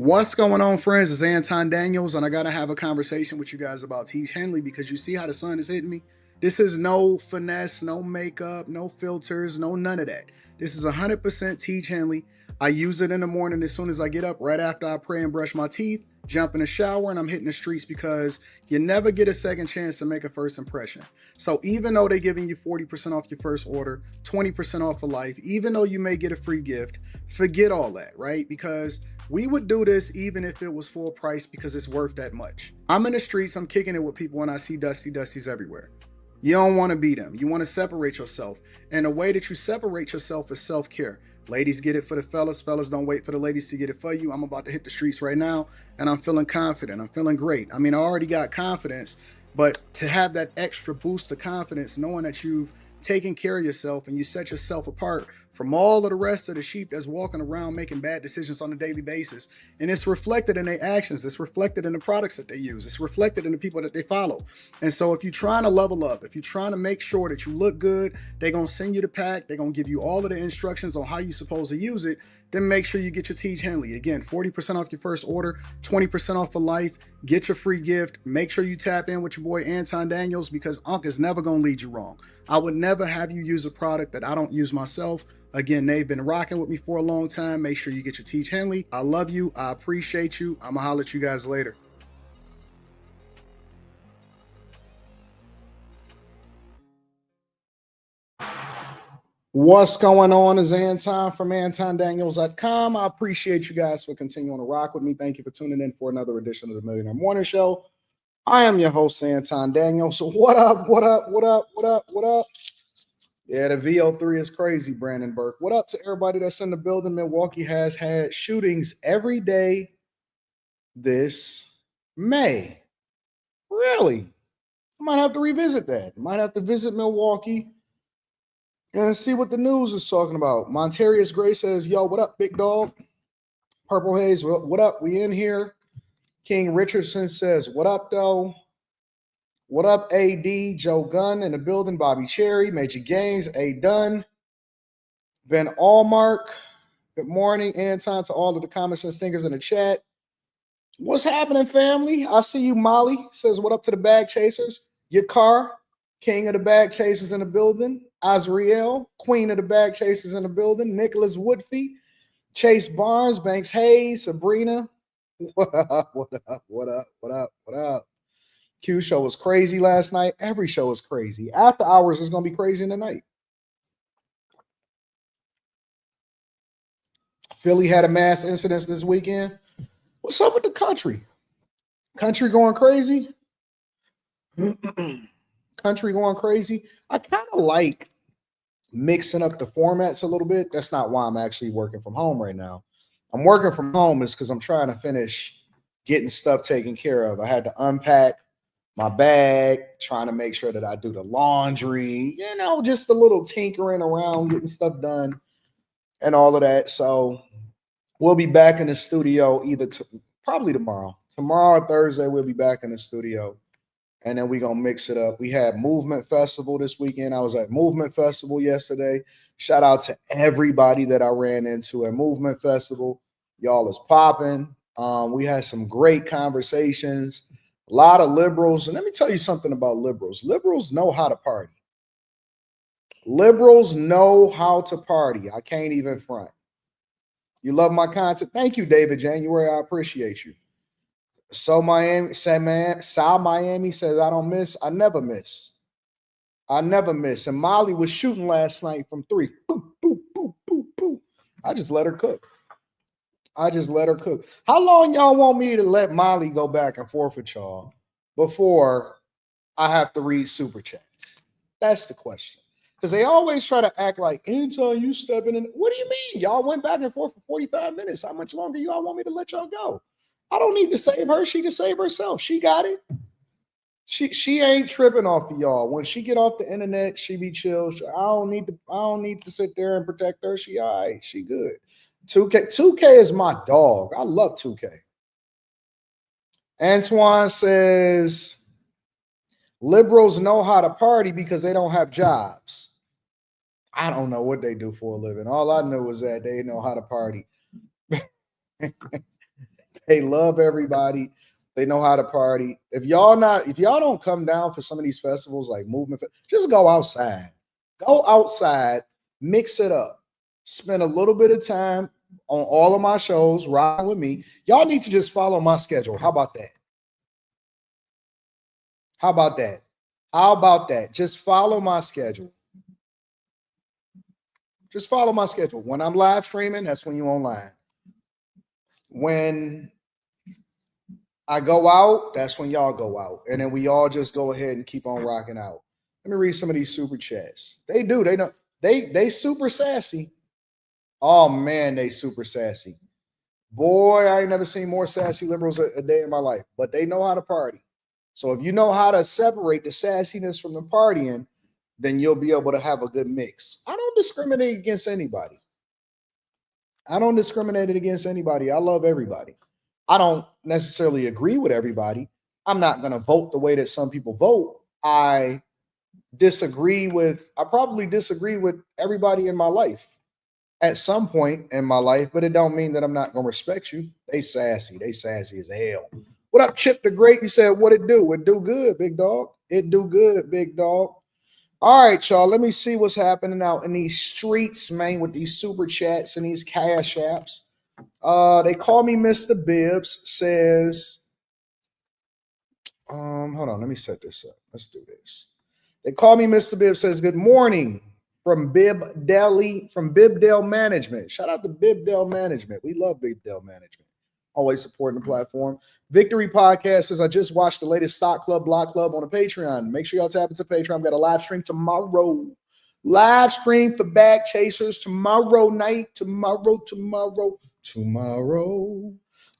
What's going on, friends? It's Anton Daniels, and I gotta have a conversation with you guys about Tiege Hanley because you see how the sun is hitting me. This is no finesse, no makeup, no filters, no none of that. This is 100% Tiege Hanley. I use it in the morning as soon as I get up, right after I pray and brush my teeth, jump in the shower, and I'm hitting the streets because you never get a second chance to make a first impression. So even though they're giving you 40% off your first order, 20% off for life, even though you may get a free gift, forget all that, right? Because we would do this even if it was full price because it's worth that much. I'm in the streets, I'm kicking it with people when I see Dusties everywhere. You don't want to be them. You want to separate yourself. And the way that you separate yourself is self-care. Ladies get it for the fellas. Fellas don't wait for the ladies to get it for you. I'm about to hit the streets right now and I'm feeling confident. I'm feeling great. I mean, I already got confidence, but to have that extra boost of confidence, knowing that you've taken care of yourself and you set yourself apart from all of the rest of the sheep that's walking around making bad decisions on a daily basis. And it's reflected in their actions. It's reflected in the products that they use. It's reflected in the people that they follow. And so if you're trying to level up, if you're trying to make sure that you look good, they're going to send you the pack. They're going to give you all of the instructions on how you're supposed to use it. Then make sure you get your Tiege Hanley. Again, 40% off your first order, 20% off for life. Get your free gift. Make sure you tap in with your boy Anton Daniels because Unc is never going to lead you wrong. I would never have you use a product that I don't use myself. Again, they've been rocking with me for a long time. Make sure you get your Tiege Hanley. I love you. I appreciate you. I'm going to holler at you guys later. What's going on is Anton from AntonDaniels.com. I appreciate you guys for continuing to rock with me. Thank you for tuning in for another edition of the Millionaire Morning Show. I am your host, Anton Daniels. So what up, what up, what up, what up, what up? Yeah, the VO3 is crazy, Brandon Burke. What up to everybody that's in the building? Milwaukee has had shootings every day this May. Really? I might have to revisit that. Might have to visit Milwaukee and see what the news is talking about. Montarius Gray says, yo, what up, big dog? Purple Haze, what up? We in here. King Richardson says, what up, though? What up, AD? Joe Gunn in the building. Bobby Cherry, Major Gaines, A. Dunn. Ben Allmark. Good morning, Anton, to all of the comments and stingers in the chat. What's happening, family? I see you, Molly. Says, what up to the bag chasers? Your car, king of the bag chasers in the building. Azriel, queen of the bag chasers in the building. Nicholas Woodfee, Chase Barnes, Banks Hayes, Sabrina. What up, what up, what up, what up, what up? Q show was crazy last night. Every show is crazy. After hours is going to be crazy in the night. Philly had a mass incident this weekend. What's up with the country? Country going crazy? Country going crazy? I kind of like mixing up the formats a little bit. That's not why I'm actually working from home right now. I'm working from home is because I'm trying to finish getting stuff taken care of. I had to unpack my bag, trying to make sure that I do the laundry, just a little tinkering around, getting stuff done and all of that. So we'll be back in the studio probably tomorrow. Tomorrow, Thursday, we'll be back in the studio. And then we're going to mix it up. We had Movement Festival this weekend. I was at Movement Festival yesterday. Shout out to everybody that I ran into at Movement Festival. Y'all is popping. We had some great conversations. A lot of liberals. And let me tell you something about liberals. Liberals know how to party. Liberals know how to party. I can't even front. You love my content. Thank you, David January. I appreciate you. Sal Miami says, I don't miss. I never miss. I never miss. And Molly was shooting last night from 3. Boop, boop, boop, boop, boop. I just let her cook. How long y'all want me to let Molly go back and forth with y'all before I have to read super chats? That's the question. Because they always try to act like, Anton, you stepping in. What do you mean? Y'all went back and forth for 45 minutes. How much longer y'all want me to let y'all go? I don't need to save her. She can save herself. She got it. She ain't tripping off of y'all. When she get off the internet, she be chill. I don't need to sit there and protect her. She all right. She good. 2K is my dog. I love 2K. Antoine says liberals know how to party because they don't have jobs. I don't know what they do for a living. All I know is that they know how to party. They love everybody. They know how to party. If y'all don't come down for some of these festivals like movement, just go outside. Go outside, mix it up. Spend a little bit of time on all of my shows, riding with me. Y'all need to just follow my schedule. How about that? How about that? How about that? Just follow my schedule. Just follow my schedule. When I'm live streaming, that's when you online. When I go out, that's when y'all go out. And then we all just go ahead and keep on rocking out. Let me read some of these super chats. They do. They know. They super sassy. Oh man, they super sassy. Boy, I ain't never seen more sassy liberals a day in my life. But they know how to party. So if you know how to separate the sassiness from the partying, then you'll be able to have a good mix. I don't discriminate against anybody. I don't discriminate against anybody. I love everybody. I don't necessarily agree with everybody. I'm not going to vote the way that some people vote. I probably disagree with everybody in my life at some point in my life, but it don't mean that I'm not going to respect you. They sassy as hell. What up, Chip the Great? You said, what it do? It do good, big dog. It do good, big dog. All right, y'all. Let me see what's happening out in these streets, man, with these super chats and these cash apps. They call me Mr. Bibbs. Says, hold on, let me set this up. Let's do this. They call me Mr. Bibbs. Says, good morning from Bibdale Management. Shout out to Bibdale Management. We love Bibdale Management. Always supporting the platform. Victory Podcast says, I just watched the latest Stock Club Block Club on the Patreon. Make sure y'all tap into Patreon. I've got a live stream tomorrow. Live stream for Bag Chasers tomorrow night. Tomorrow.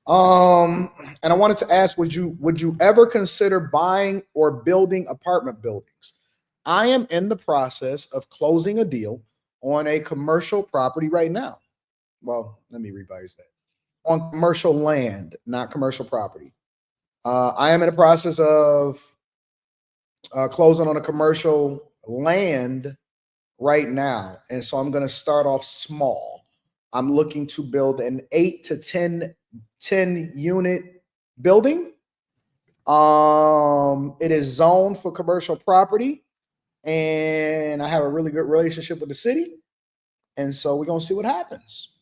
And I wanted to ask, would you ever consider buying or building apartment buildings? I am in the process of closing a deal on a commercial property right now. Well, let me revise that. On commercial land, not commercial property. I am in the process of closing on a commercial land right now. And so I'm going to start off small. I'm looking to build an 8 to 10 unit building. It is zoned for commercial property. And I have a really good relationship with the city. And so we're going to see what happens.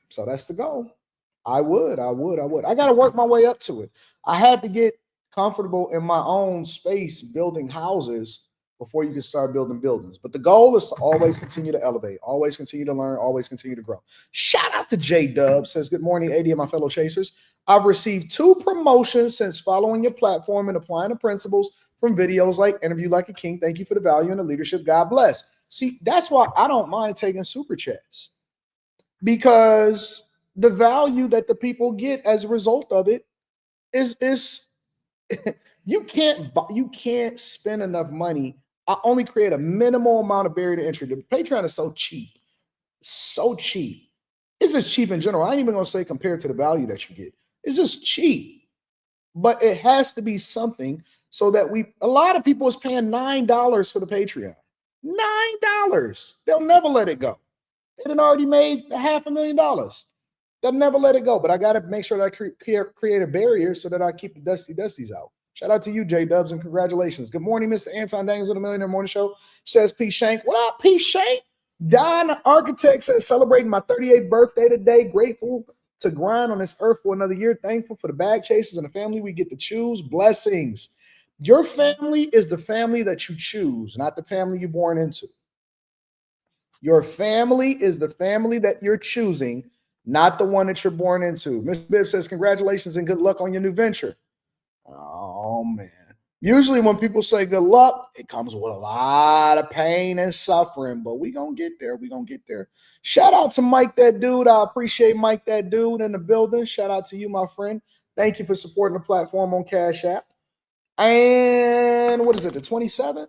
So that's the goal. I would. I got to work my way up to it. I had to get comfortable in my own space building houses before you can start building buildings. But the goal is to always continue to elevate, always continue to learn, always continue to grow. Shout out to J Dub. Says, good morning, AD and my fellow chasers. I've received 2 promotions since following your platform and applying the principles from videos like Interview Like a King. Thank you for the value and the leadership. God bless. See, that's why I don't mind taking super chats, because the value that the people get as a result of it is you can't spend enough money. I only create a minimal amount of barrier to entry. The Patreon is so cheap. It's just cheap in general. I ain't even gonna say compared to the value that you get. It's just cheap. But it has to be something so that a lot of people is paying $9 for the Patreon. $9. They'll never let it go. They done already made $500,000. They'll never let it go. But I got to make sure that I create a barrier so that I keep the dusties out. Shout out to you, J Dubs, and congratulations. Good morning, Mr. Anton Daniels of the Millionaire Morning Show. Says P. Shank. What up, P. Shank? Don Architect says, celebrating my 38th birthday today. Grateful to grind on this earth for another year. Thankful for the bag chasers and the family we get to choose. Blessings. Your family is the family that you choose, not the family you're born into. Your family is the family that you're choosing, not the one that you're born into. Mr. Bibb says, congratulations and good luck on your new venture. Oh, man. Usually when people say good luck, it comes with a lot of pain and suffering, but we're going to get there. We're going to get there. Shout out to Mike That Dude. I appreciate Mike That Dude in the building. Shout out to you, my friend. Thank you for supporting the platform on Cash App. And what is it, the 27th?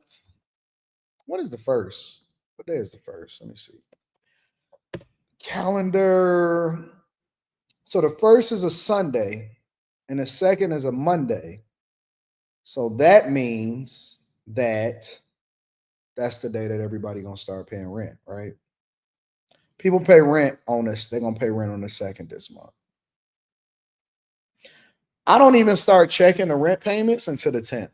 What is the first? What day is the first? Let me see. Calendar. So the first is a Sunday and the second is a Monday. So that means that that's the day that everybody gonna start paying rent, right? People pay rent on this. They're gonna pay rent on the second this month. I don't even start checking the rent payments until the 10th.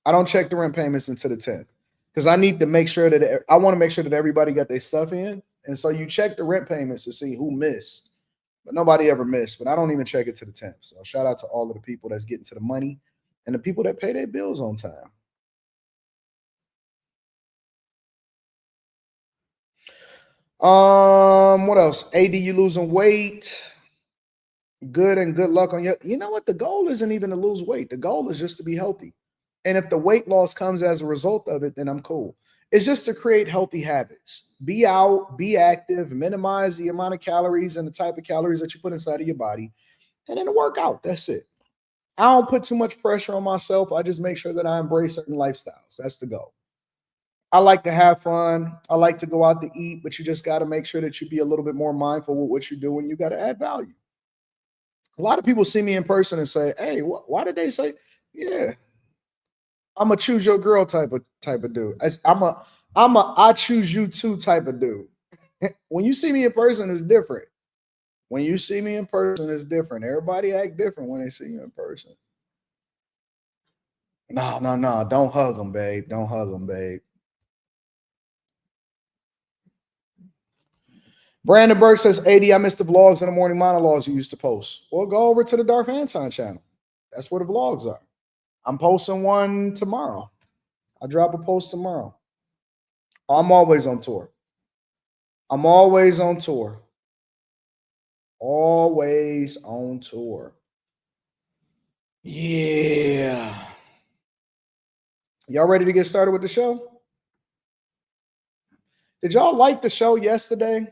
I don't check the rent payments until the 10th because I need to make sure that I want to make sure that everybody got their stuff in. And so you check the rent payments to see who missed, but nobody ever missed. But I don't even check it to the 10th. So shout out to all of the people that's getting to the money and the people that pay their bills on time. What else? AD, you losing weight. Good and good luck on you. You know what? The goal isn't even to lose weight. The goal is just to be healthy. And if the weight loss comes as a result of it, then I'm cool. It's just to create healthy habits. Be out, be active, minimize the amount of calories and the type of calories that you put inside of your body, and then work out. That's it. I don't put too much pressure on myself. I just make sure that I embrace certain lifestyles. That's the goal. I like to have fun. I like to go out to eat, but you just got to make sure that you be a little bit more mindful with what you do, and you got to add value. A lot of people see me in person and say, "Hey, why did they say?" Yeah, I'm a choose your girl type of dude. I'm a I choose you too type of dude. When you see me in person, it's different. When you see me in person, it's different. Everybody act different when they see you in person. No, no, no. Don't hug them, babe. Don't hug them, babe. Brandon Burke says, AD, I missed the vlogs and the morning monologues you used to post. Well, go over to the Darth Anton channel. That's where the vlogs are. I'm posting one tomorrow. I drop a post tomorrow. I'm always on tour. I'm always on tour. Always on tour. Yeah. Y'all ready to get started with the show? Did y'all like the show yesterday?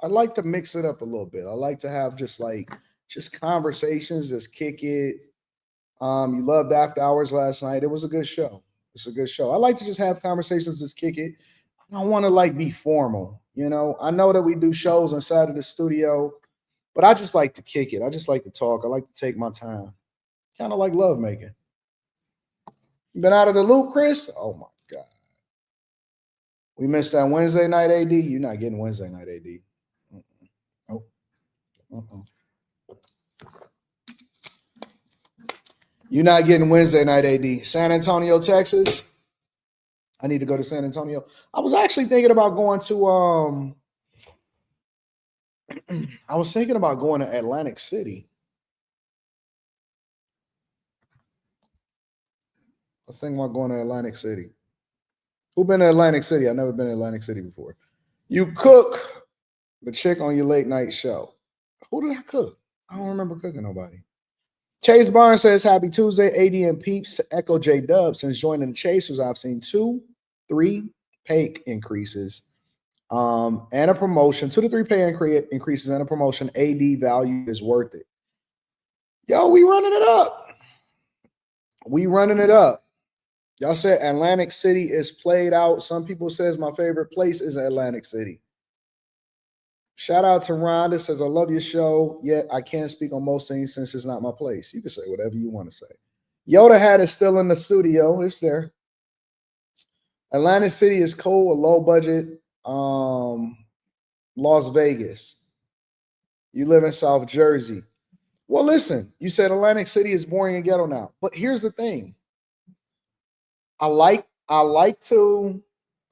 I'd like to mix it up a little bit. I like to have just conversations, just kick it. You loved After Hours last night. It was a good show. It's a good show. I like to just have conversations, just kick it. I don't want to be formal. I know that we do shows inside of the studio, but I just like to kick it. I just like to talk. I like to take my time. Kind of like love making. You been out of the loop, Chris? Oh my God. We missed that Wednesday night AD. You're not getting Wednesday night AD. Nope. You're not getting Wednesday night AD. San Antonio, Texas. I need to go to San Antonio. I was actually thinking about going to I was thinking about going to Atlantic City. I was thinking about going to Atlantic City. Who been to Atlantic City? I've never been to Atlantic City before. You cook the chick on your late night show. Who did I cook? I don't remember cooking nobody. Chase Barnes says, Happy Tuesday, AD and Peeps. To Echo J Dub, since joining the Chasers, I've seen 2-3 pay increases and a promotion. 2 to 3 pay increases and a promotion. AD value is worth it. Yo, we running it up. We running it up. Y'all said Atlantic City is played out. Some people says my favorite place is Atlantic City. Shout out to Rhonda, says, I love your show, yet I can't speak on most things since it's not my place. You can say whatever you want to say. Yoda hat is still in the studio. It's there. Atlantic City is cool, a low budget. Las Vegas. You live in South Jersey. Well, listen, you said Atlantic City is boring and ghetto now. But here's the thing. I like to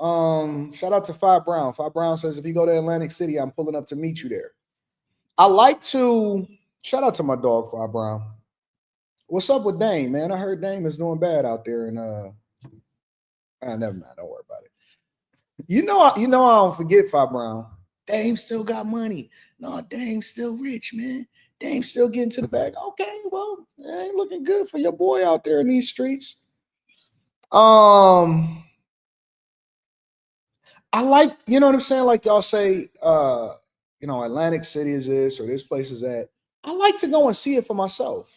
shout out to Five Brown. Five Brown says, if you go to Atlantic City, I'm pulling up to meet you there. I like to shout out to my dog, Five Brown. What's up with Dame, man? I heard Dame is doing bad out there, and never mind. Don't worry about it. You know I don't forget Five Brown. Dame still got money. No, Dame's still rich, man. Dame's still getting to the bag. Okay, well, it ain't looking good for your boy out there in these streets. I like, you know what I'm saying? Like y'all say, Atlantic City is this or this place is that. I like to go and see it for myself.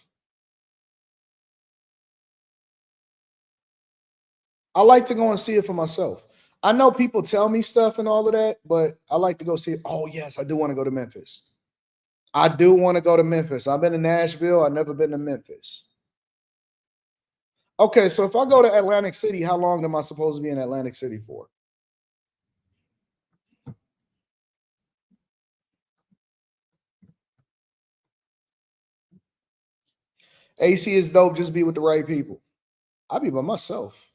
I like to go and see it for myself. I know people tell me stuff and all of that, but I like to go see it. Oh, yes, I do want to go to Memphis. I do want to go to Memphis. I've been to Nashville. I've never been to Memphis. Okay, so if I go to Atlantic City, how long am I supposed to be in Atlantic City for? AC is dope. Just be with the right people. I be by myself.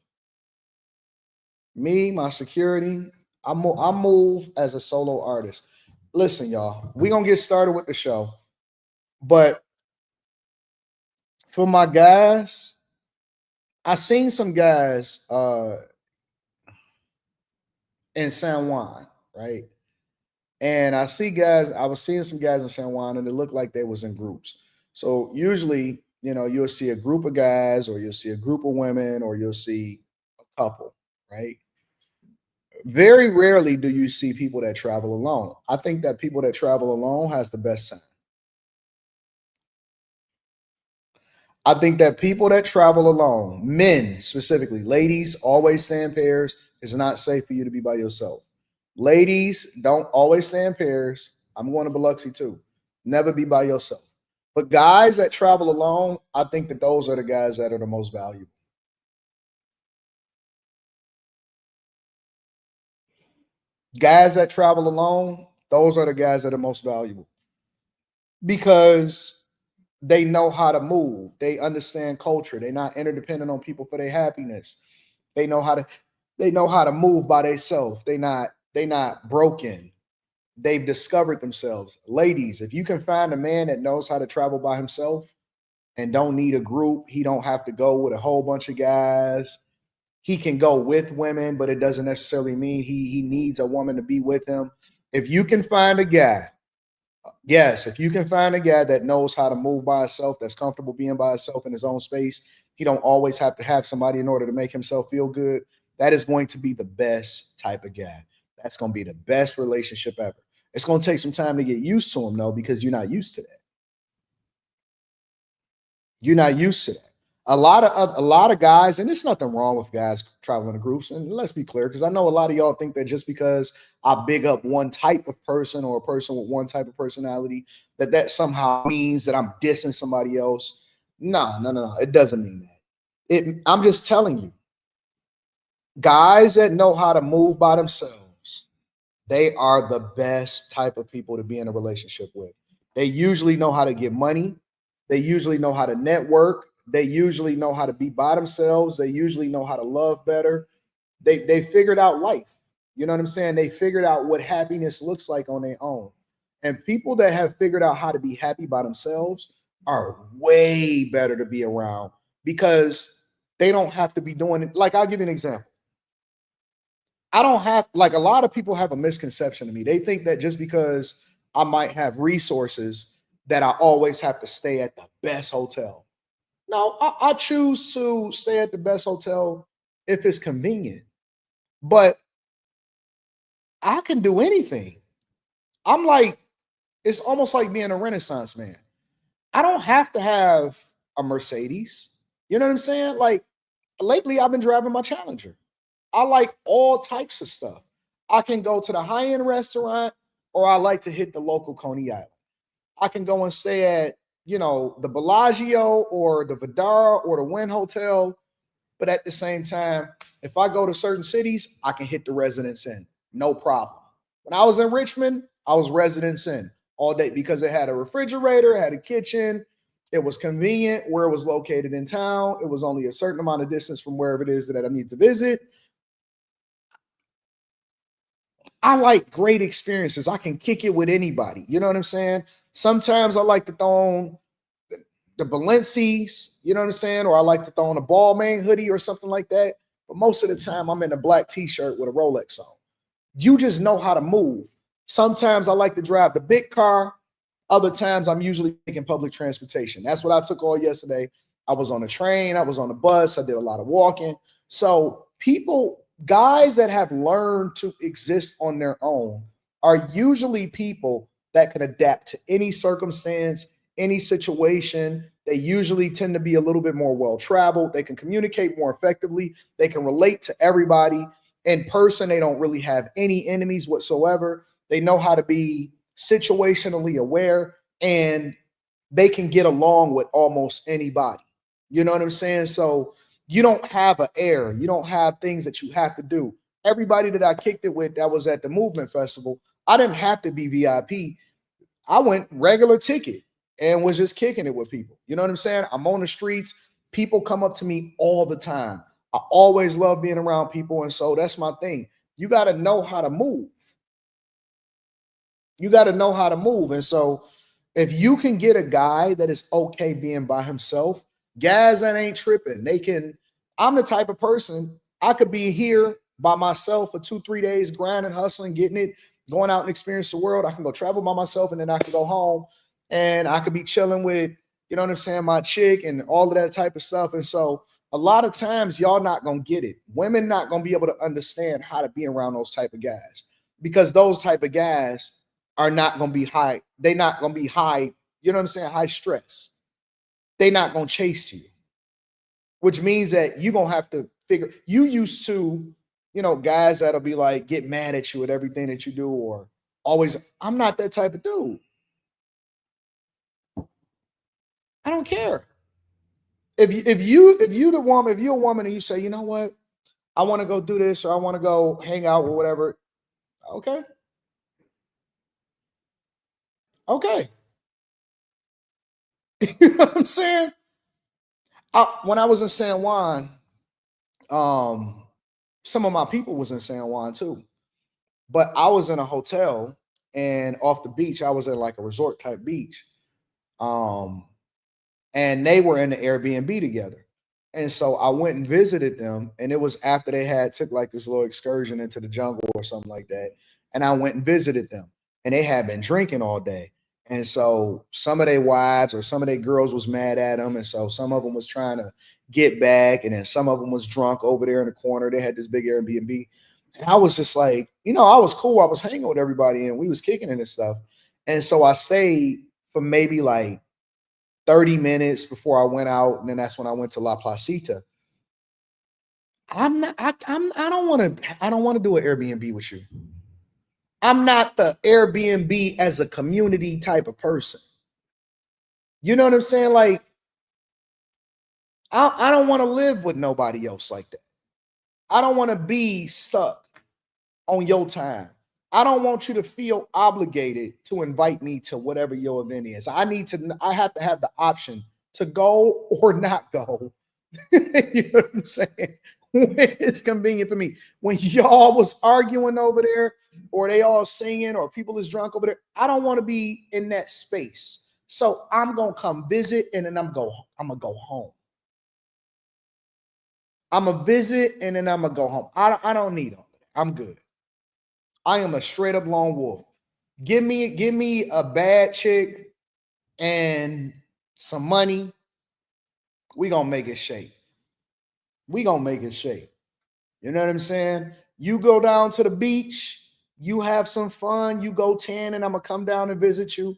Me, my security. I move as a solo artist. Listen, y'all, we gonna get started with the show, but for my guys, I seen some guys in San Juan, right? And I was seeing some guys in San Juan, and it looked like they was in groups. So usually, you'll see a group of guys, or you'll see a group of women, or you'll see a couple, right? Very rarely do you see people that travel alone. I think that people that travel alone has the best time. I think that people that travel alone, men specifically, ladies, always stay in pairs. It's not safe for you to be by yourself. Ladies, don't always stay in pairs. I'm going to Biloxi too. Never be by yourself. But guys that travel alone, I think that those are the guys that are the most valuable. Guys that travel alone, those are the guys that are most valuable because they know how to move. They understand culture. They're not interdependent on people for their happiness. They know how to move by themselves. They not broken. They've discovered themselves. Ladies, if you can find a man that knows how to travel by himself and don't need a group, he don't have to go with a whole bunch of guys. He can go with women, but it doesn't necessarily mean he needs a woman to be with him. If you can find a guy, yes, if you can find a guy that knows how to move by himself, that's comfortable being by himself in his own space, he don't always have to have somebody in order to make himself feel good. That is going to be the best type of guy. That's going to be the best relationship ever. It's going to take some time to get used to him though, because you're not used to that. You're not used to that. A lot of guys, and there's nothing wrong with guys traveling in groups. And let's be clear, because I know a lot of y'all think that just because I big up one type of person or a person with one type of personality, that somehow means that I'm dissing somebody else. No. It doesn't mean that. I'm just telling you, guys that know how to move by themselves, they are the best type of people to be in a relationship with. They usually know how to get money. They usually know how to network. They usually know how to be by themselves. They usually know how to love better. They figured out life. You know what I'm saying? They figured out what happiness looks like on their own. And people that have figured out how to be happy by themselves are way better to be around because they don't have to be doing it. Like, I'll give you an example. I don't have, like, a lot of people have a misconception of me. They think that just because I might have resources that I always have to stay at the best hotel. No, I choose to stay at the best hotel if it's convenient, but I can do anything. I'm like, it's almost like being a Renaissance man. I don't have to have a Mercedes. You know what I'm saying? Like, lately, I've been driving my Challenger. I like all types of stuff. I can go to the high-end restaurant, or I like to hit the local Coney Island. I can go and stay at, the Bellagio or the Vidara or the Wynn Hotel. But at the same time, if I go to certain cities, I can hit the Residence Inn. No problem. When I was in Richmond, I was Residence Inn all day because it had a refrigerator, it had a kitchen. It was convenient where it was located in town. It was only a certain amount of distance from wherever it is that I need to visit. I like great experiences. I can kick it with anybody. You know what I'm saying? Sometimes I like to throw on the Balenci's, you know what I'm saying? Or I like to throw on a Balmain hoodie or something like that. But most of the time, I'm in a black t-shirt with a Rolex on. You just know how to move. Sometimes I like to drive the big car. Other times, I'm usually taking public transportation. That's what I took all yesterday. I was on a train. I was on a bus. I did a lot of walking. So guys that have learned to exist on their own are usually people that can adapt to any circumstance, any situation. They usually tend to be a little bit more well-traveled. They can communicate more effectively. They can relate to everybody. In person, they don't really have any enemies whatsoever. They know how to be situationally aware, and they can get along with almost anybody. You know what I'm saying? So you don't have an air. You don't have things that you have to do. Everybody that I kicked it with that was at the movement festival, I didn't have to be VIP. I went regular ticket. and was just kicking it with people. You know what I'm saying? I'm on the streets. People come up to me all the time. I always love being around people. And so that's my thing. You got to know how to move. You got to know how to move. And so if you can get a guy that is okay being by himself, guys that ain't tripping, they can. I'm the type of person, I could be here by myself for 2-3 days, grinding, hustling, getting it, going out and experience the world. I can go travel by myself, and then I can go home and I could be chilling with, you know what I'm saying, my chick and all of that type of stuff. And so a lot of times y'all not gonna get it. Women not gonna be able to understand how to be around those type of guys, because those type of guys are not going to be high. They're not going to be high, you know what I'm saying? High stress. They're not going to chase you, which means that you're going to have to figure, you used to, you know, guys that'll be like, get mad at you at everything that you do, or always, I'm not that type of dude. I don't care. If you're a woman and you say, you know what, I want to go do this, or I want to go hang out or whatever. Okay. Okay. You know what I'm saying? When I was in San Juan, some of my people was in San Juan too, but I was in a hotel, and off the beach, I was at like a resort type beach. Um, and they were in the Airbnb together. And so I went and visited them, and it was after they had took like this little excursion into the jungle or something like that. And I went and visited them, and they had been drinking all day. And so some of their wives or some of their girls was mad at them. And so some of them was trying to get back. And then some of them was drunk over there in the corner. They had this big Airbnb. And I was just like, you know, I was cool. I was hanging with everybody and we was kicking it and stuff. And so I stayed for maybe like 30 minutes before I went out. And then that's when I went to La Placita. I don't want to do an Airbnb with you. I'm not the Airbnb as a community type of person. You know what I'm saying? Like, I don't want to live with nobody else like that. I don't want to be stuck on your time. I don't want you to feel obligated to invite me to whatever your event is. I have to have the option to go or not go. You know what I'm saying? When it's convenient for me. When y'all was arguing over there, or they all singing, or people is drunk over there, I don't want to be in that space. So I'm gonna come visit, and then I'm gonna go home. I'm gonna visit, and then I'm gonna go home. I don't need all that. I'm good. I am a straight up lone wolf. Give me a bad chick and some money. We gonna make it shake. We gonna make it shake. You know what I'm saying? You go down to the beach, you have some fun, you go tan, and I'm gonna come down and visit you.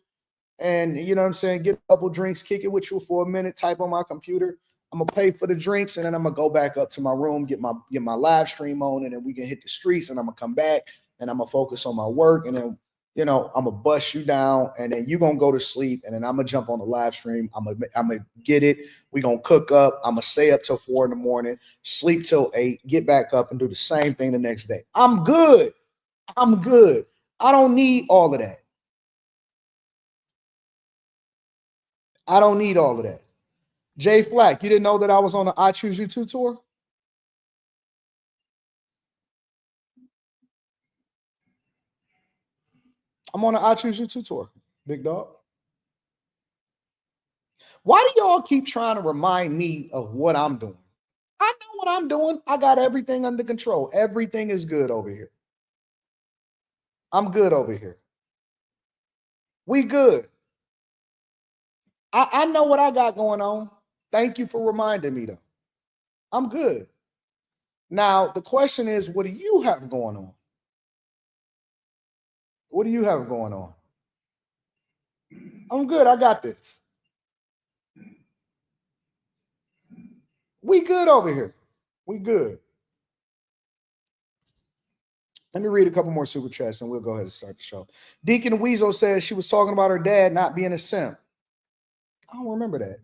And you know what I'm saying? Get a couple drinks, kick it with you for a minute, type on my computer. I'm gonna pay for the drinks, and then I'm gonna go back up to my room, get my live stream on, and then we can hit the streets, and I'm gonna come back and I'm gonna focus on my work, and then I'm gonna bust you down, and then you're gonna go to sleep, and then I'm gonna jump on the live stream. I'm gonna get it. We're gonna cook up. I'm gonna stay up till 4 in the morning, sleep till 8, get back up and do the same thing the next day. I'm good. I'm good. I don't need all of that. I don't need all of that. Jay Flack, you didn't know that I was on the I Choose You 2 tour? I'm on the I Choose You 2 tour, big dog. Why do y'all keep trying to remind me of what I'm doing? I know what I'm doing. I got everything under control. Everything is good over here. I'm good over here. We good. I know what I got going on. Thank you for reminding me, though. I'm good. Now, the question is, what do you have going on? What do you have going on? I'm good. I got this. We good over here. We good. Let me read a couple more super chats and we'll go ahead and start the show. Deacon Weasel says she was talking about her dad not being a simp. I don't remember that.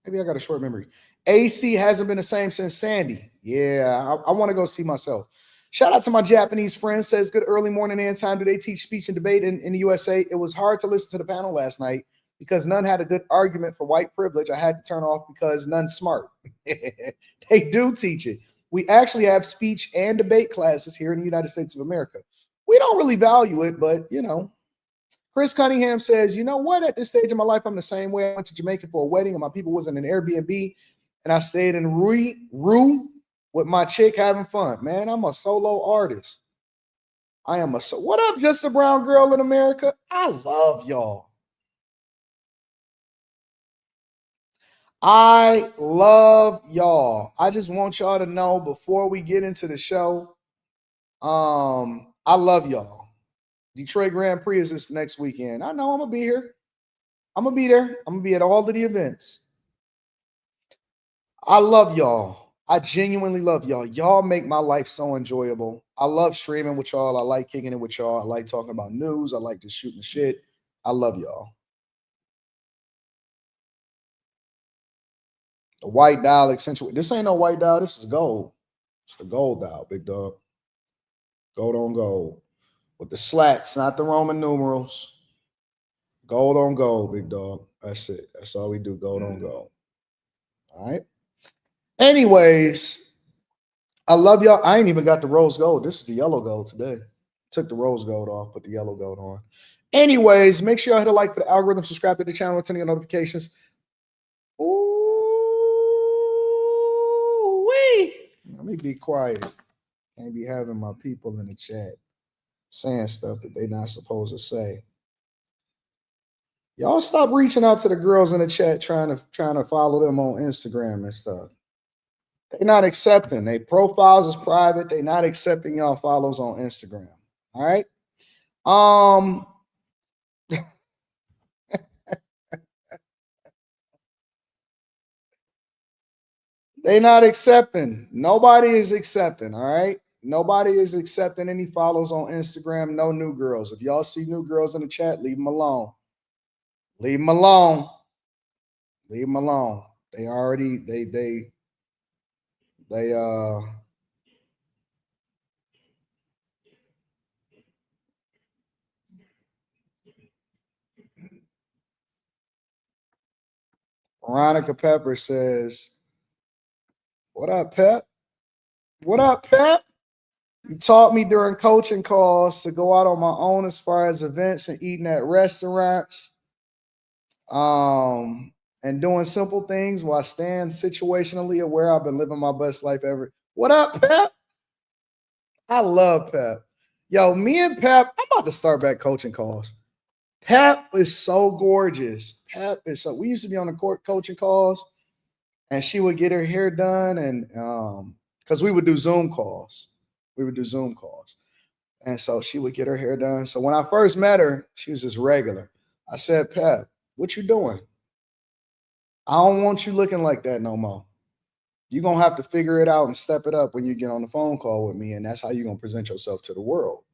Maybe I got a short memory. AC hasn't been the same since Sandy. Yeah, I want to go see myself. Shout out to my Japanese friend. Says good early morning and time. Do they teach speech and debate in the USA? It was hard to listen to the panel last night. because none had a good argument for white privilege. I had to turn off because none's smart. They do teach it. We actually have speech and debate classes here in the United States of America. We don't really value it, but you know. Chris Cunningham says, you know what? At this stage of my life, I'm the same way. I went to Jamaica for a wedding, and my people was in an Airbnb, and I stayed in a room with my chick having fun. Man, I'm a solo artist. I am what up, Just a Brown Girl in America? I love y'all. I love y'all. I just want y'all to know before we get into the show, I love y'all. Detroit Grand Prix is this next weekend. I know I'm gonna be here. I'm gonna be there. I'm gonna be at all of the events. I love y'all. I genuinely love y'all. Y'all make my life so enjoyable. I love streaming with y'all. I like kicking it with y'all. I like talking about news. I like just shooting shit. I love y'all. The white dial accentuate. This ain't no white dial. This is gold. It's the gold dial, big dog. Gold on gold. With the slats, not the Roman numerals. Gold on gold, big dog. That's it. That's all we do. Gold on gold. All right. Anyways, I love y'all. I ain't even got the rose gold. This is the yellow gold today. Took the rose gold off, put the yellow gold on. Anyways, make sure y'all hit a like for the algorithm, subscribe to the channel, turn on notifications. Ooh, wee. Let me be quiet. Can't be having my people in the chat saying stuff that they're not supposed to say. Y'all stop reaching out to the girls in the chat trying to follow them on Instagram and stuff. They're not accepting. Their profiles is private. They're not accepting y'all follows on Instagram. All right. They not accepting. Nobody is accepting. All right. Nobody is accepting any follows on Instagram. No new girls. If y'all see new girls in the chat, leave them alone. Leave them alone. Leave them alone. They already Veronica Pepper says, "What up, Pep? What up, Pep? You taught me during coaching calls to go out on my own as far as events and eating at restaurants, and doing simple things while staying situationally aware. I've been living my best life ever." What up, Pep? I love Pep. Yo, me and Pep, I'm about to start back coaching calls. Pep is so gorgeous. Pep is so. We used to be on the court coaching calls, and she would get her hair done, and because we would do Zoom calls, and so she would get her hair done. So when I first met her, she was just regular. I said, "Pep, what you doing? I don't want you looking like that no more. You're gonna have to figure it out and step it up when you get on the phone call with me, and that's how you're gonna present yourself to the world."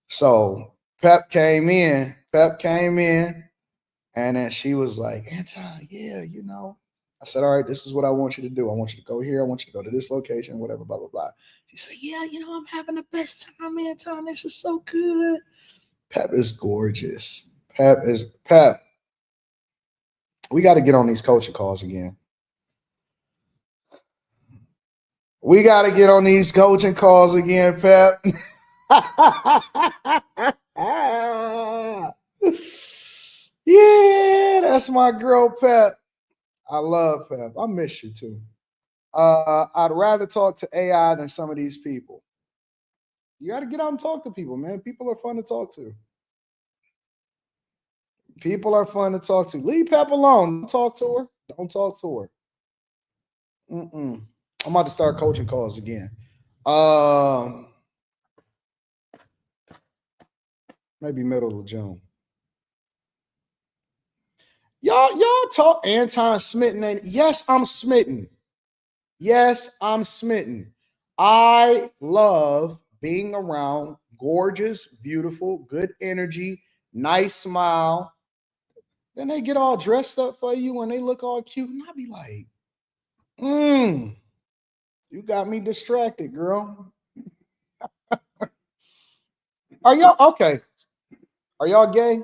So Pep came in, and then she was like, "Anton, yeah, you know." I said, "All right, this is what I want you to do. I want you to go here. I want you to go to this location, whatever, blah, blah, blah." She said, "Yeah, you know, I'm having the best time, Anton. This is so good." Pep is gorgeous. Pep. We got to get on these coaching calls again. We got to get on these coaching calls again, Pep. Yeah, that's my girl, Pep. I love Pep. I miss you too. I'd rather talk to AI than some of these people. You got to get out and talk to people, man. People are fun to talk to. People are fun to talk to. Leave Pep alone. Don't talk to her. Don't talk to her. I'm about to start coaching calls again. Maybe middle of June. Y'all talk Anton smitten. Yes, I'm smitten. Yes, I'm smitten. I love being around gorgeous, beautiful, good energy, nice smile. Then they get all dressed up for you and they look all cute. And I be like, you got me distracted, girl. Are y'all okay? Are y'all gay?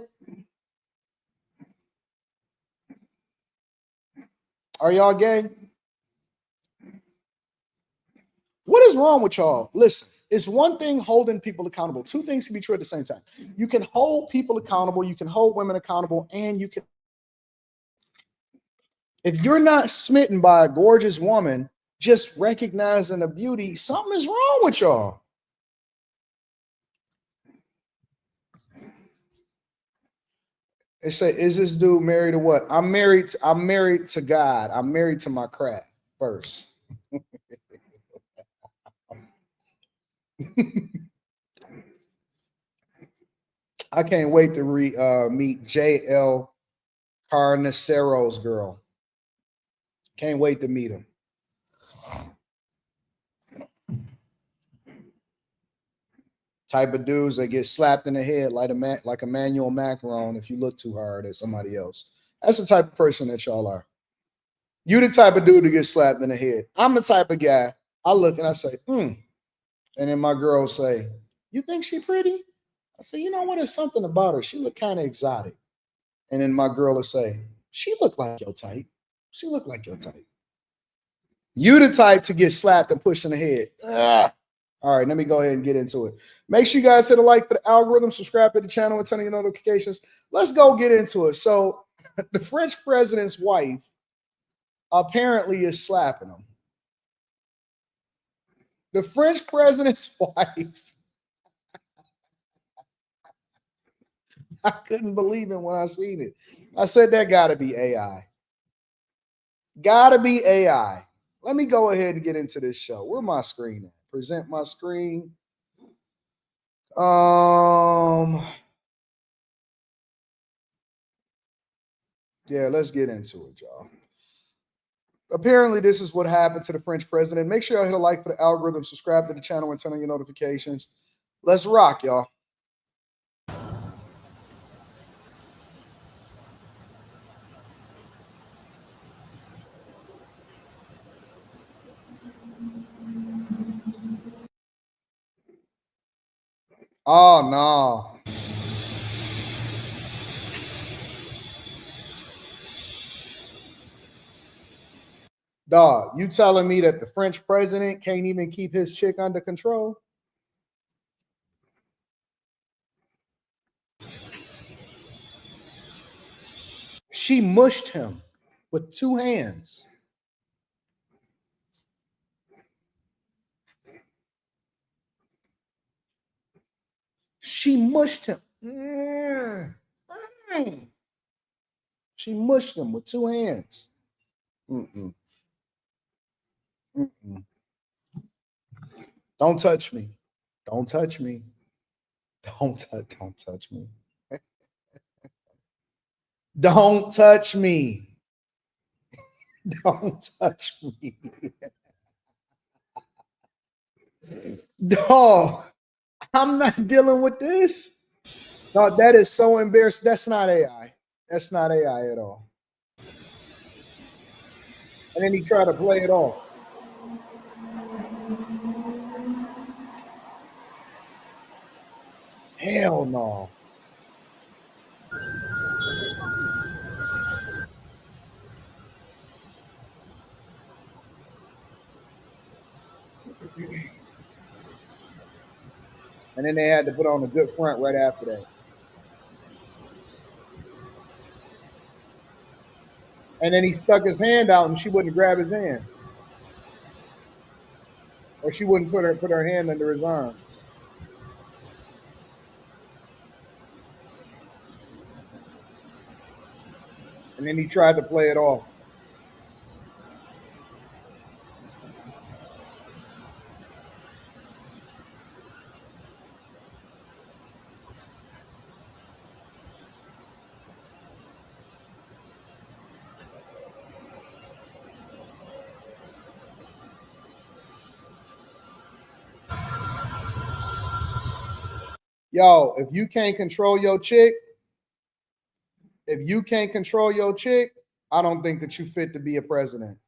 Are y'all gay? What is wrong with y'all? Listen, it's one thing holding people accountable. Two things can be true at the same time. You can hold people accountable, you can hold women accountable, and you can. If you're not smitten by a gorgeous woman, just recognizing the beauty, something is wrong with y'all. They say, is this dude married to what? I'm married to God. I'm married to my crack first. I can't wait to meet J.L. Carnicero's girl. Can't wait to meet him. Type of dudes that get slapped in the head like Emmanuel Macron if you look too hard at somebody else. That's the type of person that y'all are. You the type of dude to get slapped in the head. I'm the type of guy. I look and I say, and then my girl say, you think she pretty? I say, you know what? There's something about her. She look kind of exotic. And then my girl will say, she look like your type. She look like your type. You the type to get slapped and pushed in the head. Ugh. All right, let me go ahead and get into it. Make sure you guys hit a like for the algorithm, subscribe to the channel, and turn on your notifications. Let's go get into it. So the French president's wife apparently is slapping him. The French president's wife. I couldn't believe it when I seen it. I said that gotta be AI. Gotta be AI. Let me go ahead and get into this show. Where my screen at? Present my screen. Yeah, let's get into it, y'all. Apparently, this is what happened to the French president. Make sure y'all hit a like for the algorithm, subscribe to the channel, and turn on your notifications. Let's rock, y'all. Oh, no. Dog, you telling me that the French president can't even keep his chick under control? She mushed him with two hands. She mushed him. She mushed him with two hands. Mm-mm. Mm-mm. Don't touch me. Don't touch me. Don't touch me. Don't touch me. Don't touch me. Dog, I'm not dealing with this. No, that is so embarrassing. That's not AI. That's not AI at all. And then he tried to play it off. Hell no. And then they had to put on a good front right after that. And then he stuck his hand out and she wouldn't grab his hand. Or she wouldn't put her hand under his arm. And then he tried to play it off. Yo, if you can't control your chick, I don't think that you fit to be a president.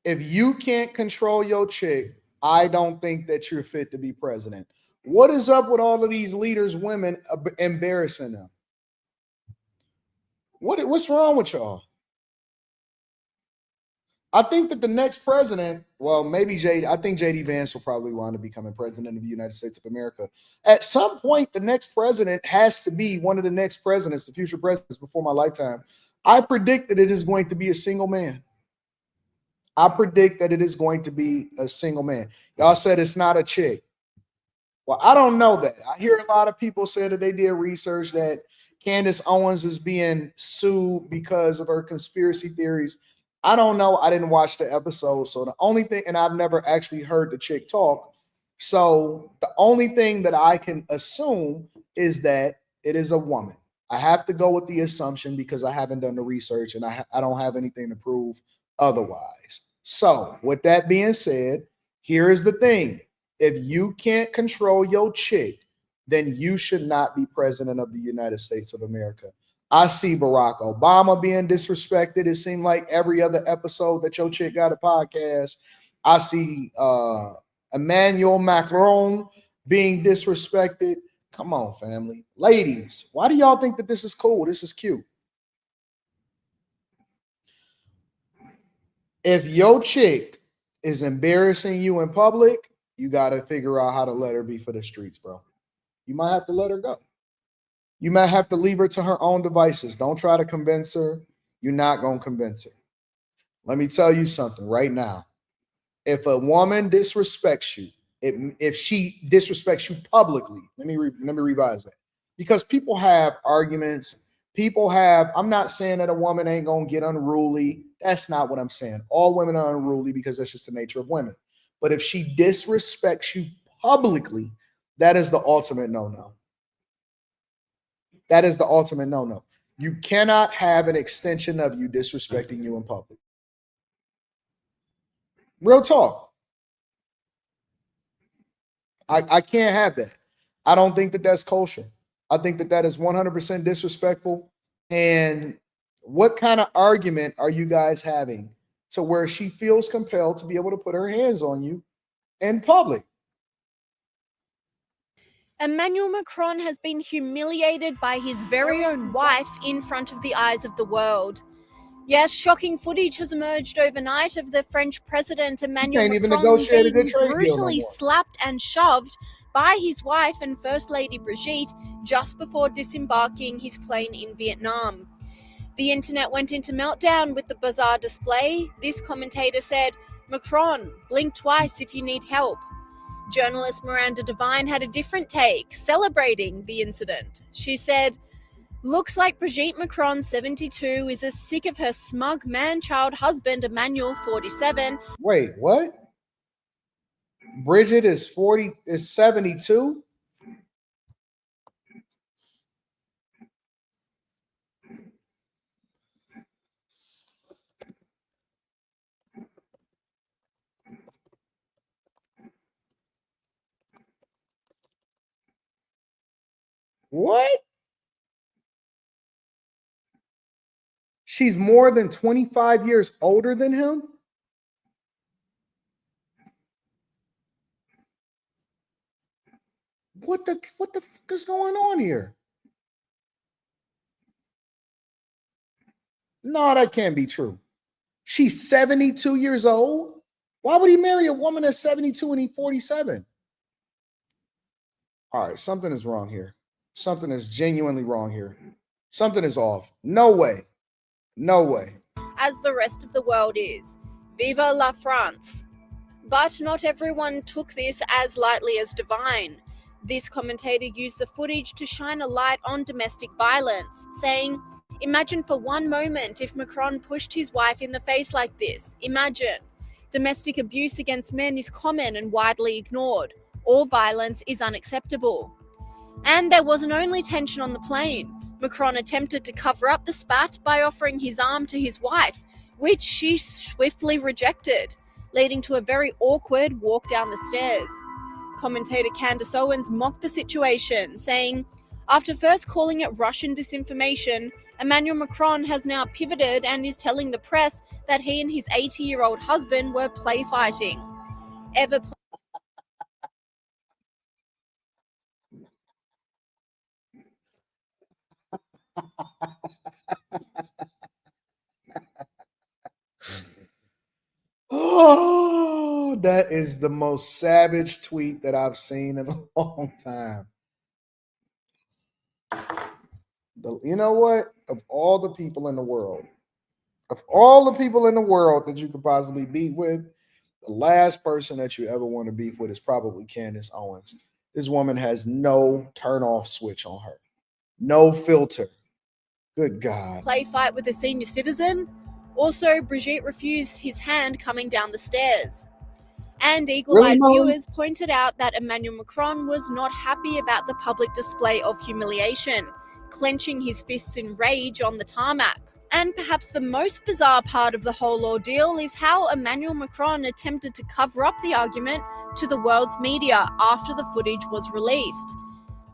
If you can't control your chick, I don't think that you're fit to be president. What is up with all of these leaders, women embarrassing them? What's wrong with y'all? I think that the next president, well, maybe I think JD Vance will probably want to becoming president of the United States of America. At some point, the next president has to be one of the next presidents, the future presidents before my lifetime. I predict that it is going to be a single man. I predict that it is going to be a single man. Y'all said it's not a chick. Well, I don't know that. I hear a lot of people say that they did research that Candace Owens is being sued because of her conspiracy theories. I don't know. I didn't watch the episode. So the only thing, and I've never actually heard the chick talk. So the only thing that I can assume is that it is a woman. I have to go with the assumption because I haven't done the research and I don't have anything to prove otherwise. So with that being said, here is the thing. If you can't control your chick, then you should not be president of the United States of America. I see Barack Obama being disrespected. It seemed like every other episode that your chick got a podcast. I see Emmanuel Macron being disrespected. Come on, family. Ladies, why do y'all think that this is cool? This is cute. If your chick is embarrassing you in public, you got to figure out how to let her be for the streets, bro. You might have to let her go. You might have to leave her to her own devices. Don't try to convince her. You're not going to convince her. Let me tell you something right now. If a woman disrespects you, if she disrespects you publicly, let me revise that. Because people have arguments. I'm not saying that a woman ain't going to get unruly. That's not what I'm saying. All women are unruly because that's just the nature of women. But if she disrespects you publicly, that is the ultimate no-no. That is the ultimate no-no. You cannot have an extension of you disrespecting you in public. Real talk. I can't have that. I don't think that that's kosher. I think that that is 100% disrespectful. And what kind of argument are you guys having to where she feels compelled to be able to put her hands on you in public? Emmanuel Macron has been humiliated by his very own wife in front of the eyes of the world. Yes, shocking footage has emerged overnight of the French president Emmanuel Macron being brutally slapped and shoved by his wife and First Lady Brigitte just before disembarking his plane in Vietnam. The internet went into meltdown with the bizarre display. This commentator said, "Macron, blink twice if you need help." Journalist Miranda Devine had a different take, celebrating the incident. She said, "Looks like Brigitte Macron, 72, is as sick of her smug man-child husband, Emmanuel, 47." Wait, what? Bridget is 72? What? She's more than 25 years older than him? What the fuck is going on here? No, that can't be true. She's 72 years old? Why would he marry a woman that's 72 and he's 47? All right, something is wrong here. Something is genuinely wrong here. Something is off. No way. No way. As the rest of the world is. Viva la France. But not everyone took this as lightly as Devine. This commentator used the footage to shine a light on domestic violence, saying, "Imagine for one moment if Macron pushed his wife in the face like this. Imagine. Domestic abuse against men is common and widely ignored. All violence is unacceptable." And there wasn't only tension on the plane. Macron attempted to cover up the spat by offering his arm to his wife, which she swiftly rejected, leading to a very awkward walk down the stairs. Commentator Candace Owens mocked the situation, saying, "After first calling it Russian disinformation, Emmanuel Macron has now pivoted and is telling the press that he and his 80-year-old husband were play fighting. Oh, that is the most savage tweet that I've seen in a long time. You know what? Of all the people in the world, that you could possibly beef with, the last person that you ever want to beef with is probably Candace Owens. This woman has no turn off switch on her, no filter. Good God. Play fight with a senior citizen. Also, Brigitte refused his hand coming down the stairs. And eagle-eyed viewers pointed out that Emmanuel Macron was not happy about the public display of humiliation, clenching his fists in rage on the tarmac. And perhaps the most bizarre part of the whole ordeal is how Emmanuel Macron attempted to cover up the argument to the world's media after the footage was released.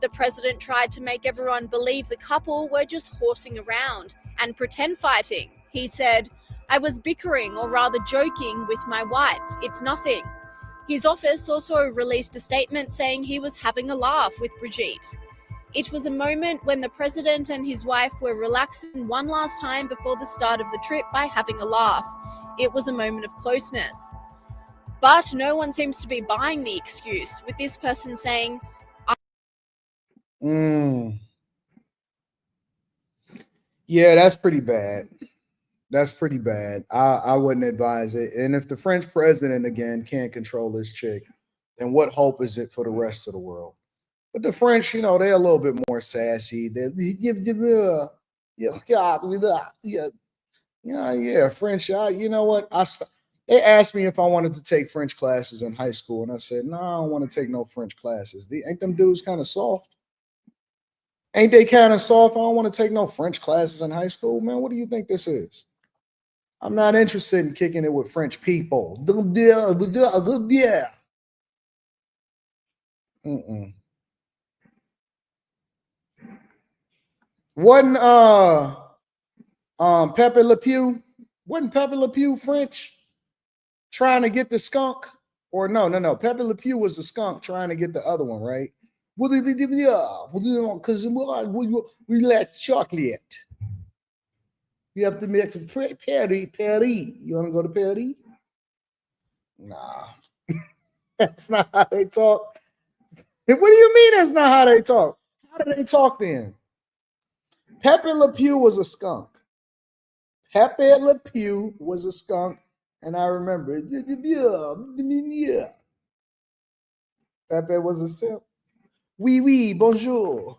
The president tried to make everyone believe the couple were just horsing around and pretend fighting. He said, "I was bickering, or rather joking, with my wife. It's nothing." His office also released a statement saying he was having a laugh with Brigitte. It was a moment when the president and his wife were relaxing one last time before the start of the trip by having a laugh. It was a moment of closeness. But no one seems to be buying the excuse, with this person saying, Yeah, that's pretty bad. That's pretty bad. I wouldn't advise it. And if the French president, again, can't control this chick, then what hope is it for the rest of the world? But the French, they're a little bit more sassy. French. You know what? They asked me if I wanted to take French classes in high school, and I said, no, I don't want to take no French classes. Ain't them dudes kind of soft? Ain't they kind of soft? I don't want to take no French classes in high school, man. What do you think this is? I'm not interested in kicking it with French people. Wasn't Pepe Le Pew? Wasn't Pepe Le Pew French trying to get the skunk? Or no. Pepe Le Pew was the skunk trying to get the other one, right? Because we like chocolate. You have to make some Paris. You want to go to Paris? Nah. That's not how they talk. What do you mean that's not how they talk? How do they talk then? Pepe Le Pew was a skunk. Pepe Le Pew was a skunk, and I remember. Pepe was a simp. Oui, bonjour.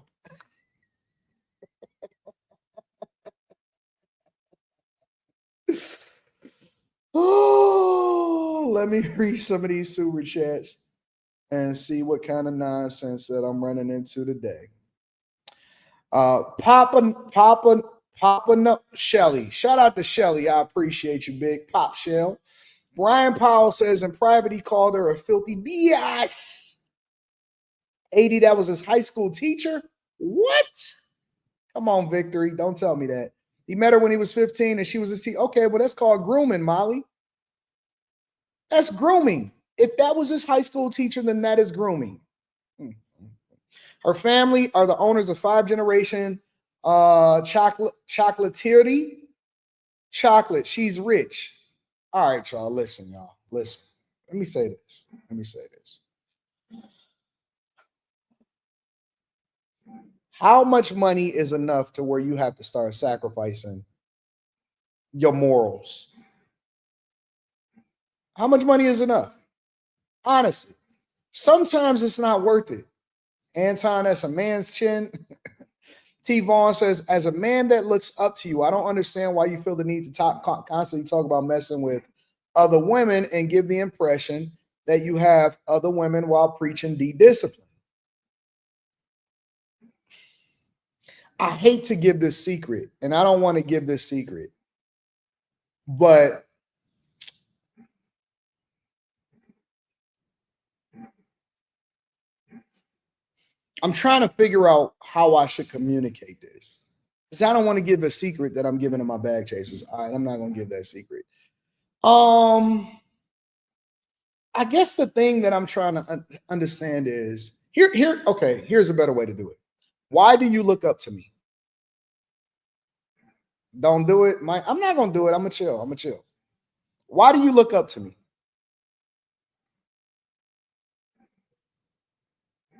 Oh, let me read some of these super chats and see what kind of nonsense that I'm running into today. Papa Shelly. Shout out to Shelly. I appreciate you, big Pop Shell. Brian Powell says in private he called her a filthy BS. 80, that was his high school teacher. What? Come on, Victory. Don't tell me that. He met her when he was 15 and she was his teacher. Okay, well, that's called grooming, Molly. That's grooming. If that was his high school teacher, then that is grooming. Her family are the owners of 5-generation chocolatieri. Chocolate. She's rich. All right, y'all. Listen, y'all. Listen. Let me say this. How much money is enough to where you have to start sacrificing your morals? How much money is enough? Honestly, sometimes it's not worth it. Anton, that's a man's chin. T. Vaughn says, as a man that looks up to you, I don't understand why you feel the need to constantly talk about messing with other women and give the impression that you have other women while preaching discipline. I hate to give this secret, and I don't want to give this secret, but I'm trying to figure out how I should communicate this. Because I don't want to give a secret that I'm giving to my bag chasers. All right, I'm not going to give that secret. I guess the thing that I'm trying to understand is here's a better way to do it. Why do you look up to me? Don't do it. I'm not going to do it. I'm going to chill. Why do you look up to me?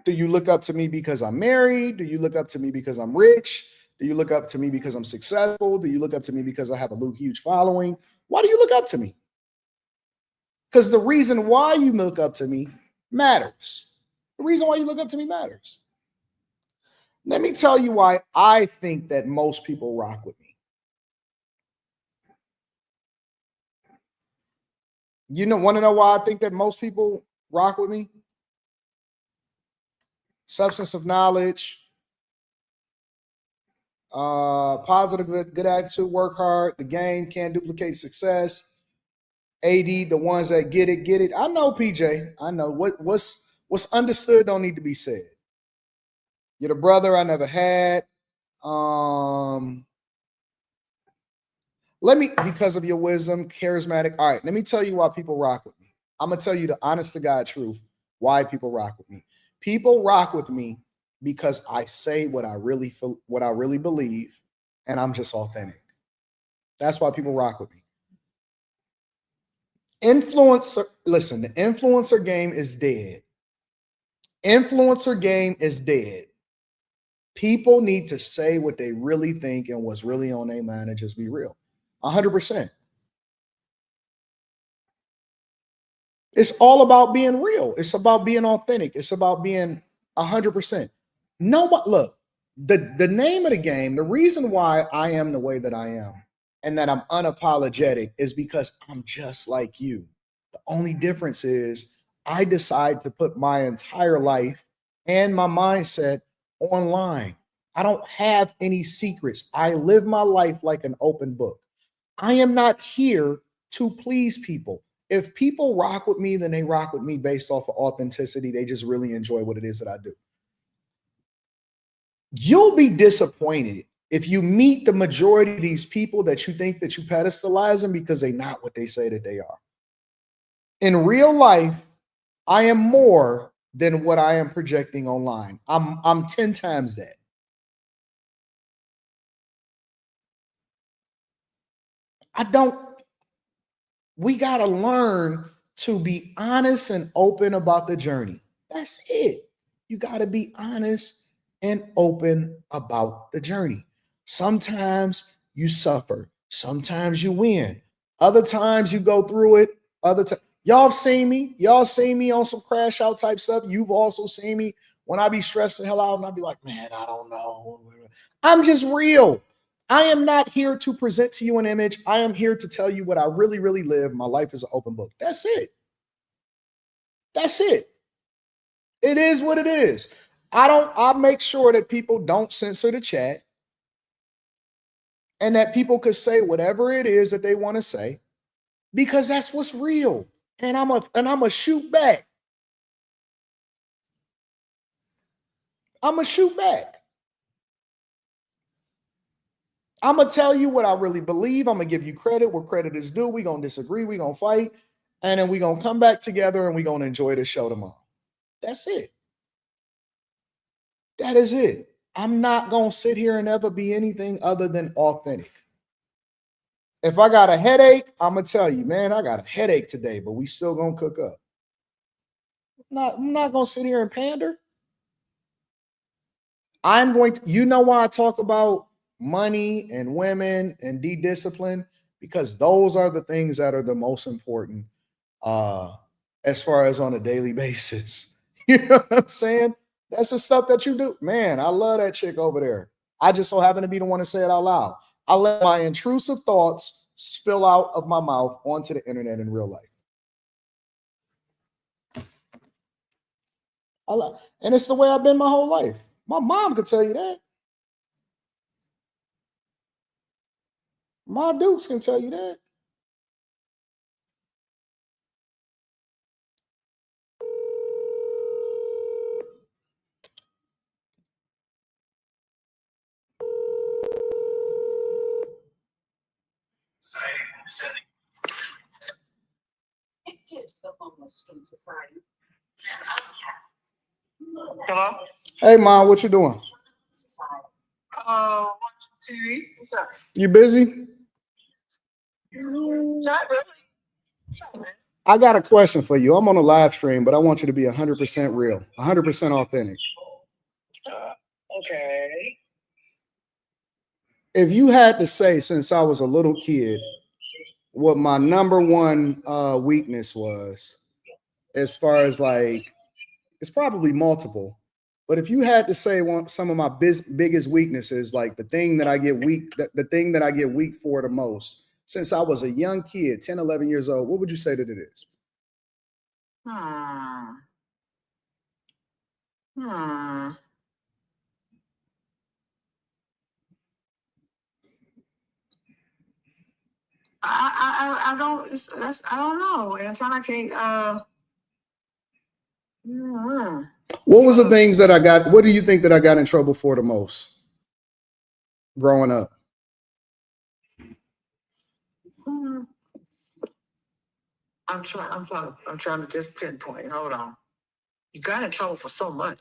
Do you look up to me because I'm married? Do you look up to me because I'm rich? Do you look up to me because I'm successful? Do you look up to me because I have a huge following? Why do you look up to me? Because the reason why you look up to me matters. The reason why you look up to me matters. Let me tell you why I think that most people rock with me. You want to know why I think that most people rock with me? Substance of knowledge, positive, good attitude, work hard. The game can't duplicate success. AD, the ones that get it, get it. I know, PJ. I know what's understood don't need to be said. You're the brother I never had. Let me, because of your wisdom, charismatic. All right, let me tell you why people rock with me. I'm gonna tell you the honest to God truth why people rock with me. People rock with me because I say what I really feel, what I really believe, and I'm just authentic. That's why people rock with me. Influencer, listen, the influencer game is dead. Influencer game is dead. People need to say what they really think and what's really on their mind and just be real. 100%. It's all about being real. It's about being authentic. It's about being 100%. Nobody, look, the name of the game, the reason why I am the way that I am and that I'm unapologetic is because I'm just like you. The only difference is I decide to put my entire life and my mindset online. I don't have any secrets. I live my life like an open book. I am not here to please people. If people rock with me, then they rock with me based off of authenticity. They just really enjoy what it is that I do. You'll be disappointed if you meet the majority of these people that you think that you pedestalize them because they're not what they say that they are. In real life, I am more than what I am projecting online. I'm 10 times that. We got to learn to be honest and open about the journey. That's it. You got to be honest and open about the journey. Sometimes you suffer. Sometimes you win. Other times you go through it. Other times, y'all seen me. Y'all seen me on some crash out type stuff. You've also seen me when I be stressed the hell out and I be like, man, I don't know. I'm just real. I am not here to present to you an image. I am here to tell you what I really, really live. My life is an open book. That's it. That's it. It is what it is. I make sure that people don't censor the chat and that people could say whatever it is that they want to say because that's what's real. And I'm a shoot back. I'm a shoot back. I'm going to tell you what I really believe. I'm going to give you credit where credit is due. We're going to disagree. We're going to fight. And then we're going to come back together and we're going to enjoy the show tomorrow. That's it. That is it. I'm not going to sit here and ever be anything other than authentic. If I got a headache, I'm going to tell you, man, I got a headache today, but we still going to cook up. I'm not going to sit here and pander. I'm going to, you know why I talk about money and women and discipline? Because those are the things that are the most important as far as on a daily basis. You know what I'm saying? That's the stuff that you do. Man, I love that chick over there. I just so happen to be the one to say it out loud. I let my intrusive thoughts spill out of my mouth onto the internet in real life. And it's the way I've been my whole life. My mom could tell you that. My Dukes can tell you that. Hello? Hey, Mom, what you doing? Watching TV. What's up? You busy? Not really. I got a question for you. I'm on a live stream, but I want you to be 100% real, 100% authentic. Okay. If you had to say, since I was a little kid, what my number one weakness was, as far as like, it's probably multiple, but if you had to say some of my biggest weaknesses, like the thing that I get weak, the thing that I get weak for the most, since I was a young kid, 10, 11 years old, what would you say that it is? I don't. I don't know. Anton, I can't. What was the things that I got? What do you think that I got in trouble for the most growing up? I'm trying to just pinpoint. Hold on. You got in trouble for so much.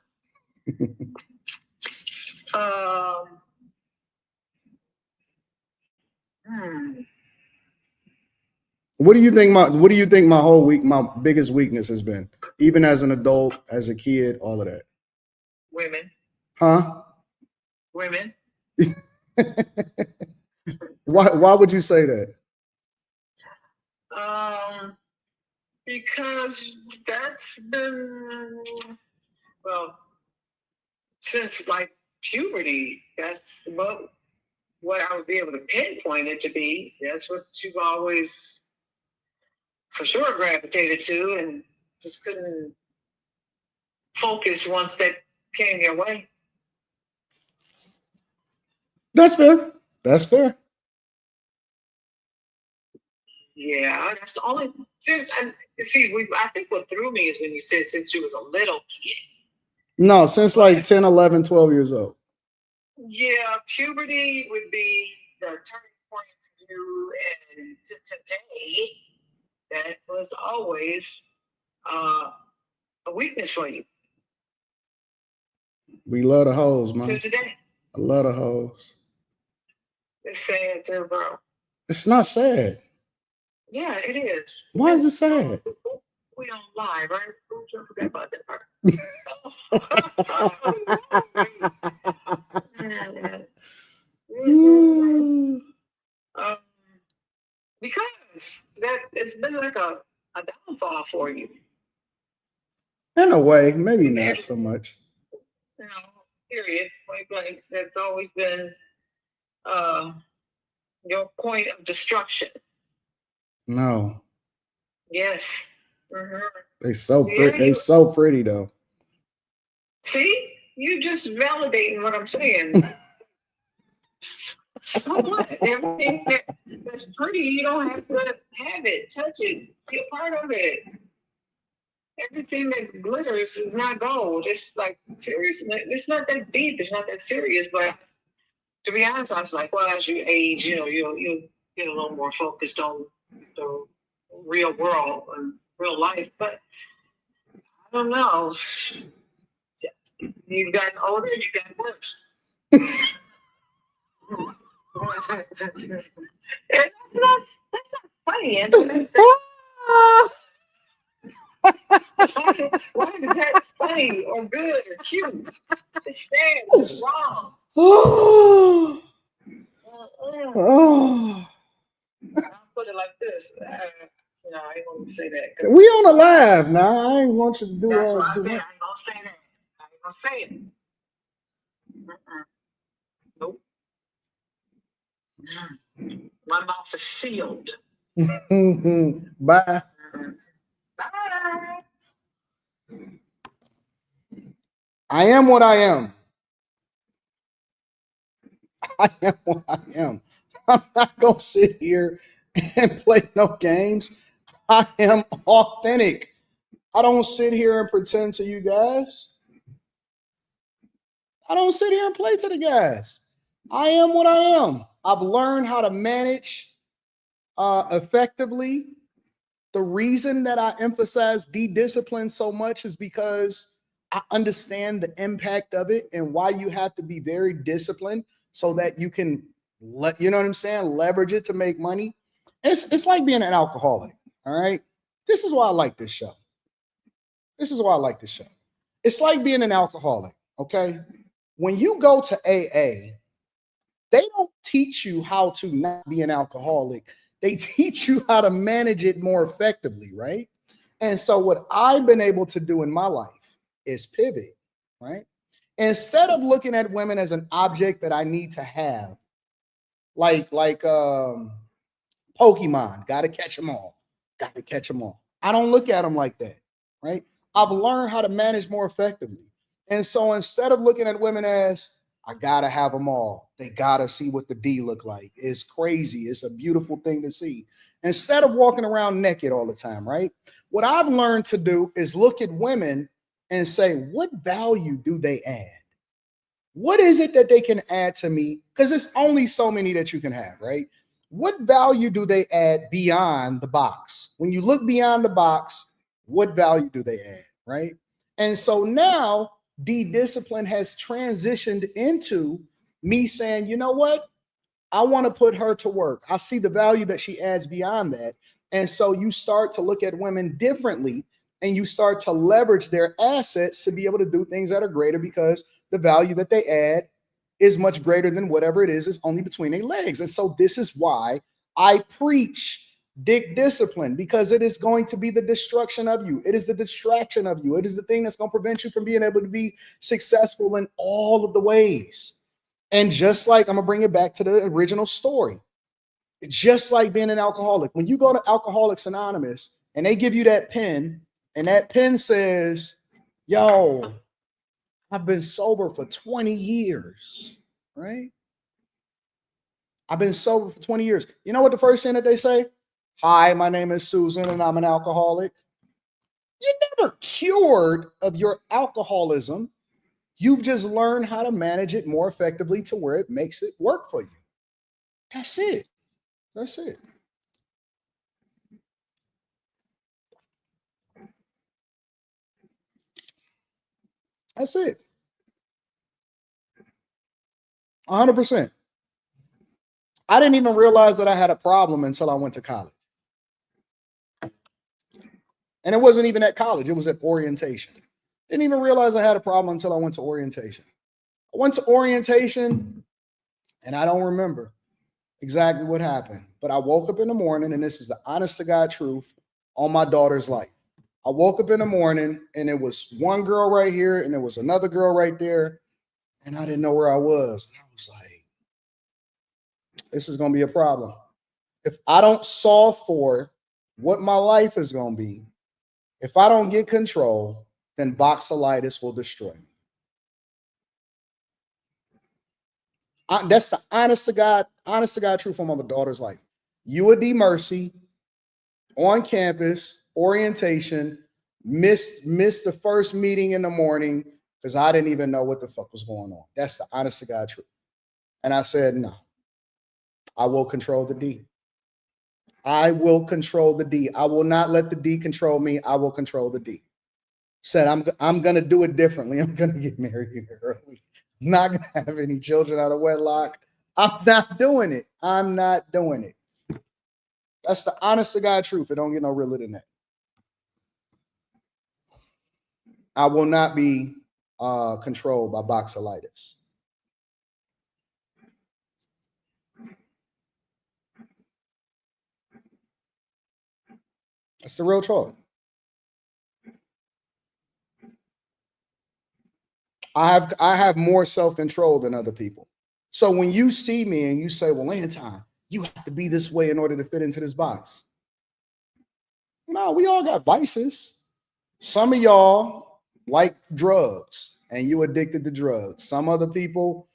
What do you think my biggest weakness has been, even as an adult, as a kid, all of that? Women. Huh? Women. Why would you say that? Because that's been, well, since like puberty, that's what I would be able to pinpoint it to be. That's what you've always for sure gravitated to, and just couldn't focus once that came your way. That's fair. That's fair. Yeah, that's the only since. And see, I think what threw me is when you said since you was a little kid. No, since like 10, 11, 12 years old. Yeah, puberty would be the turning point for you, and to today, that was always a weakness for you. We love the hoes, man. To today. I love the hoes. It's sad too, bro. It's not sad. Yeah, it is. Why is it sad? We on live, right? Don't forget about that part. Because that it's been like a downfall for you. In a way, maybe not so much. You know, period. Like that's always been your point of destruction. No. Yes. Mm-hmm. They so pretty. They so pretty though. See, you just validating what I'm saying. So what? Everything that's pretty, you don't have to have it, touch it, be a part of it. Everything that glitters is not gold. It's like seriously, it's not that deep. It's not that serious. But to be honest, I was like, well, as you age, you know, you'll get a little more focused on the real world and real life. But I don't know. You've gotten older, you've gotten worse. That's not funny, Anthony. Why is that funny or good or cute? It's sad. It's wrong. Oh. I'll put it like this. No, I ain't gonna say that. We on a live now. I ain't want you to do that's all. What I ain't gonna say that. I ain't gonna say it. Nope. My mouth is sealed. Bye. Bye. I am what I am. I am what I am. I'm not gonna sit here and play no games. I am authentic. I don't sit here and pretend to you guys. I don't sit here and play to the guys. I am what I am. I've learned how to manage effectively. The reason that I emphasize de-discipline so much is because I understand the impact of it and why you have to be very disciplined so that you can you know what I'm saying, leverage it to make money. It's like being an alcoholic. All right. This is why I like this show. This is why I like this show. It's like being an alcoholic, okay? When you go to AA, they don't teach you how to not be an alcoholic. They teach you how to manage it more effectively, right? And so what I've been able to do in my life is pivot, right? Instead of looking at women as an object that I need to have, like Pokemon, gotta catch them all, gotta catch them all. I don't look at them like that, right? I've learned how to manage more effectively. And so instead of looking at women as I gotta have them all, they gotta see what the D look like. It's crazy. It's a beautiful thing to see. Instead of walking around naked all the time, right? What I've learned to do is look at women and say, what value do they add? What is it that they can add to me? Because it's only so many that you can have, right? What value do they add beyond the box? When you look beyond the box, what value do they add, right? And so now de-discipline has transitioned into me saying, you know what? I want to put her to work. I see the value that she adds beyond that. And so you start to look at women differently and you start to leverage their assets to be able to do things that are greater because the value that they add is much greater than whatever it is only between their legs. And so this is why I preach discipline, because it is going to be the destruction of you. It is the distraction of you. It is the thing that's going to prevent you from being able to be successful in all of the ways. And just like, I'm going to bring it back to the original story, just like being an alcoholic, when you go to Alcoholics Anonymous and they give you that pen and that pen says, yo, I've been sober for 20 years, right? I've been sober for 20 years. You know what the first thing that they say? Hi, my name is Susan and I'm an alcoholic. You're never cured of your alcoholism. You've just learned how to manage it more effectively to where it makes it work for you. That's it. That's it. That's it. 100%. I didn't even realize that I had a problem until I went to college. And it wasn't even at college. It was at orientation. Didn't even realize I had a problem until I went to orientation. I went to orientation and I don't remember exactly what happened, but I woke up in the morning, and this is the honest to God truth on my daughter's life. I woke up in the morning and it was one girl right here and there was another girl right there, and I didn't know where I was. And I was like, this is going to be a problem. If I don't solve for what my life is going to be, if I don't get control, then boxelitis will destroy me. That's the honest to God truth on my daughter's life. You would be Mercy on campus, orientation, missed the first meeting in the morning because I didn't even know what the fuck was going on. That's the honest to God truth. And I said, no, I will control the D. I will control the D. I will not let the D control me. I will control the D. Said, I'm going to do it differently. I'm going to get married early. I'm not going to have any children out of wedlock. I'm not doing it. I'm not doing it. That's the honest to God truth. It don't get no realer than that. I will not be controlled by boxelitis. That's the real truth. I have more self-control than other people. So when you see me and you say, well, Anton, you have to be this way in order to fit into this box. No, we all got vices. Some of y'all like drugs and you addicted to drugs. Some other people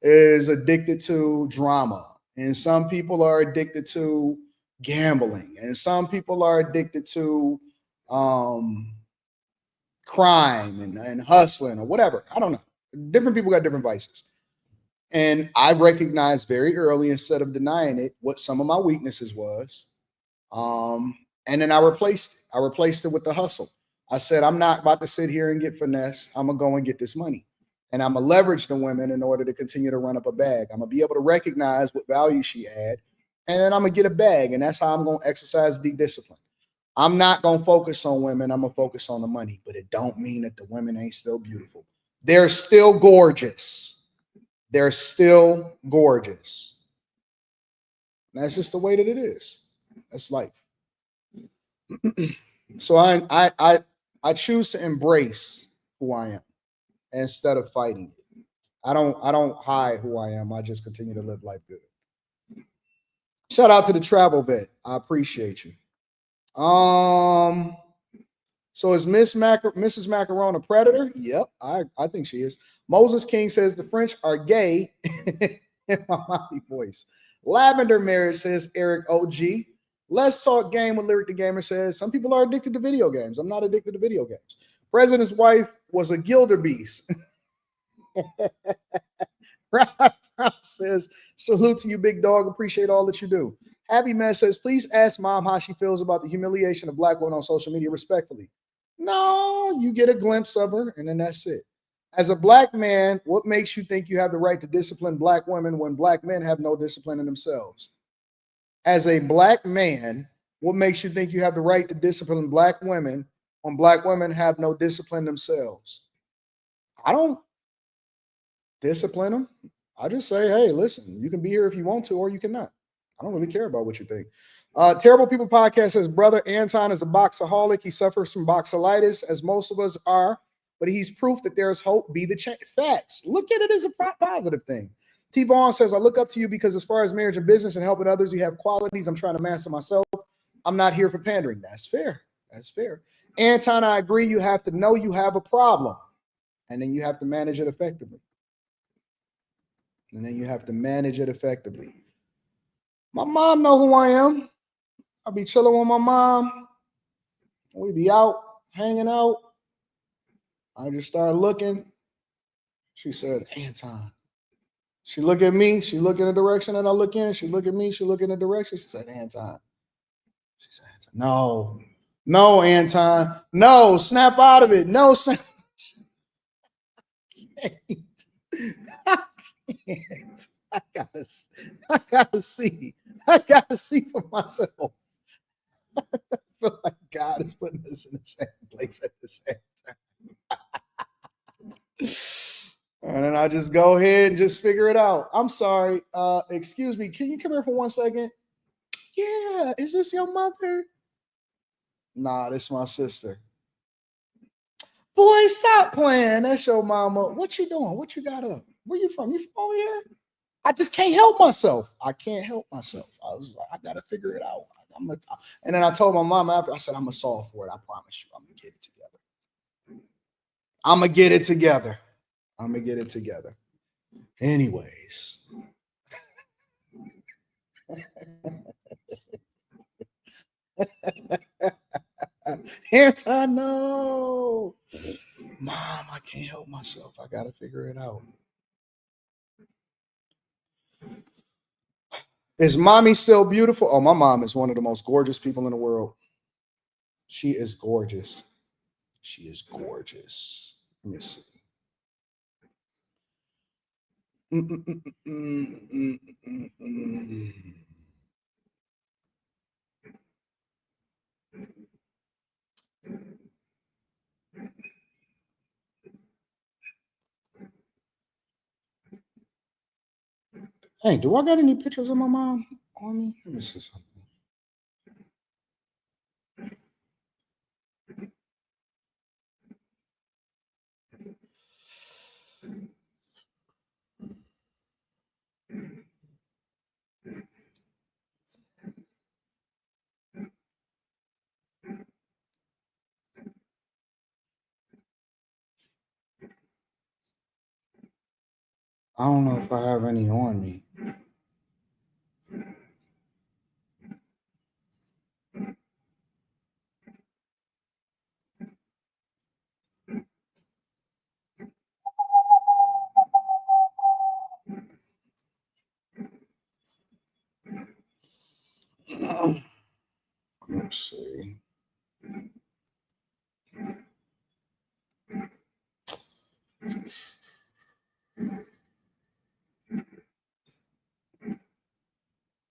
is addicted to drama. And some people are addicted to gambling. And some people are addicted to crime and hustling or whatever. I don't know. Different people got different vices. And I recognized very early, instead of denying it, what some of my weaknesses was. And then I replaced it with the hustle. I said, I'm not about to sit here and get finesse. I'm going to go and get this money. And I'm going to leverage the women in order to continue to run up a bag. I'm going to be able to recognize what value she had. And then I'm going to get a bag. And that's how I'm going to exercise de-discipline. I'm not going to focus on women. I'm going to focus on the money, but it don't mean that the women ain't still beautiful. They're still gorgeous. They're still gorgeous. That's just the way that it is. That's life. So I choose to embrace who I am instead of fighting it. I don't hide who I am. I just continue to live life good. Shout out to the travel vet. I appreciate you. So is Mrs. Macaron a predator? Yep, I think she is. Moses King says the French are gay in my mommy voice. Lavender Marriage says Eric OG. Let's Talk Game with Lyric the Gamer says some people are addicted to video games. I'm not addicted to video games. President's wife was a Gilderbeest. Brown says salute to you, big dog. Appreciate all that you do. Happy Man says please ask mom how she feels about the humiliation of black women on social media respectfully. No, you get a glimpse of her and then that's it. As a black man, what makes you think you have the right to discipline black women when black men have no discipline in themselves? As a black man, what makes you think you have the right to discipline black women when black women have no discipline themselves? I don't discipline them. I just say, hey, listen, you can be here if you want to, or you cannot. I don't really care about what you think. Terrible People Podcast says, brother Anton is a boxaholic. He suffers from boxalitis, as most of us are, but he's proof that there's hope. Be the facts. Look at it as a positive thing. T. Vaughn says, I look up to you because as far as marriage and business and helping others, you have qualities I'm trying to master myself. I'm not here for pandering. That's fair. That's fair. Anton, I agree. You have to know you have a problem, and then you have to manage it effectively. My mom know who I am. I'll be chilling with my mom. We be out, hanging out. I just started looking. She said, Anton. She look at me. She look in the direction that I look in. She look at me. She look in the direction. She said, Anton. She said, Anton. No, Anton. No, snap out of it. No, snap. I can't. I gotta see. I gotta see for myself. I feel like God is putting us in the same place at the same time. And then I just go ahead and just figure it out. I'm sorry. Excuse me. Can you come here for 1 second? Yeah. Is this your mother? Nah, this is my sister. Boy, stop playing. That's your mama. What you doing? What you got up? Where you from? You from over here? I just can't help myself. I can't help myself. I was like, I gotta figure it out. And then I told my mom after, I said, I'm gonna solve for it. I promise you, I'm gonna get it together. I'm gonna get it together. Anyways. Anton, no. Mom, I can't help myself. I gotta figure it out. Is mommy still beautiful? Oh, my mom is one of the most gorgeous people in the world. She is gorgeous. She is gorgeous. Let me see. Hey, do I got any pictures of my mom on me? Let me see something. I don't know if I have any on me. Let's see.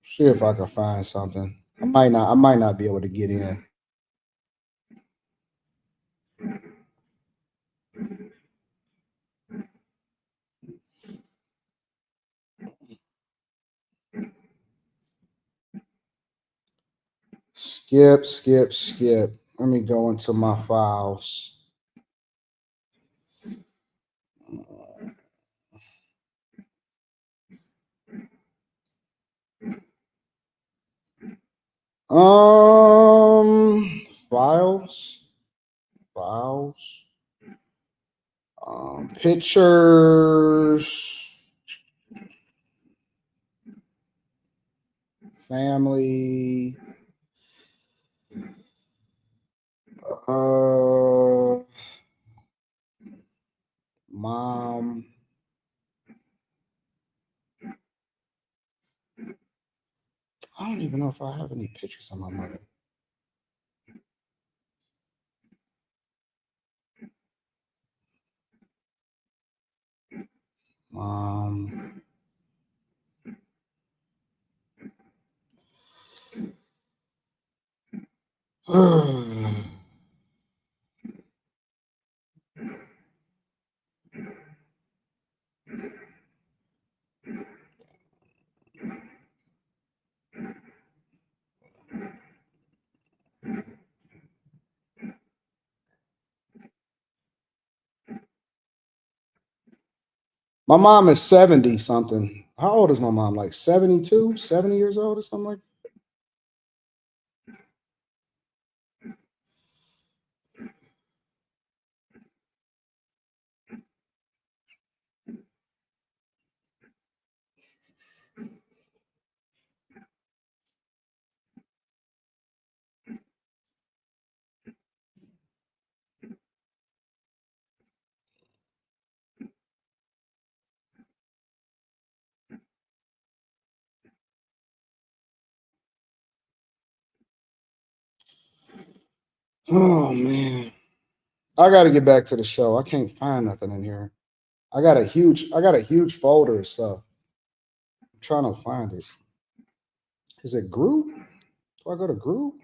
See if I can find something. I might not be able to get in. Skip. Let me go into my files. Files. Pictures. Family. Mom. I don't even know if I have any pictures of my mother. Mom. My mom is 70 something. How old is my mom? Like 72, 70 years old or something like that? Oh man. I gotta get back to the show. I can't find nothing in here. I got a huge folder of stuff. I'm trying to find it. Is it group? Do I go to group?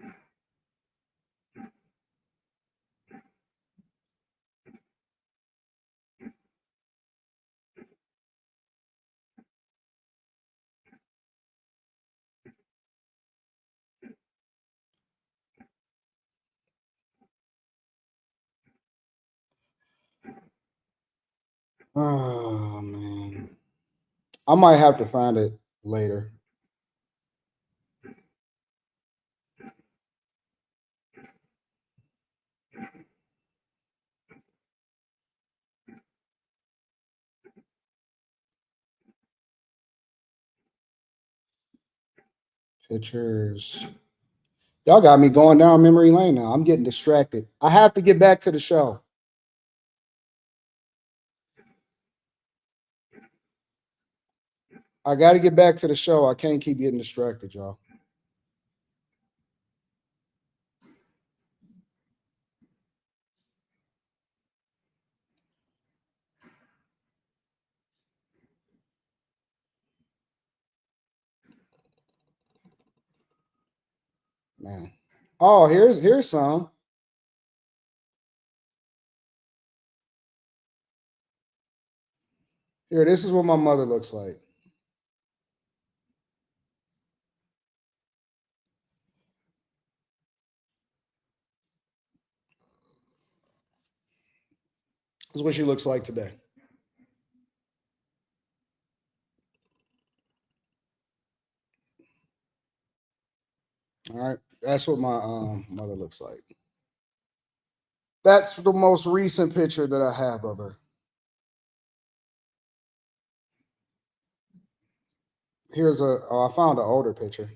Oh man. I might have to find it later. Pictures. Y'all got me going down memory lane now. I'm getting distracted. I have to get back to the show. I got to get back to the show. I can't keep getting distracted, y'all. Man. Oh, here's some. Here, this is what my mother looks like. This is what she looks like today. All right. That's what my mother looks like. That's the most recent picture that I have of her. I found an older picture.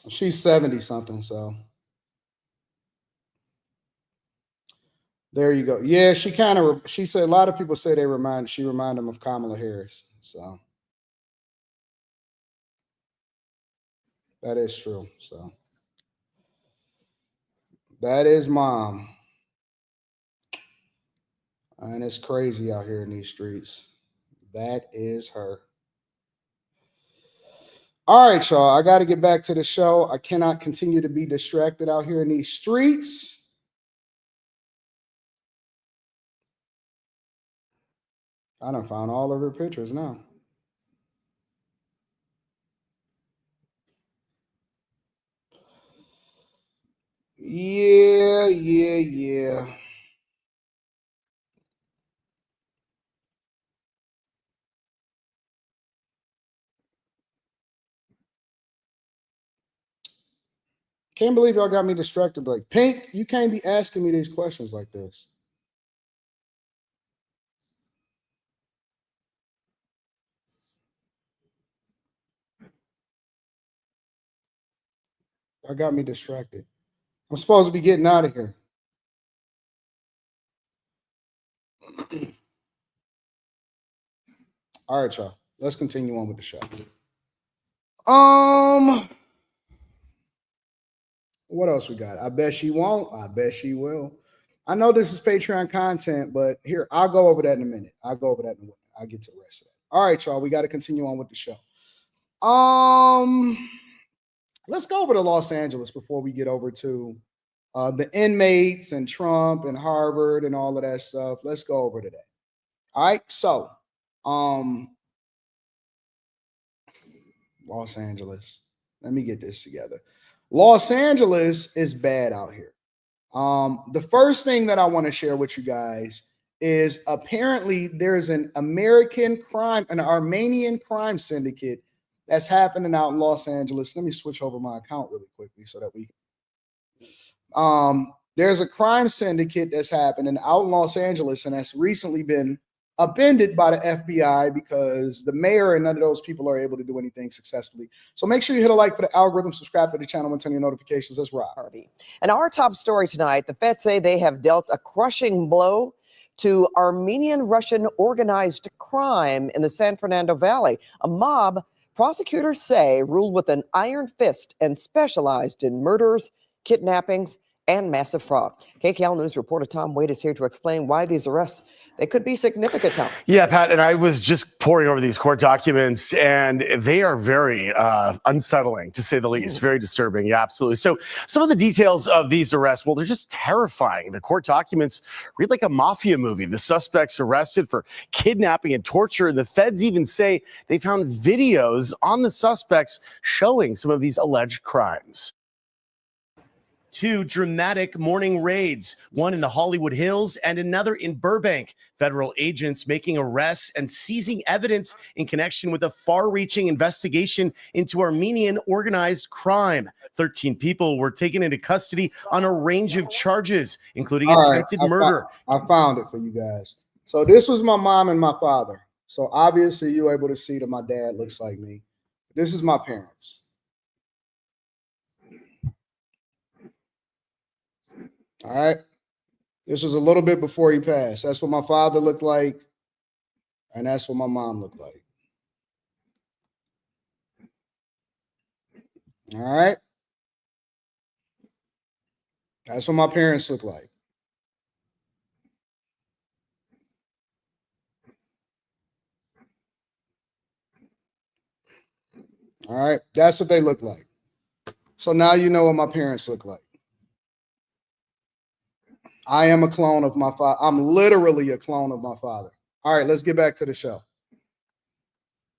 She's 70 something, so there you go. Yeah, she said a lot of people say she remind them of Kamala Harris. So that is true. So that is mom. And it's crazy out here in these streets. That is her. All right, y'all. I got to get back to the show. I cannot continue to be distracted out here in these streets. I done found all of her pictures now. Yeah. Can't believe y'all got me distracted. Like, Pink, you can't be asking me these questions like this. Y'all got me distracted. I'm supposed to be getting out of here. All right, y'all. Let's continue on with the show. What else we got? I bet she won't. I bet she will. I know this is Patreon content, but here, I'll go over that in a minute. I'll get to the rest of that. All right, y'all. We got to continue on with the show. Let's go over to Los Angeles before we get over to the inmates and Trump and Harvard and all of that stuff. Let's go over to that. All right. So, Los Angeles. Let me get this together. Los Angeles is bad out here. The first thing that I want to share with you guys is apparently there's an Armenian crime syndicate that's happening out in Los Angeles. Let me switch over my account really quickly so that we there's a crime syndicate that's happening out in Los Angeles, and that's recently been upended by the FBI because the mayor and none of those people are able to do anything successfully. So make sure you hit a like for the algorithm, subscribe to the channel, and turn your notifications. Let's rock. And our top story tonight, the feds say they have dealt a crushing blow to Armenian-Russian organized crime in the San Fernando Valley. A mob, prosecutors say, ruled with an iron fist and specialized in murders, kidnappings, and massive fraud. KKL News reporter Tom Wade is here to explain why these arrests, they could be significant, Tom. Yeah, Pat, and I was just poring over these court documents, and they are very unsettling, to say the least. Very disturbing. Yeah, absolutely. So some of the details of these arrests, well, they're just terrifying. The court documents read like a mafia movie. The suspects arrested for kidnapping and torture. The feds even say they found videos on the suspects showing some of these alleged crimes. Two dramatic morning raids, one in the Hollywood Hills and another in Burbank. Federal agents making arrests and seizing evidence in connection with a far-reaching investigation into Armenian organized crime. 13 people were taken into custody on a range of charges, including attempted murder. I found it for you guys. So this was my mom and my father. So obviously you're able to see that my dad looks like me. This is my parents. All right. This was a little bit before he passed. That's what my father looked like. And that's what my mom looked like. All right. That's what my parents look like. All right. That's what they look like. So now you know what my parents look like. I am a clone of my father. I'm literally a clone of my father. All right, let's get back to the show.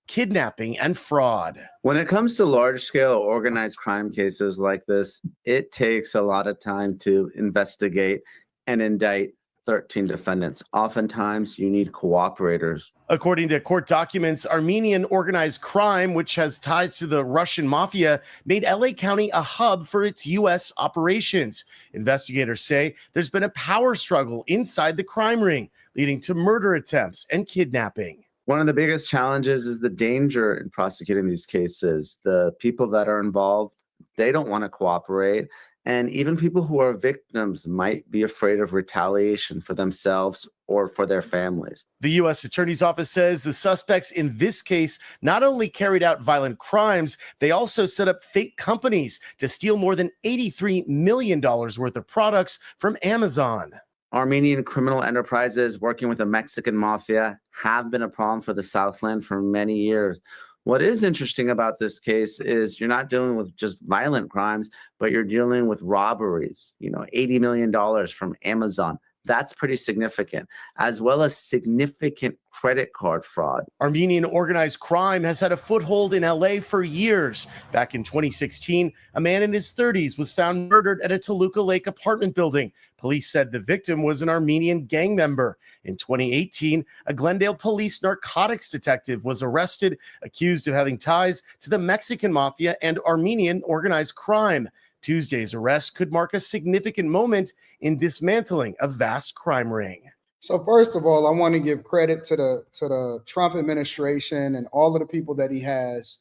Kidnapping and fraud. When it comes to large-scale organized crime cases like this, it takes a lot of time to investigate and indict 13 defendants. Oftentimes, you need cooperators. According to court documents, Armenian organized crime, which has ties to the Russian mafia, made LA County a hub for its U.S. operations. Investigators say there's been a power struggle inside the crime ring, leading to murder attempts and kidnapping. One of the biggest challenges is the danger in prosecuting these cases. The people that are involved, they don't want to cooperate. And even people who are victims might be afraid of retaliation for themselves or for their families. The U.S. Attorney's Office says the suspects in this case not only carried out violent crimes, they also set up fake companies to steal more than $83 million worth of products from Amazon. Armenian criminal enterprises working with the Mexican mafia have been a problem for the Southland for many years. What is interesting about this case is you're not dealing with just violent crimes, but you're dealing with robberies. $80 million from Amazon. That's pretty significant, as well as significant credit card fraud. Armenian organized crime has had a foothold in LA for years. Back in 2016, a man in his 30s was found murdered at a Toluca Lake apartment building. Police said the victim was an Armenian gang member. In 2018, a Glendale police narcotics detective was arrested, accused of having ties to the Mexican mafia and Armenian organized crime. Tuesday's arrest could mark a significant moment in dismantling a vast crime ring. So first of all, I want to give credit to the Trump administration and all of the people that he has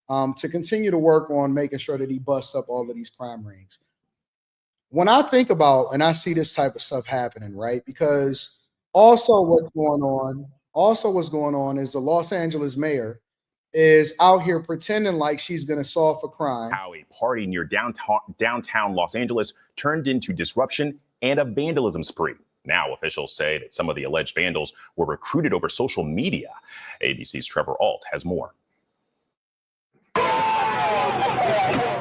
to continue to work on making sure that he busts up all of these crime rings. When I think about and I see this type of stuff happening, right? Because what's going on is the Los Angeles mayor is out here pretending like she's going to solve for crime. How a party near downtown Los Angeles turned into disruption and a vandalism spree. Now officials say that some of the alleged vandals were recruited over social media. ABC's Trevor Alt has more.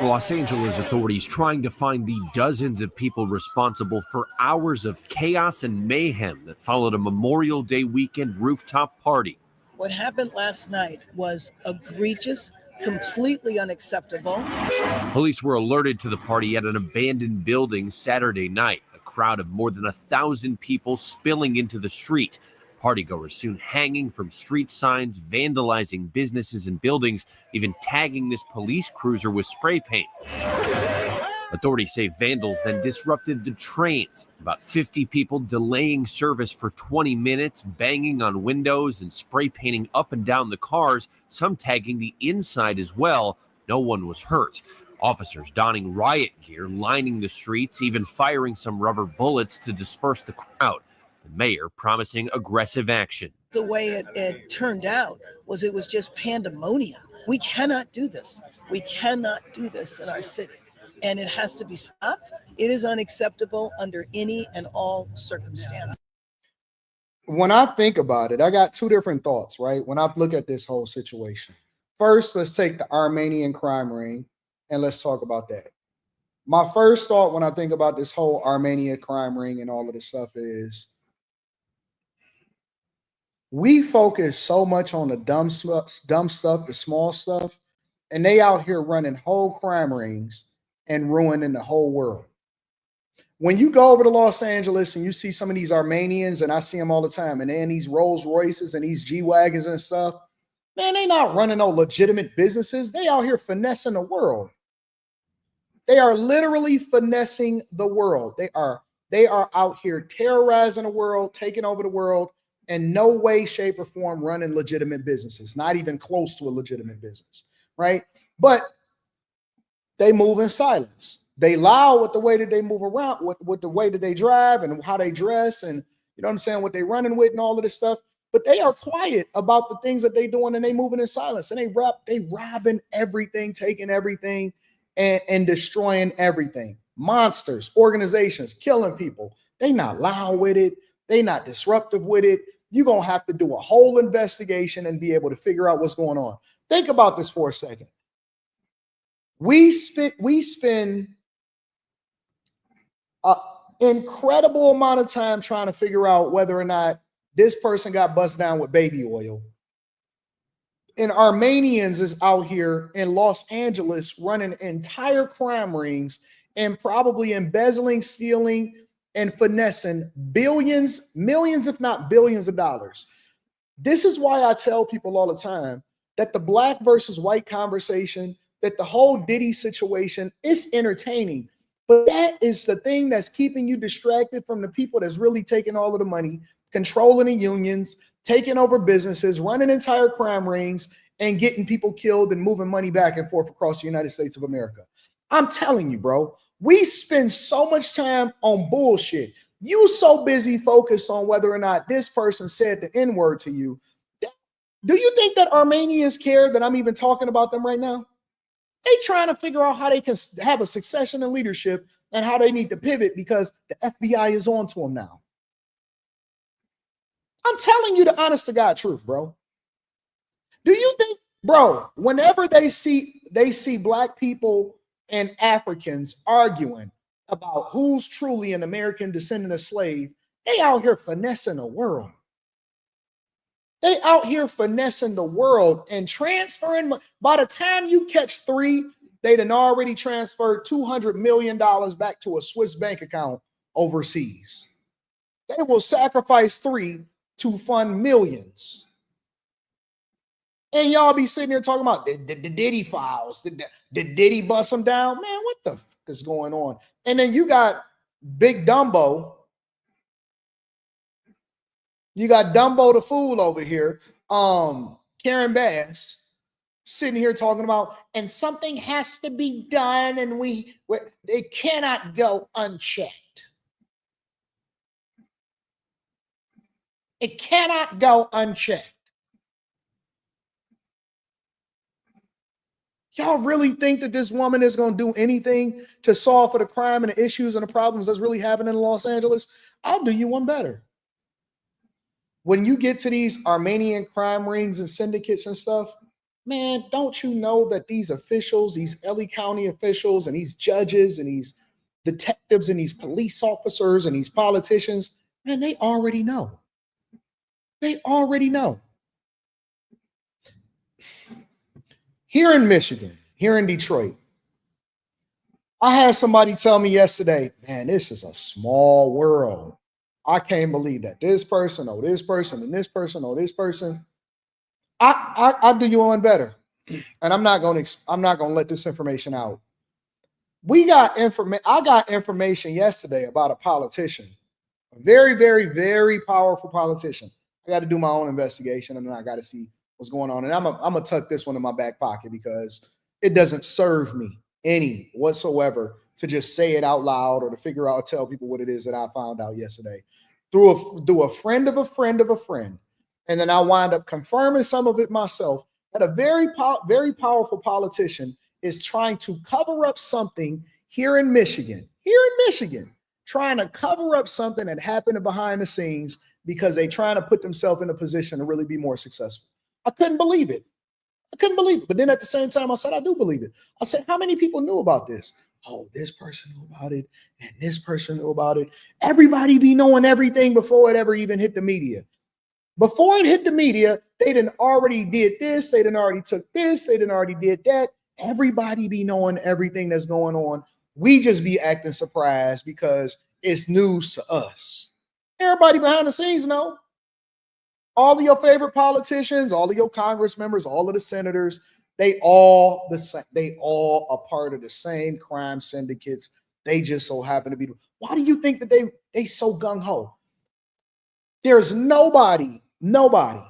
Los Angeles authorities trying to find the dozens of people responsible for hours of chaos and mayhem that followed a Memorial Day weekend rooftop party. What happened last night was egregious, completely unacceptable. Police were alerted to the party at an abandoned building Saturday night. A crowd of more than 1,000 people spilling into the street. Partygoers soon hanging from street signs, vandalizing businesses and buildings, even tagging this police cruiser with spray paint. Authorities say vandals then disrupted the trains. About 50 people delaying service for 20 minutes, banging on windows and spray painting up and down the cars, some tagging the inside as well. No one was hurt. Officers donning riot gear, lining the streets, even firing some rubber bullets to disperse the crowd. The mayor promising aggressive action. The way it turned out was it was just pandemonium. We cannot do this. We cannot do this in our city. And it has to be stopped. It is unacceptable under any and all circumstances. When I think about it, I got two different thoughts, right? When I look at this whole situation. First, let's take the Armenian crime ring and let's talk about that. My first thought when I think about this whole Armenian crime ring and all of this stuff is we focus so much on the dumb stuff, the small stuff, and they out here running whole crime rings and ruining the whole world. When you go over to Los Angeles and you see some of these Armenians, and I see them all the time, and they're in these Rolls Royces and these G-Wagons and stuff, man, they not running no legitimate businesses. They out here finessing the world. They are literally finessing the world. They are out here terrorizing the world, taking over the world, and no way, shape, or form running legitimate businesses, not even close to a legitimate business, right? But they move in silence. They loud with the way that they move around, with the way that they drive and how they dress, and you know what I'm saying, what they running with and all of this stuff. But they are quiet about the things that they doing, and they moving in silence. And they robbing everything, taking everything, and destroying everything. Monsters, organizations, killing people. They not loud with it. They not disruptive with it. You're gonna have to do a whole investigation and be able to figure out what's going on. Think about this for a second. We spend an incredible amount of time trying to figure out whether or not this person got buzzed down with baby oil. And Armenians is out here in Los Angeles running entire crime rings and probably embezzling, stealing, and finessing billions, millions, if not billions of dollars. This is why I tell people all the time that the black versus white conversation, that the whole Diddy situation is entertaining, but that is the thing that's keeping you distracted from the people that's really taking all of the money, controlling the unions, taking over businesses, running entire crime rings, and getting people killed and moving money back and forth across the United States of America. I'm telling you, bro, we spend so much time on bullshit. You so busy focused on whether or not this person said the N-word to you. Do you think that Armenians care that I'm even talking about them right now? They trying to figure out how they can have a succession in leadership and how they need to pivot because the FBI is on to them now. I'm telling you the honest to God truth, bro. Do you think, bro, whenever they see black people and Africans arguing about who's truly an American descendant of slave, They out here finessing the world. They out here finessing the world and transferring. By the time you catch 3, they done already transferred $200 million back to a Swiss bank account overseas. They will sacrifice 3 to fund millions. And y'all be sitting here talking about the Diddy files. Did Diddy bust them down? Man, what the fuck is going on? And then you got Big Dumbo. You got Dumbo the fool over here. Karen Bass sitting here talking about, and something has to be done, and it cannot go unchecked. It cannot go unchecked. Y'all really think that this woman is going to do anything to solve for the crime and the issues and the problems that's really happening in Los Angeles? I'll do you one better. When you get to these Armenian crime rings and syndicates and stuff, man, don't you know that these officials, these LA County officials and these judges and these detectives and these police officers and these politicians, man, they already know. They already know. Here in Michigan, here in Detroit, I had somebody tell me yesterday, man, this is a small world. I can't believe that this person, or this person, and this person, or this person. I'll do you one better. And I'm not going to let this information out. I got information yesterday about a politician, a very, very, very powerful politician. I got to do my own investigation, and then I got to see what's going on. And I'm gonna tuck this one in my back pocket because it doesn't serve me any whatsoever to just say it out loud or to tell people what it is that I found out yesterday through a friend of a friend of a friend. And then I wind up confirming some of it myself, that a very powerful politician is trying to cover up something here in Michigan, trying to cover up something that happened behind the scenes because they're trying to put themselves in a position to really be more successful. I couldn't believe it. But then at the same time, I said, I do believe it. I said, how many people knew about this? Oh, this person knew about it, and this person knew about it. Everybody be knowing everything before it ever even hit the media. Before it hit the media, they done already did this, they done already took this, they done already did that. Everybody be knowing everything that's going on. We just be acting surprised because it's news to us. Everybody behind the scenes know. All of your favorite politicians, all of your Congress members, all of the senators, they all a part of the same crime syndicates. They just so happen to be. Why do you think that they so gung-ho? There's nobody. And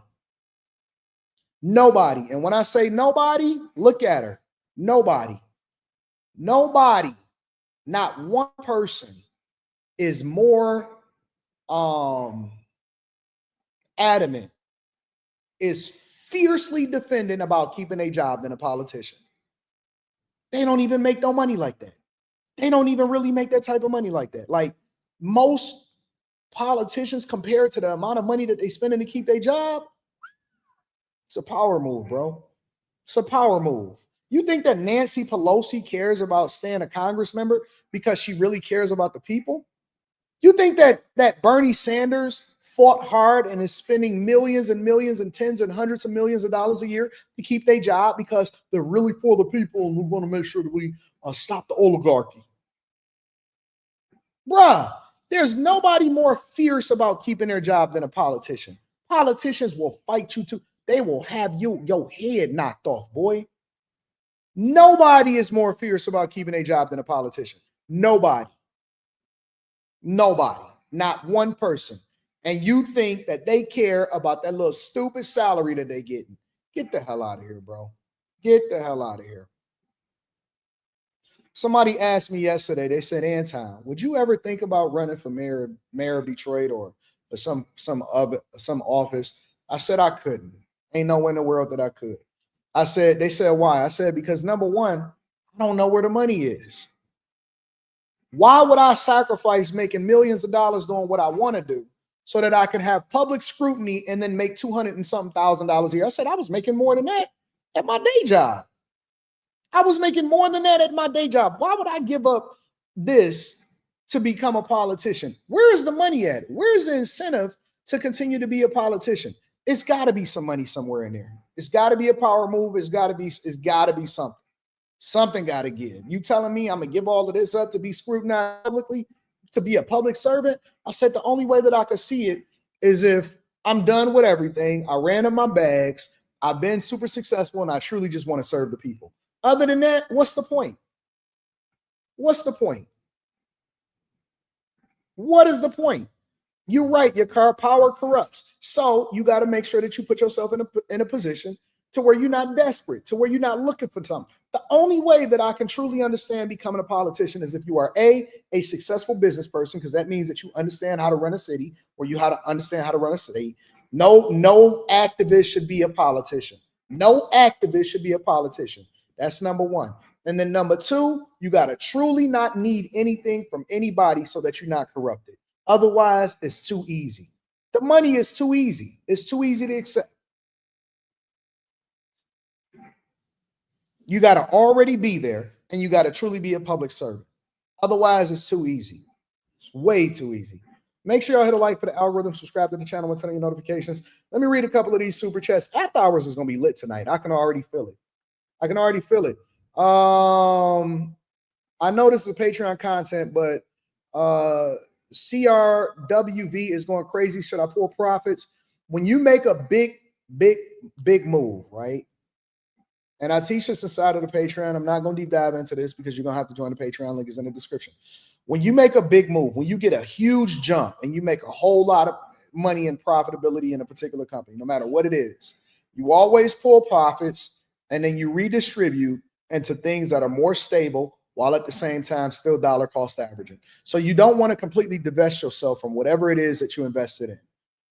when I say nobody, look at her. Nobody. Not one person is more adamant, is fiercely defending about keeping a job than a politician. They don't even make no money like that. They don't even really make that type of money like that. Like most politicians, compared to the amount of money that they spending to keep their job, it's a power move, bro. It's a power move. You think that Nancy Pelosi cares about staying a Congress member because she really cares about the people? You think that Bernie Sanders fought hard and is spending millions and millions and tens and hundreds of millions of dollars a year to keep their job because they're really for the people and we want to make sure that we stop the oligarchy? Bruh, there's nobody more fierce about keeping their job than a politician. Politicians will fight you too. They will have your head knocked off, boy. Nobody is more fierce about keeping a job than a politician. Nobody. Not one person. And you think that they care about that little stupid salary that they're getting. Get the hell out of here, bro. Get the hell out of here. Somebody asked me yesterday, they said, Anton, would you ever think about running for mayor of Detroit or some office? I said I couldn't. Ain't no way in the world that I could. They said, why? I said, because number one, I don't know where the money is. Why would I sacrifice making millions of dollars doing what I want to do so that I can have public scrutiny and then make $200,000 and something a year? I said, I was making more than that at my day job. I was making more than that at my day job. Why would I give up this to become a politician? Where is the money at? Where is the incentive to continue to be a politician? It's got to be some money somewhere in there. It's got to be a power move. It's got to be something. Something got to give. You telling me I'm going to give all of this up to be scrutinized publicly, to be a public servant? I said the only way that I could see it is if I'm done with everything. I ran in my bags. I've been super successful, and I truly just want to serve the people. Other than that, what's the point? What's the point? What is the point? You're right. Your power corrupts. So you got to make sure that you put yourself in a position to where you're not desperate, to where you're not looking for something. The only way that I can truly understand becoming a politician is if you are a successful business person, because that means that you understand how to run a city, or you understand how to run a state. No activist should be a politician. No activist should be a politician. That's number one. And then number two, you got to truly not need anything from anybody so that you're not corrupted. Otherwise, it's too easy. The money is too easy. It's too easy to accept. You got to already be there, and you got to truly be a public servant. Otherwise, it's too easy. It's way too easy. Make sure y'all hit a like for the algorithm, subscribe to the channel, and turn on your notifications. Let me read a couple of these super chats. After hours is going to be lit tonight. I can already feel it. I know this is a Patreon content, but CRWV is going crazy. Should I pull profits? When you make a big move, right? And I teach this inside of the Patreon. I'm not going to deep dive into this because you're going to have to join the Patreon. Link is in the description. When you make a big move, when you get a huge jump and you make a whole lot of money and profitability in a particular company, no matter what it is, you always pull profits and then you redistribute into things that are more stable while at the same time still dollar cost averaging. So you don't want to completely divest yourself from whatever it is that you invested in.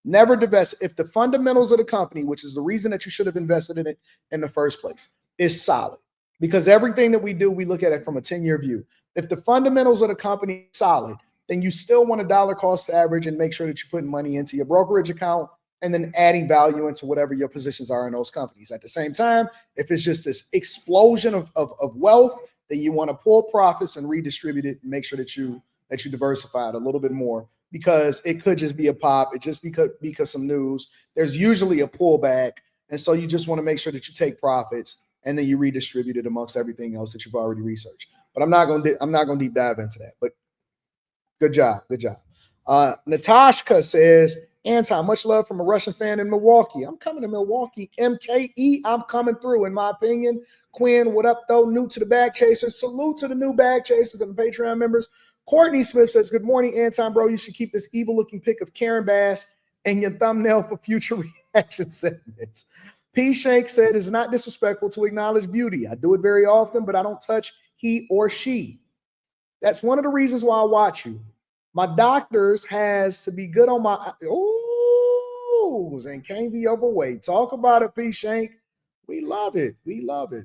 Never divest. If the fundamentals of the company, which is the reason that you should have invested in it in the first place, is solid, because everything that we do, we look at it from a 10-year view. If the fundamentals of the company are solid, then you still want a dollar cost average and make sure that you're putting money into your brokerage account and then adding value into whatever your positions are in those companies. At the same time, if it's just this explosion of wealth, then you want to pull profits and redistribute it and make sure that you diversify it a little bit more, because it could just be a pop. It just because some news. There's usually a pullback, and so you just want to make sure that you take profits and then you redistribute it amongst everything else that you've already researched. But I'm not going to deep dive into that. But good job. Natashka says, Anton, much love from a Russian fan in Milwaukee. I'm coming to Milwaukee. MKE, I'm coming through, in my opinion. Quinn, what up, though? New to the Bag Chasers. Salute to the new Bag Chasers and the Patreon members. Courtney Smith says, good morning, Anton, bro. You should keep this evil-looking pic of Karen Bass and your thumbnail for future reaction segments. P. Shank said, it's not disrespectful to acknowledge beauty. I do it very often, but I don't touch he or she. That's one of the reasons why I watch you. My doctors has to be good on my and can't be overweight. Talk about it, P. Shank. We love it.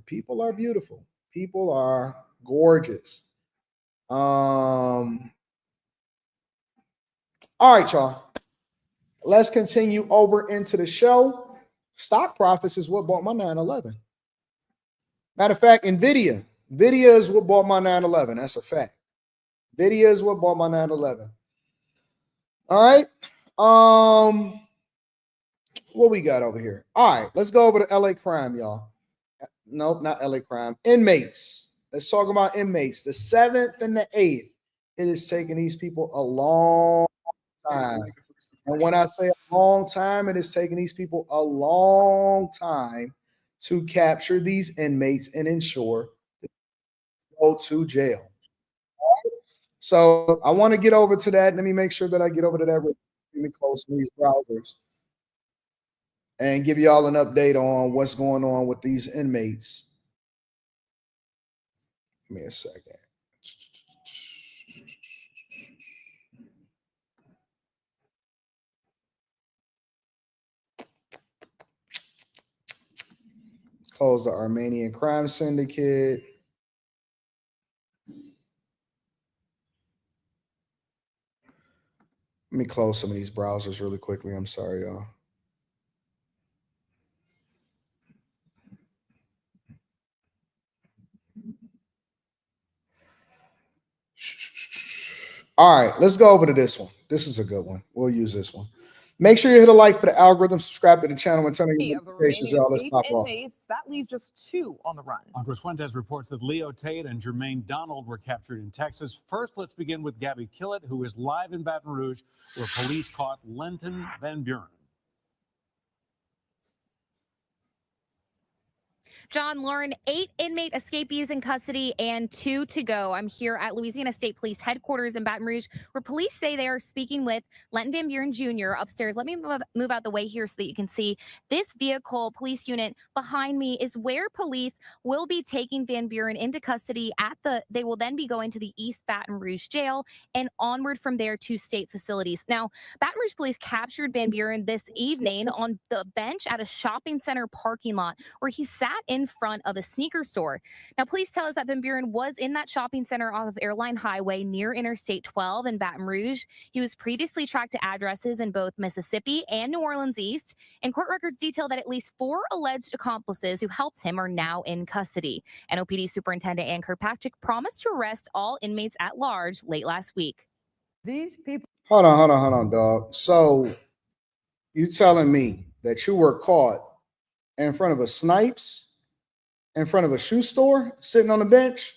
People are beautiful. People are gorgeous. All right, y'all. Let's continue over into the show. Stock profits is what bought my 911. Matter of fact, Nvidia is what bought my 911. That's a fact. Nvidia is what bought my 911. All right. What we got over here? All right, let's go over to LA crime, y'all. Nope, not LA crime. Inmates. Let's talk about inmates. The 7th and the 8th. It is taking these people a long time. And when I say a long time, it is taking these people a long time to capture these inmates and ensure they go to jail. So I want to get over to that. Let me make sure that I get over to that. Let me close these browsers and give y'all an update on what's going on with these inmates. Give me a second. Close the Armenian crime syndicate. Let me close some of these browsers really quickly. I'm sorry, y'all. All right, let's go over to this one. This is a good one. We'll use this one. Make sure you hit a like for the algorithm, subscribe to the channel, and turn on your notifications. Y'all, let's pop off. Inmates, that leaves just 2 on the run. Andres Fuentes reports that Leo Tate and Jermaine Donald were captured in Texas. First, let's begin with Gabby Killett, who is live in Baton Rouge, where police caught Lenton Van Buren. John, Lauren, 8 inmate escapees in custody and 2 to go. I'm here at Louisiana State Police headquarters in Baton Rouge, where police say they are speaking with Lenton Van Buren Jr. upstairs. Let me move out the way here so that you can see this vehicle. Police unit behind me is where police will be taking Van Buren into custody. They will then be going to the East Baton Rouge jail and onward from there to state facilities. Now, Baton Rouge police captured Van Buren this evening on the bench at a shopping center parking lot where he sat in front of a sneaker store. Now, police tell us that Van Buren was in that shopping center off of Airline Highway near Interstate 12 in Baton Rouge. He was previously tracked to addresses in both Mississippi and New Orleans East, and court records detail that at least 4 alleged accomplices who helped him are now in custody. NOPD Superintendent Ann Kirkpatrick promised to arrest all inmates at large late last week. These people. Hold on, dog. So you telling me that you were caught in front of a Snipes, in front of a shoe store, sitting on the bench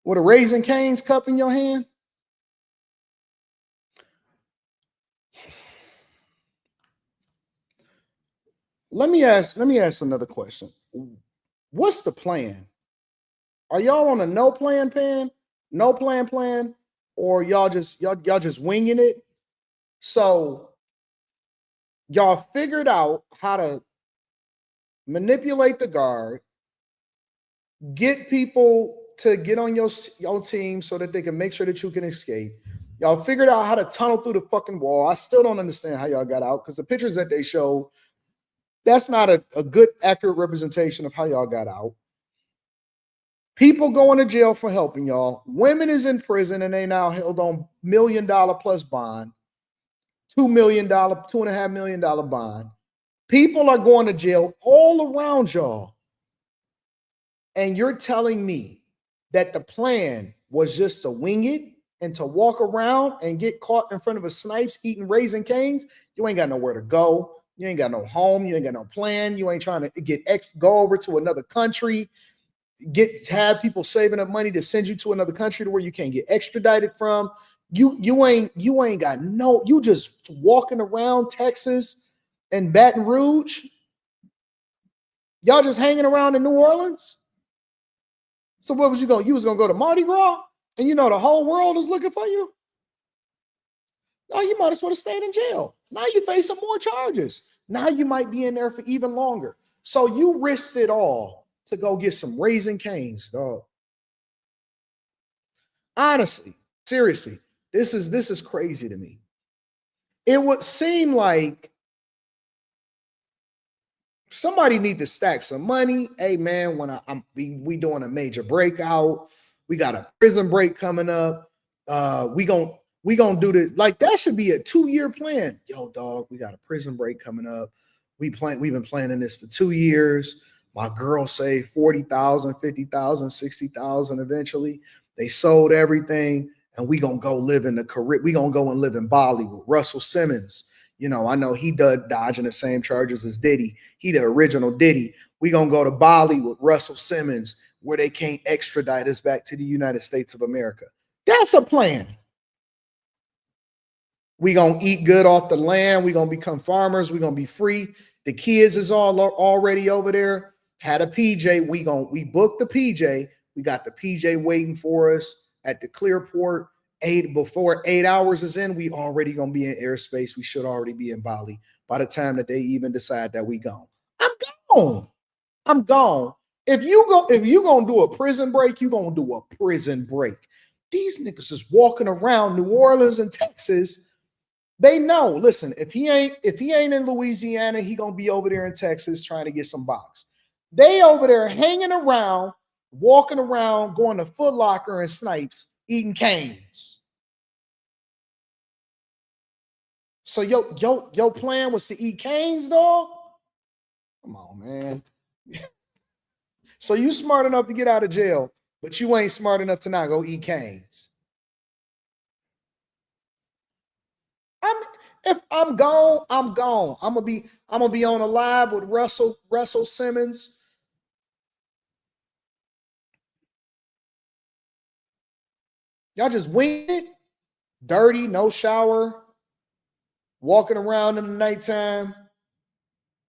with a Raising Cane's cup in your hand? Let me ask another question. What's the plan? Are y'all on a no plan, or y'all just winging it? So y'all figured out how to manipulate the guard, get people to get on your team so that they can make sure that you can escape. Y'all figured out how to tunnel through the fucking wall. I still don't understand how y'all got out, because the pictures that they show, that's not a good, accurate representation of how y'all got out. People going to jail for helping y'all. Women is in prison and they now held on $1 million plus bond, $2 million, $2.5 million bond. People are going to jail all around y'all. And you're telling me that the plan was just to wing it and to walk around and get caught in front of a Snipes eating Raising Cane's? You ain't got nowhere to go. You ain't got no home. You ain't got no plan. You ain't trying to go over to another country, have people saving up money to send you to another country to where you can't get extradited from. You ain't got no, you just walking around Texas and Baton Rouge. Y'all just hanging around in New Orleans. So what was you going? You was going to go to Mardi Gras and the whole world is looking for you? No, you might as well have stayed in jail. Now you face some more charges. Now you might be in there for even longer. So you risked it all to go get some Raising Cane's, dog. Honestly, seriously, this is crazy to me. It would seem like somebody need to stack some money. Hey man, when we doing a major breakout, we got a prison break coming up. We gonna do this. Like, that should be a 2-year plan. Yo, dog, we got a prison break coming up. We've been planning this for 2 years. My girl saved 40,000, 50,000, 60,000 eventually. They sold everything, and we gonna go live in the Caribbean. We gonna go and live in Bali with Russell Simmons. I know he dodging the same charges as Diddy. He the original Diddy. We gonna go to Bali with Russell Simmons, where they can't extradite us back to the United States of America. That's a plan. We gonna eat good off the land. We gonna become farmers. We gonna be free. The kids is all already over there. Had a PJ. We booked the PJ. We got the PJ waiting for us at the Clearport. Before 8 hours is in, we already gonna be in airspace. We should already be in Bali by the time that they even decide that we gone. I'm gone. If you gonna do a prison break, you gonna do a prison break. These niggas is walking around New Orleans and Texas. They know, listen, if he ain't in Louisiana, he gonna be over there in Texas trying to get some box. They over there hanging around, walking around, going to Foot Locker and Snipes, eating canes. So your plan was to eat canes, dog? Come on, man. So you smart enough to get out of jail, but you ain't smart enough to not go eat canes. If I'm gone, I'm gone. I'm gonna be on a live with Russell Simmons. Y'all just wing it, dirty, no shower, walking around in the nighttime.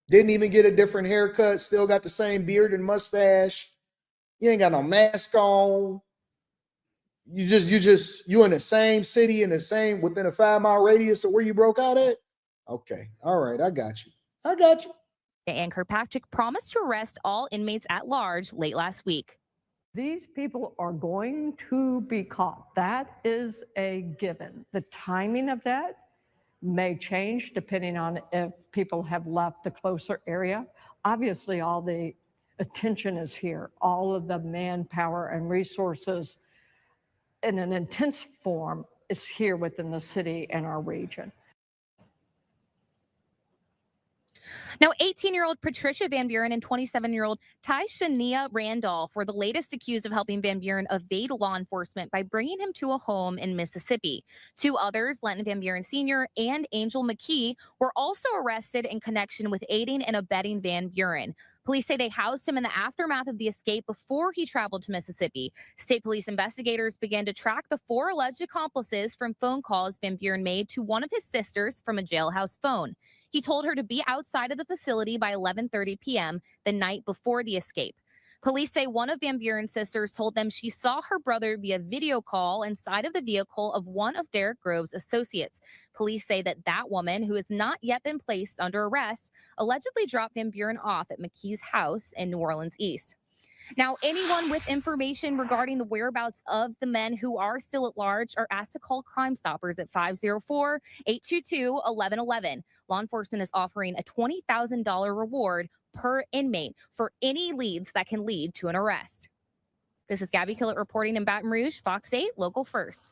Didn't even get a different haircut. Still got the same beard and mustache. You ain't got no mask on. You in the same city, in the same, within a 5-mile radius of where you broke out at? Okay. All right. I got you. And Kirkpatrick promised to arrest all inmates at large late last week. These people are going to be caught. That is a given. The timing of that may change depending on if people have left the closer area. Obviously, all the attention is here. All of the manpower and resources in an intense form is here within the city and our region. Now, 18-year-old Patricia Van Buren and 27-year-old Tyshania Randolph were the latest accused of helping Van Buren evade law enforcement by bringing him to a home in Mississippi. 2 others, Lenton Van Buren Sr. and Angel McKee, were also arrested in connection with aiding and abetting Van Buren. Police say they housed him in the aftermath of the escape before he traveled to Mississippi. State police investigators began to track the 4 alleged accomplices from phone calls Van Buren made to one of his sisters from a jailhouse phone. He told her to be outside of the facility by 11:30 p.m. the night before the escape. Police say one of Van Buren's sisters told them she saw her brother via video call inside of the vehicle of one of Derek Grove's associates. Police say that woman, who has not yet been placed under arrest, allegedly dropped Van Buren off at McKee's house in New Orleans East. Now, anyone with information regarding the whereabouts of the men who are still at large are asked to call Crime Stoppers at 504-822-1111. Law enforcement is offering a $20,000 reward per inmate for any leads that can lead to an arrest. This is Gabby Killett reporting in Baton Rouge, Fox 8, Local First.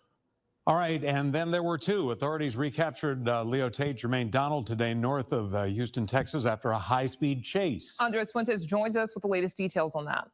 All right, and then there were 2. Authorities recaptured Leo Tate, Jermaine Donald today north of Houston, Texas, after a high-speed chase. Andres Fuentes joins us with the latest details on that.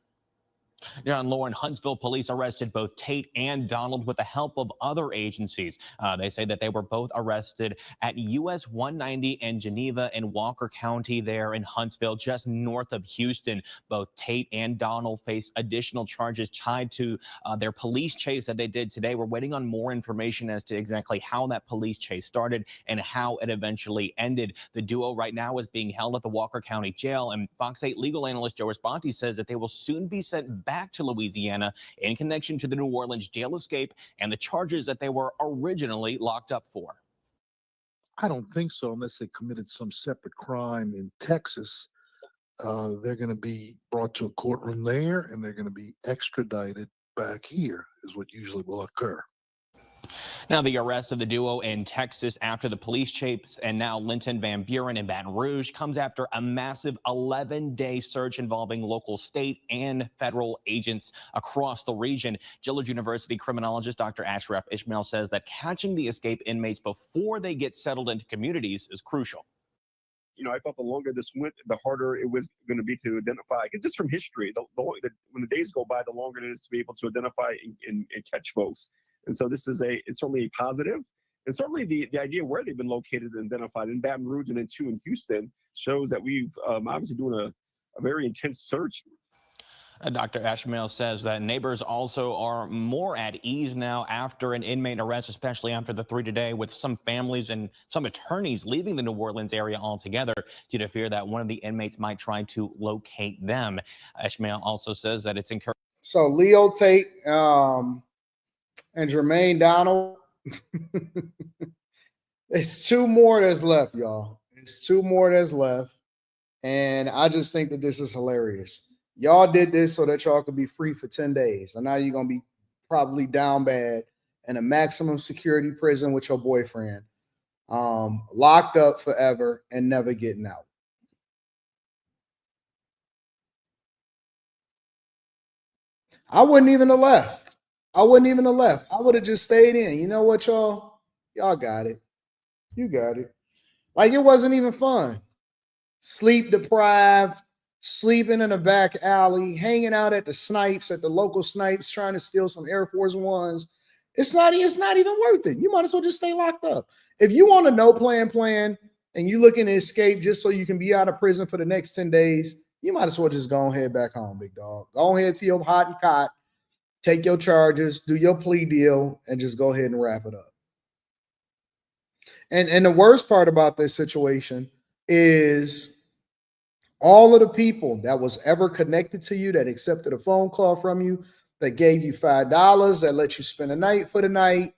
Yeah, and Lauren, Huntsville police arrested both Tate and Donald with the help of other agencies. They say that they were both arrested at US 190 in Geneva and Walker County there in Huntsville, just north of Houston. Both Tate and Donald face additional charges tied to their police chase that they did today. We're waiting on more information as to exactly how that police chase started and how it eventually ended. The duo right now is being held at the Walker County Jail, and Fox 8 legal analyst Joe Responti says that they will soon be sent back to Louisiana in connection to the New Orleans jail escape and the charges that they were originally locked up for. I don't think so, unless they committed some separate crime in Texas. They're going to be brought to a courtroom there, and they're going to be extradited back here, is what usually will occur. Now, the arrest of the duo in Texas after the police chase and now Lenton Van Buren in Baton Rouge comes after a massive 11-day search involving local, state, and federal agents across the region. Gillard University criminologist Dr. Ashraf Ishmael says that catching the escape inmates before they get settled into communities is crucial. You know, I thought the longer this went, the harder it was going to be to identify. Just from history, when the days go by, the longer it is to be able to identify and catch folks. And so this is it's certainly a positive. And certainly the idea where they've been located and identified in Baton Rouge and then 2 in Houston shows that we've obviously doing a very intense search. Dr. Ashmael says that neighbors also are more at ease now after an inmate arrest, especially after the 3 today, with some families and some attorneys leaving the New Orleans area altogether due to fear that one of the inmates might try to locate them. Ashmael also says that it's encouraging. So Leo Tate and Jermaine Donald. It's 2 more that's left, y'all. It's 2 more that's left. And I just think that this is hilarious. Y'all did this so that y'all could be free for 10 days. And now you're going to be probably down bad in a maximum security prison with your boyfriend, locked up forever and never getting out. I wouldn't even have left. I would have just stayed in. You know what, y'all? Y'all got it. You got it. Like, it wasn't even fun. Sleep deprived, sleeping in a back alley, hanging out at the Snipes, at the local Snipes, trying to steal some Air Force Ones, It's not even worth it. You might as well just stay locked up. If you want a no plan and you're looking to escape just so you can be out of prison for the next 10 days, you might as well just go ahead back home, big dog. Go ahead to your hot and cot, take your charges, do your plea deal, and just go ahead and wrap it up. And the worst part about this situation is all of the people that was ever connected to you, that accepted a phone call from you, that gave you $5, that let you spend a night for the night,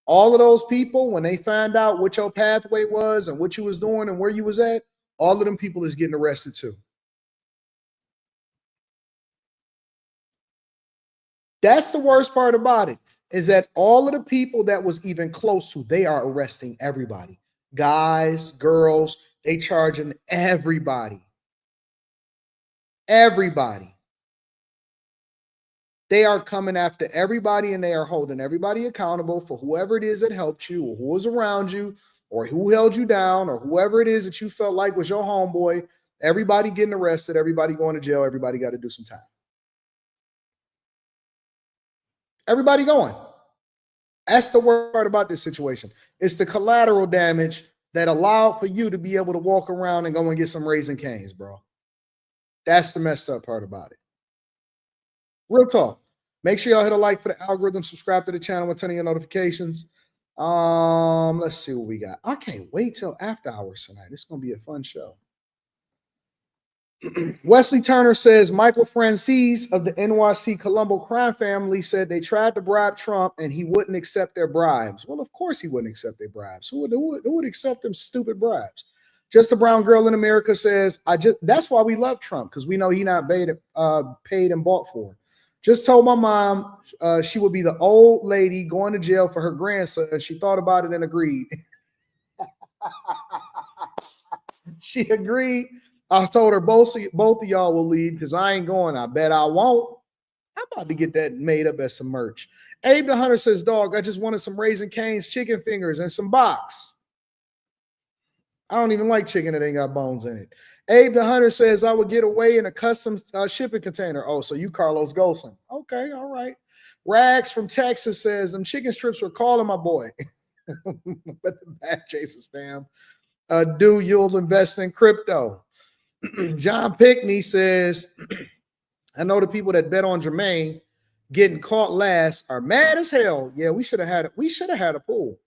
all of those people, when they find out what your pathway was and what you was doing and where you was at, all of them people is getting arrested too. That's the worst part about it, is that all of the people that was even close to, they are arresting everybody. Guys, girls, they charging everybody. Everybody. They are coming after everybody, and they are holding everybody accountable for whoever it is that helped you, or who was around you, or who held you down, or whoever it is that you felt like was your homeboy. Everybody getting arrested, everybody going to jail, everybody got to do some time. Everybody going. That's the worst part about this situation. It's the collateral damage that allowed for you to be able to walk around and go and get some Raising Cane's, bro. That's the messed up part about it. Real talk. Make sure y'all hit a like for the algorithm, subscribe to the channel, and turn on your notifications. Let's see what we got. I can't wait till after hours tonight. It's gonna be a fun show. Wesley Turner says Michael Francis of the NYC Colombo crime family said they tried to bribe Trump and he wouldn't accept their bribes. Well, of course he wouldn't accept their bribes. Who would accept them stupid bribes? Just a brown girl in America says, that's why we love Trump, because we know he not paid and bought for. Just told my mom she would be the old lady going to jail for her grandson. She thought about it and agreed. She agreed. I told her both of y'all will leave because I ain't going. I bet I won't. I'm about to get that made up as some merch. Abe the Hunter says, dog, I just wanted some Raising Cane's chicken fingers and some box. I don't even like chicken that ain't got bones in it. Abe the Hunter says, I would get away in a custom shipping container. Oh, so you Carlos Golson. Okay, all right. Rags from Texas says, them chicken strips were calling my boy. But the bad chasers, fam. Do you'll invest in crypto? John Pickney says, I know the people that bet on Jermaine getting caught last are mad as hell. Yeah, we should have had a pool.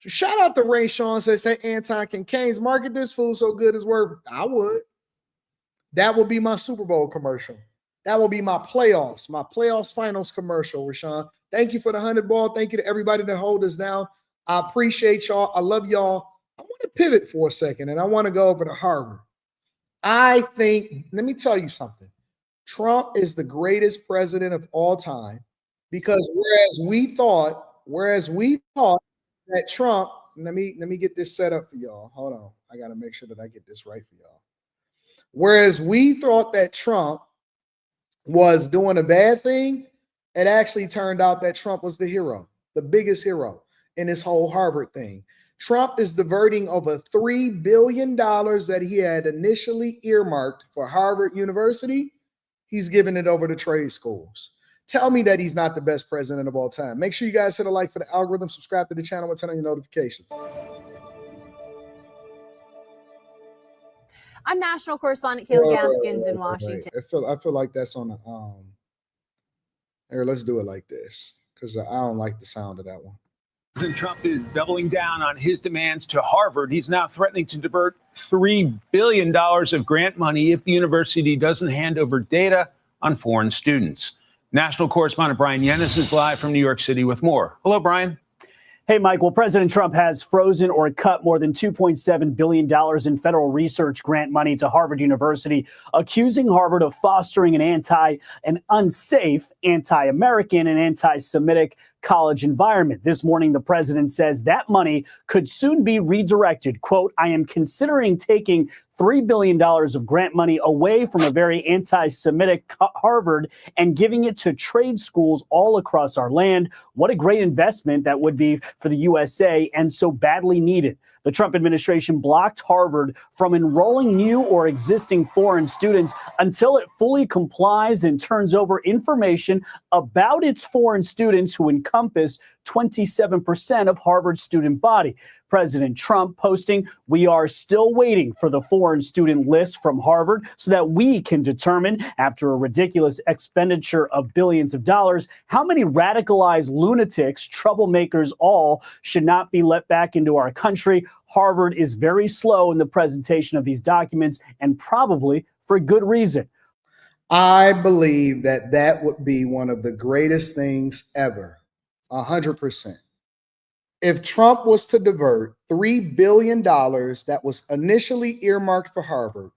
So shout out to Ray Sean, says, hey, Anton, can Cane's market this food so good it's worth? I would. That would be my Super Bowl commercial. That will be my playoffs finals commercial, Rashawn. Thank you for the 100 ball. Thank you to everybody that hold us down. I appreciate y'all. I love y'all. I want to pivot for a second, and I want to go over to Harvrd. I think, let me tell you something. Trump is the greatest president of all time, because whereas we thought that Trump, let me get this set up for y'all. Hold on. I got to make sure that I get this right for y'all. Whereas we thought that Trump was doing a bad thing, it actually turned out that Trump was the hero, the biggest hero in this whole Harvard thing. Trump is diverting over $3 billion that he had initially earmarked for Harvard University. He's giving it over to trade schools. Tell me that he's not the best president of all time. Make sure you guys hit a like for the algorithm, subscribe to the channel, and turn on your notifications. I'm national correspondent Kayla Gaskins in Washington. I feel like that's on the here, let's do it like this, because I don't like the sound of that one. President Trump is doubling down on his demands to Harvard. He's now threatening to divert $3 billion of grant money if the university doesn't hand over data on foreign students. National correspondent Brian Yennis is live from New York City with more. Hello, Brian. Hey, Mike. Well, President Trump has frozen or cut more than $2.7 billion in federal research grant money to Harvard University, accusing Harvard of fostering an unsafe, anti-American, and anti-Semitic college environment. This morning, the president says that money could soon be redirected. Quote, I am considering taking $3 billion of grant money away from a very anti-Semitic Harvard and giving it to trade schools all across our land. What a great investment that would be for the USA, and so badly needed. The Trump administration blocked Harvard from enrolling new or existing foreign students until it fully complies and turns over information about its foreign students who encompass 27% of Harvard's student body. President Trump posting, "We are still waiting for the foreign student list from Harvard so that we can determine, after a ridiculous expenditure of billions of dollars, how many radicalized lunatics, troublemakers all, should not be let back into our country." Harvard is very slow in the presentation of these documents, and probably for good reason. I believe that that would be one of the greatest things ever, 100%. If Trump was to divert $3 billion that was initially earmarked for Harvard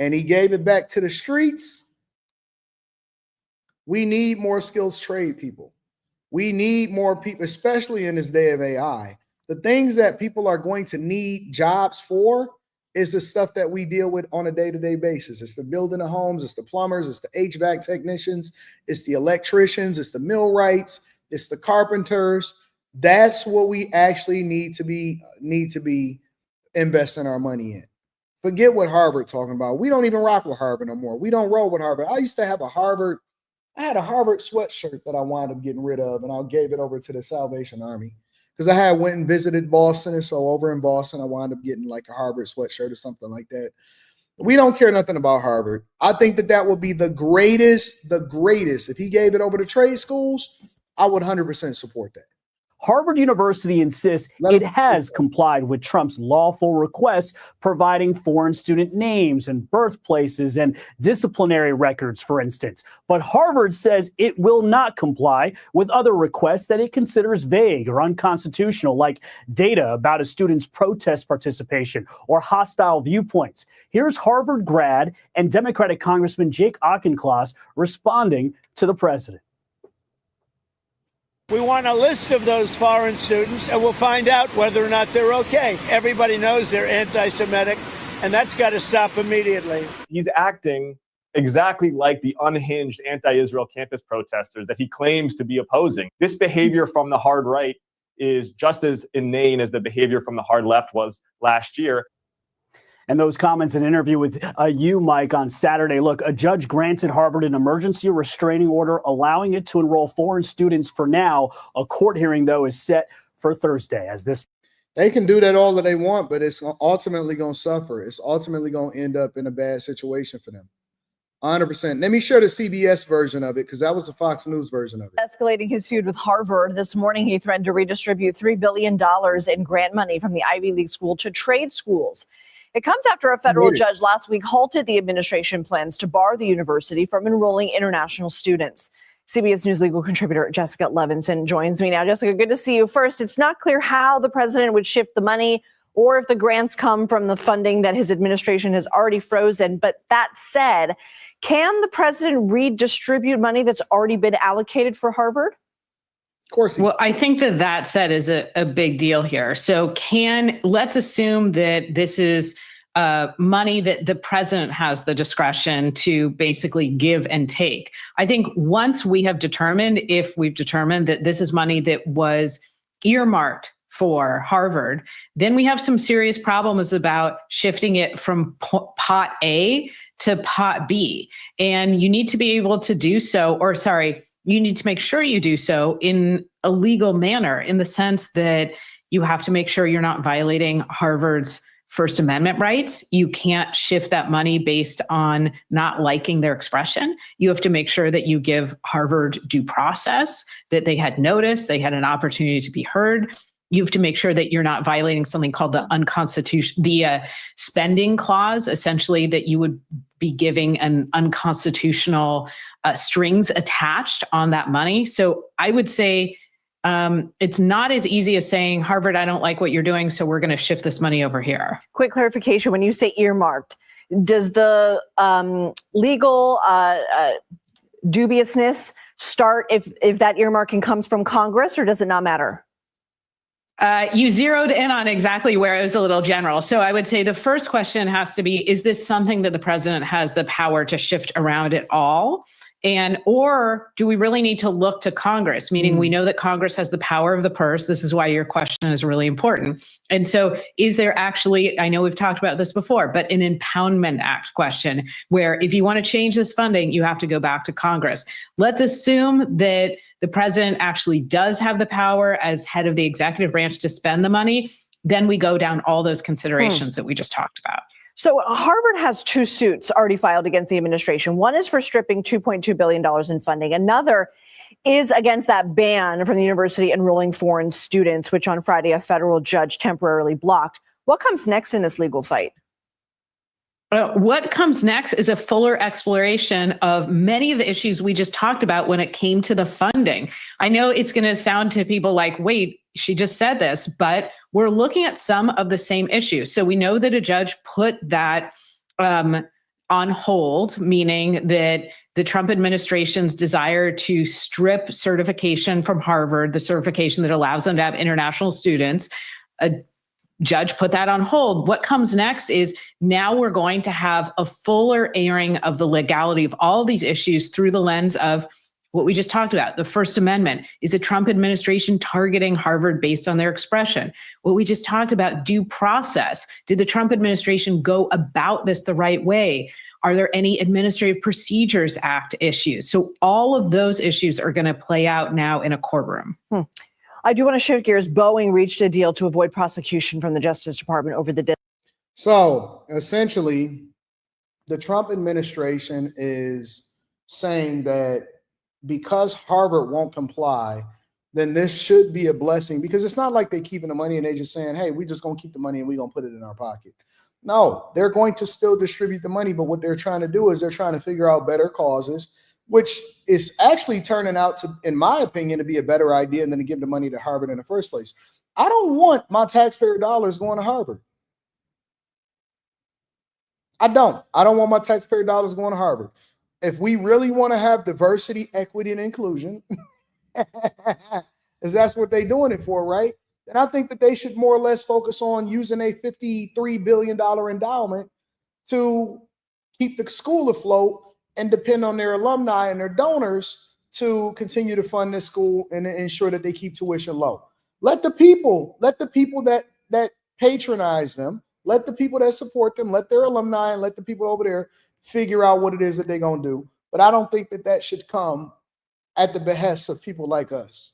and he gave it back to the streets, we need more skills trade people. We need more people, especially in this day of AI. The things that people are going to need jobs for is the stuff that we deal with on a day-to-day basis. It's the building of homes, it's the plumbers, it's the HVAC technicians, it's the electricians, it's the millwrights, it's the carpenters. That's what we actually need to be investing our money in. Forget what Harvard talking about. We don't even rock with Harvard no more. We don't roll with Harvard. I used to have I had a Harvard sweatshirt that I wound up getting rid of, and I gave it over to the Salvation Army because I had went and visited Boston. And so over in Boston, I wound up getting like a Harvard sweatshirt or something like that. We don't care nothing about Harvard. I think that would be the greatest. If he gave it over to trade schools, I would 100% support that. Harvard University insists it has complied with Trump's lawful requests, providing foreign student names and birthplaces and disciplinary records, for instance. But Harvard says it will not comply with other requests that it considers vague or unconstitutional, like data about a student's protest participation or hostile viewpoints. Here's Harvard grad and Democratic Congressman Jake Auchincloss responding to the president. We want a list of those foreign students, and we'll find out whether or not they're okay. Everybody knows they're anti-Semitic, and that's got to stop immediately. He's acting exactly like the unhinged anti-Israel campus protesters that he claims to be opposing. This behavior from the hard right is just as inane as the behavior from the hard left was last year. And those comments in an interview with you, Mike, on Saturday. Look, a judge granted Harvard an emergency restraining order, allowing it to enroll foreign students for now. A court hearing, though, is set for Thursday. They can do that all that they want, but it's ultimately going to suffer. It's ultimately going to end up in a bad situation for them. 100%. Let me share the CBS version of it, because that was the Fox News version of it. Escalating his feud with Harvard. This morning, he threatened to redistribute $3 billion in grant money from the Ivy League school to trade schools. It comes after a federal judge last week halted the administration plans to bar the university from enrolling international students. CBS News legal contributor Jessica Levinson joins me now. Jessica, good to see you. First, it's not clear how the president would shift the money or if the grants come from the funding that his administration has already frozen. But that said, can the president redistribute money that's already been allocated for Harvard? Of course. Well, I think that said is a big deal here. So let's assume that this is money that the president has the discretion to basically give and take. I think once if we've determined that this is money that was earmarked for Harvard, then we have some serious problems about shifting it from pot A to pot B. And you need to be able to do so, you need to make sure you do so in a legal manner, in the sense that you have to make sure you're not violating Harvard's First Amendment rights. You can't shift that money based on not liking their expression. You have to make sure that you give Harvard due process, that they had notice, they had an opportunity to be heard. You have to make sure that you're not violating something called the spending clause, essentially that you would be giving an unconstitutional strings attached on that money. So I would say it's not as easy as saying, Harvard, I don't like what you're doing, so we're going to shift this money over here. Quick clarification, when you say earmarked, does the legal dubiousness start if that earmarking comes from Congress, or does it not matter? You zeroed in on exactly where it was a little general. So I would say the first question has to be, is this something that the president has the power to shift around at all? And or do we really need to look to Congress? Meaning we know that Congress has the power of the purse. This is why your question is really important. And so is there actually, I know we've talked about this before, but an Impoundment Act question where if you want to change this funding, you have to go back to Congress. Let's assume that the president actually does have the power as head of the executive branch to spend the money. Then we go down all those considerations that we just talked about. So Harvard has 2 suits already filed against the administration. One is for stripping $2.2 billion in funding. Another is against that ban from the university enrolling foreign students, which on Friday a federal judge temporarily blocked. What comes next in this legal fight? What comes next is a fuller exploration of many of the issues we just talked about when it came to the funding. I know it's going to sound to people like, wait, she just said this, but we're looking at some of the same issues. So we know that a judge put that on hold, meaning that the Trump administration's desire to strip certification from Harvard, the certification that allows them to have international students, a judge put that on hold. What comes next is now we're going to have a fuller airing of the legality of all these issues through the lens of what we just talked about. The First Amendment. Is the Trump administration targeting Harvard based on their expression? What we just talked about, due process. Did the Trump administration go about this the right way? Are there any Administrative Procedures Act issues? So all of those issues are going to play out now in a courtroom. I do want to shift gears. Boeing reached a deal to avoid prosecution from the Justice Department over the deal. So essentially, the Trump administration is saying that because Harvard won't comply, then this should be a blessing, because it's not like they're keeping the money and they're just saying, hey, we're just going to keep the money and we're going to put it in our pocket. No, they're going to still distribute the money. But what they're trying to do is they're trying to figure out better causes, which is actually turning out to, in my opinion, to be a better idea than to give the money to Harvard in the first place. I don't want my taxpayer dollars going to Harvard. I don't want my taxpayer dollars going to Harvard. If we really want to have diversity, equity, and inclusion, because that's what they're doing it for, right? Then I think that they should more or less focus on using a $53 billion endowment to keep the school afloat and depend on their alumni and their donors to continue to fund this school and ensure that they keep tuition low. Let the people that patronize them, let the people that support them, let their alumni and let the people over there figure out what it is that they're going to do. But I don't think that that should come at the behest of people like us.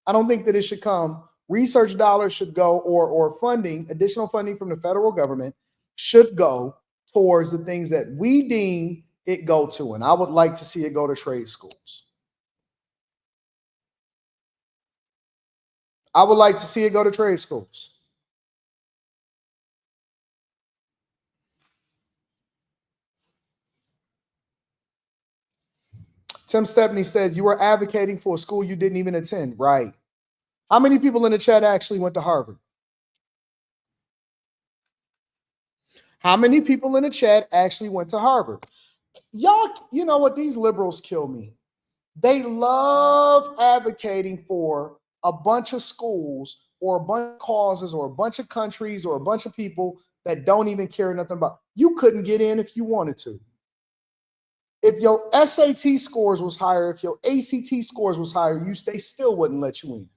I don't think that it should come. Research dollars should go, or funding, additional funding from the federal government should go towards the things that we deem it go to. And I would like to see it go to trade schools. I would like to see it go to trade schools. Tim Stepney says, you were advocating for a school you didn't even attend. Right. How many people in the chat actually went to Harvard? How many people in the chat actually went to Harvard? Y'all, you know what? These liberals kill me. They love advocating for a bunch of schools or a bunch of causes or a bunch of countries or a bunch of people that don't even care nothing about. You couldn't get in if you wanted to. If your SAT scores was higher, if your ACT scores was higher, they still wouldn't let you in.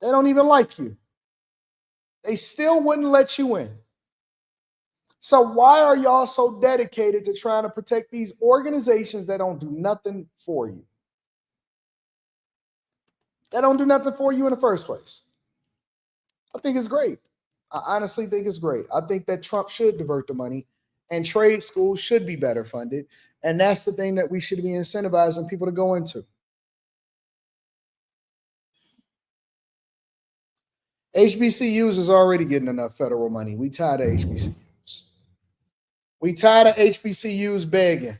They don't even like you. They still wouldn't let you in. So why are y'all so dedicated to trying to protect these organizations that don't do nothing for you? They don't do nothing for you in the first place. I think it's great. I honestly think it's great. I think that Trump should divert the money and trade schools should be better funded. And that's the thing that we should be incentivizing people to go into. HBCUs is already getting enough federal money. We tired of HBCUs. We tired of HBCUs begging.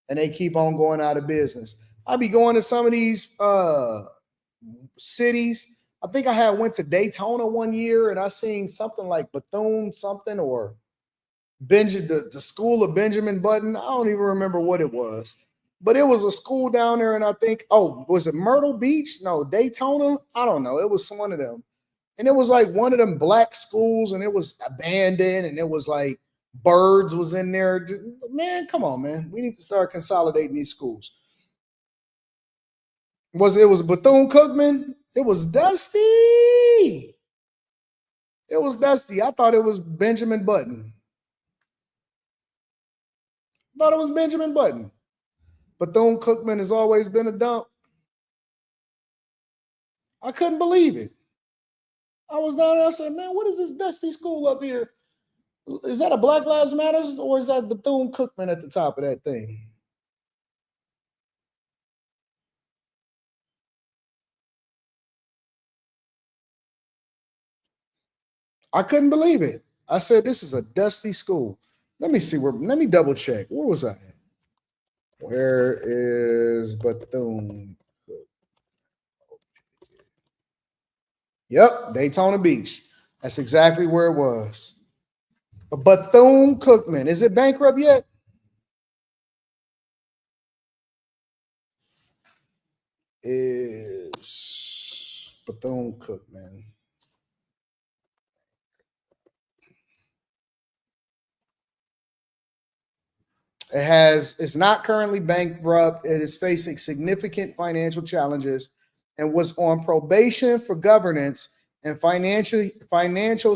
And they keep on going out of business. I be going to some of these cities. I think I went to Daytona one year and I seen something like Bethune something or the school of Benjamin Button. I don't even remember what it was. But it was a school down there and I think, was it Myrtle Beach? No, Daytona? I don't know. It was one of them. And it was like one of them black schools and it was abandoned and it was like Birds was in there. Man, come on, man. We need to start consolidating these schools. It was Bethune-Cookman? It was Dusty. It was Dusty. I thought it was Benjamin Button. Thought it was Benjamin Button. Bethune-Cookman has always been a dump. I couldn't believe it. I was down there. I said, man, what is this Dusty school up here? Is that a Black Lives Matters or is that Bethune-Cookman at the top of that thing? I couldn't believe it. I said, this is a Dusty school. Let me see let me double check. Where was I at? Where is Bethune? Yep, Daytona Beach. That's exactly where it was. Bethune-Cookman. Is it bankrupt yet? Is Bethune-Cookman. It's not currently bankrupt. It is facing significant financial challenges and was on probation for governance and financial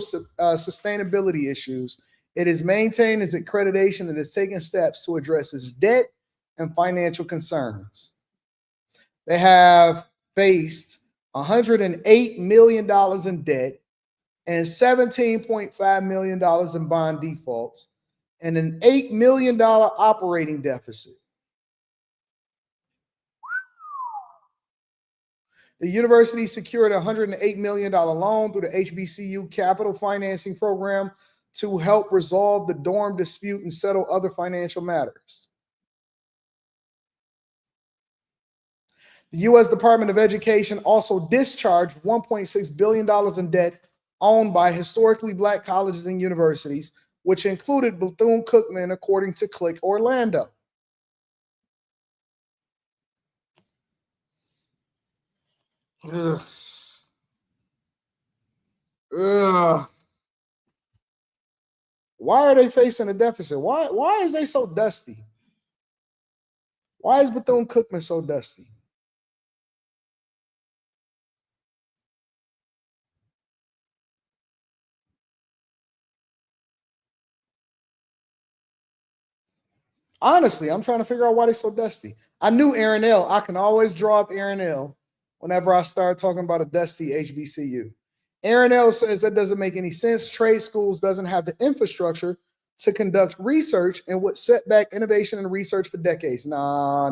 sustainability issues. It is maintained its accreditation and is taking steps to address its debt and financial concerns. They have faced $108 million in debt and $17.5 million in bond defaults and an $8 million operating deficit. The university secured a $108 million loan through the HBCU Capital Financing Program to help resolve the dorm dispute and settle other financial matters. The U.S. Department of Education also discharged $1.6 billion in debt owned by historically Black colleges and universities, which included Bethune-Cookman, according to Click Orlando. Ugh. Ugh. Why are they facing a deficit? Why is they so dusty? Why is Bethune-Cookman so dusty? Honestly, I'm trying to figure out why they're so dusty. I knew Aaron L. I can always draw up Aaron L. whenever I start talking about a dusty HBCU. Aaron L. says that doesn't make any sense. Trade schools doesn't have the infrastructure to conduct research and would set back innovation and research for decades. Nah.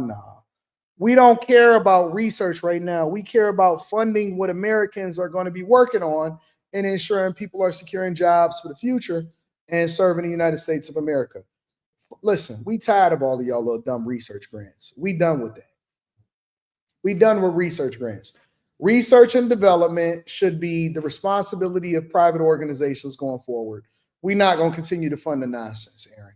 We don't care about research right now. We care about funding what Americans are going to be working on and ensuring people are securing jobs for the future and serving the United States of America. Listen, we tired of all of y'all little dumb research grants. We done with that. We done with research grants. Research and development should be the responsibility of private organizations going forward. We're not going to continue to fund the nonsense, Aaron.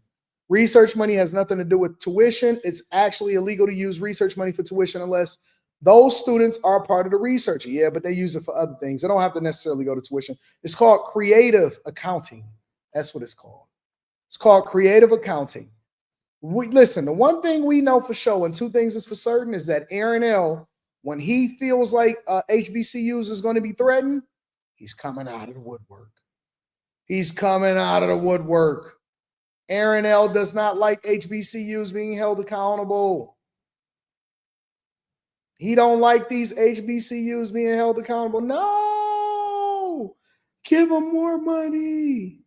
Research money has nothing to do with tuition. It's actually illegal to use research money for tuition unless those students are part of the research. Yeah, but they use it for other things. They don't have to necessarily go to tuition. It's called creative accounting. That's what it's called. It's called creative accounting. Listen, the one thing we know for sure, and two things is for certain, is that Aaron L., when he feels like HBCUs is going to be threatened, he's coming out of the woodwork. He's coming out of the woodwork. Aaron L. does not like HBCUs being held accountable. He don't like these HBCUs being held accountable. No! Give them more money.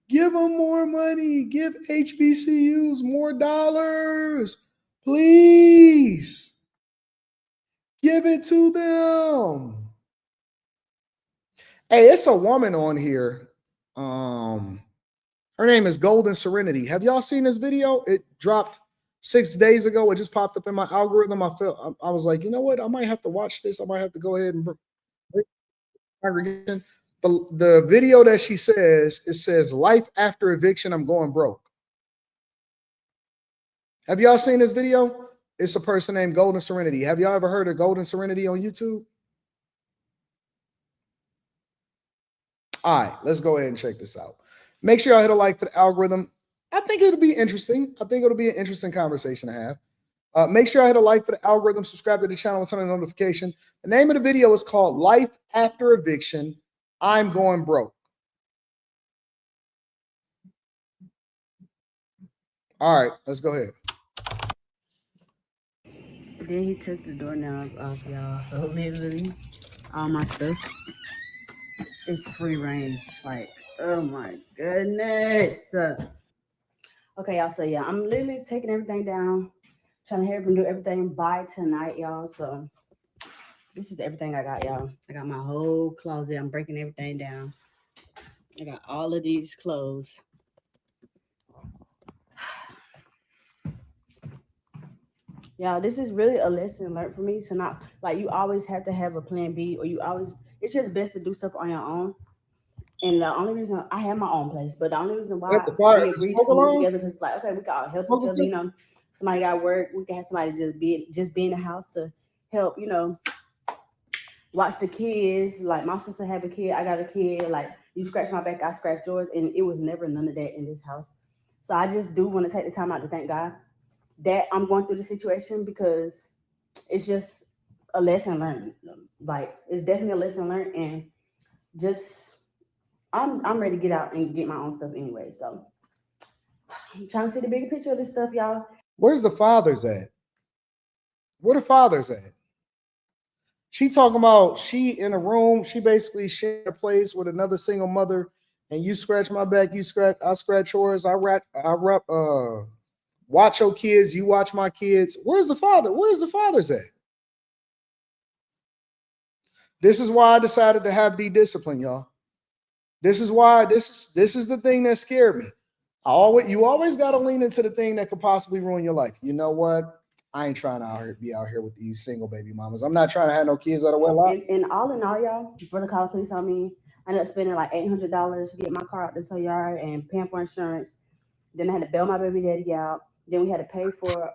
Give them more money. Give HBCUs more dollars. Please. Give it to them. Hey, it's a woman on here. Her name is Golden Serenity. Have y'all seen this video? It dropped 6 days ago. It just popped up in my algorithm. I was like, you know what? I might have to watch this. I might have to go ahead and congregation. The video that she says, it says, life after eviction, I'm going broke. Have y'all seen this video? It's a person named Golden Serenity. Have y'all ever heard of Golden Serenity on YouTube? All right, let's go ahead and check this out. Make sure y'all hit a like for the algorithm. I think it'll be interesting. I think it'll be an interesting conversation to have. Make sure I hit a like for the algorithm, subscribe to the channel, and turn on the notification. The name of the video is called Life After Eviction. I'm Going Broke. All right, let's go ahead. Then he took the doorknob off, y'all. So literally, all my stuff is free range. Like, oh my goodness. Okay, y'all. So yeah, I'm literally taking everything down, trying to help him do everything by tonight, y'all. So this is everything I got, y'all. I got my whole closet. I'm breaking everything down. I got all of these clothes. Yeah, this is really a lesson learned for me to not, like, you always have to have a plan B, or it's just best to do stuff on your own. And the only reason I have my own place, but the only reason why we agreed to move together, because it's like, okay, we can all help each other, you know, somebody got work, we can have somebody just be in the house to help, you know, watch the kids. Like, my sister have a kid, I got a kid, like, you scratch my back, I scratch yours, and it was never none of that in this house. So I just do want to take the time out to thank God that I'm going through the situation, because it's just a lesson learned. Like, it's definitely a lesson learned, and just I'm ready to get out and get my own stuff anyway. So I'm trying to see the bigger picture of this stuff, y'all. Where's the fathers at? Where the fathers at? She talking about she in a room, she basically shared a place with another single mother, and you scratch my back, I scratch yours, watch your kids, you watch my kids. Where's the father? Where's the fathers at? This is why I decided to have discipline, y'all. This is why this is the thing that scared me. You always got to lean into the thing that could possibly ruin your life. You know what? I ain't trying to be out here with these single baby mamas. I'm not trying to have no kids out of wedlock. And all in all, y'all, brother called the police on me. I ended up spending like $800 to get my car out the tow yard and paying for insurance. Then I had to bail my baby daddy out. Then we had to pay for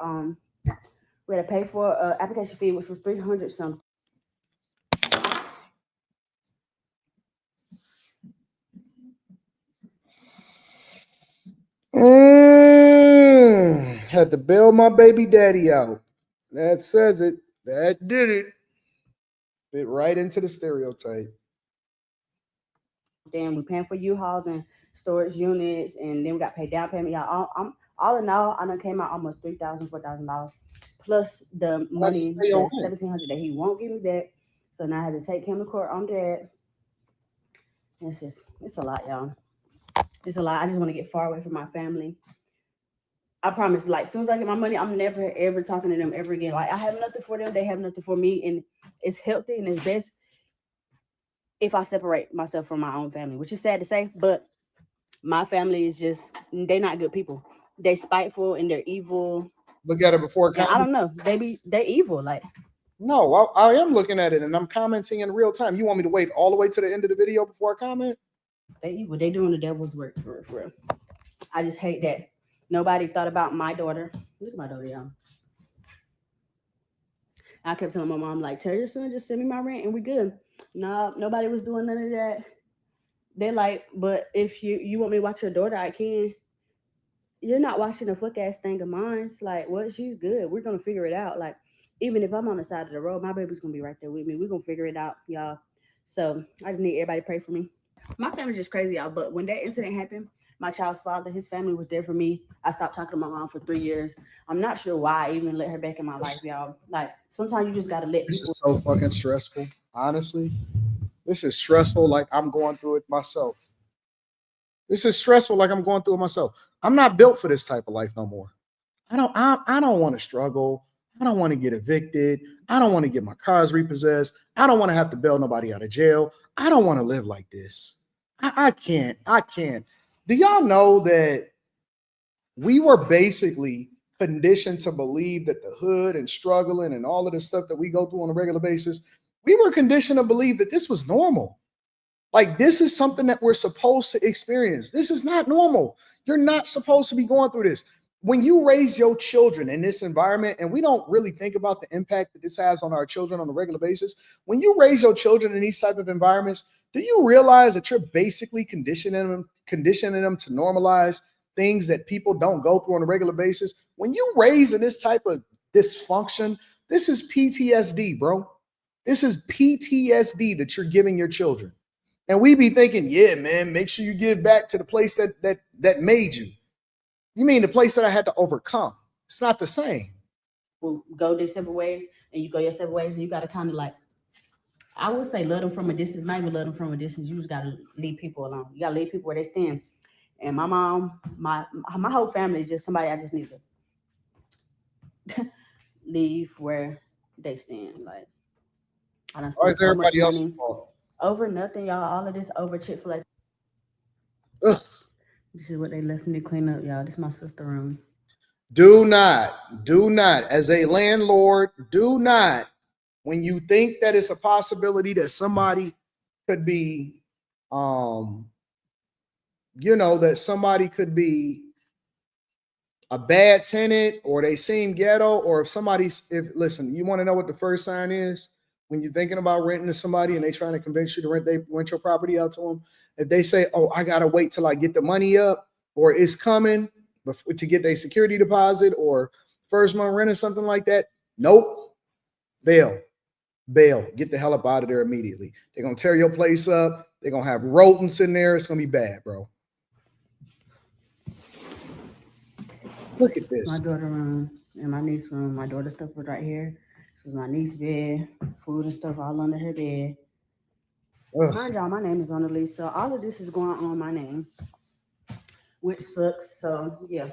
application fee, which was $300 something. Had to bail my baby daddy out. That says it. That did it. Fit right into the stereotype. Then we paying for U-Hauls and storage units, and then we got paid down payment. Y'all, all in all, I done came out almost $3,000, $4,000, plus the money, the $1,700 that he won't give me back. So now I had to take him to court on that. It's a lot, y'all. It's a lot. I just want to get far away from my family. I promise, like, as soon as I get my money, I'm never, ever talking to them ever again. Like, I have nothing for them. They have nothing for me. And it's healthy and it's best if I separate myself from my own family, which is sad to say, but my family is just, they're not good people. They spiteful and they're evil. Look at it before comment. I don't know. They're evil. Like, no, I am looking at it and I'm commenting in real time. You want me to wait all the way to the end of the video before I comment? They evil. They doing the devil's work for real. I just hate that nobody thought about my daughter. Look at my daughter, y'all. I kept telling my mom, like, tell your son, just send me my rent and we good. No, nobody was doing none of that. They're like, but if you want me to watch your daughter, I can. You're not watching a fuck ass thing of mine. It's like, well, she's good. We're gonna figure it out. Like, even if I'm on the side of the road, my baby's gonna be right there with me. We're gonna figure it out, y'all. So I just need everybody to pray for me. My family's just crazy, y'all. But when that incident happened, my child's father, his family was there for me. I stopped talking to my mom for 3 years. I'm not sure why I even let her back in my life, y'all. Like, sometimes you just gotta let This people. is so fucking stressful. Honestly, this is stressful. Like I'm going through it myself. This is stressful. Like I'm going through it myself. I'm not built for this type of life no more. I don't want to struggle. I don't want to get evicted. I don't want to get my cars repossessed. I don't want to have to bail nobody out of jail. I don't want to live like this. I can't. Do y'all know that we were basically conditioned to believe that the hood and struggling and all of the stuff that we go through on a regular basis, we were conditioned to believe that this was normal. Like this is something that we're supposed to experience. This is not normal. You're not supposed to be going through this. When you raise your children in this environment, and we don't really think about the impact that this has on our children on a regular basis, when you raise your children in these type of environments, do you realize that you're basically conditioning them to normalize things that people don't go through on a regular basis. When you raise in this type of dysfunction, this is PTSD, bro. This is PTSD that you're giving your children. And we be thinking, yeah, man, make sure you give back to the place that made you. You mean the place that I had to overcome? It's not the same. We'll go their separate ways, and you go your separate ways, and you got to kind of like, I would say, love them from a distance. Not even love them from a distance. You just got to leave people alone. You got to leave people where they stand. And my mom, my whole family is just somebody I just need to leave where they stand. Like, I don't Why spend is so much everybody else money involved? over nothing, y'all. All of this over Chick-fil-A. This is what they left me to clean up, y'all. This is my sister's room. Do not, as a landlord, do not, when you think that it's a possibility that somebody could be, that somebody could be a bad tenant, or they seem ghetto, or listen, you want to know what the first sign is when you're thinking about renting to somebody and they trying to convince you to rent your property out to them. If they say, oh, I got to wait till I get the money up, or it's coming to get their security deposit or first month rent or something like that. Nope. Bail. Get the hell up out of there immediately. They're going to tear your place up. They're going to have rodents in there. It's going to be bad, bro. Look at this. My daughter room and my niece room. My daughter's stuff was right here. This is my niece's bed. Food and stuff all under her bed. Mind y'all, my name is on the lease. So all of this is going on my name, which sucks. So yeah,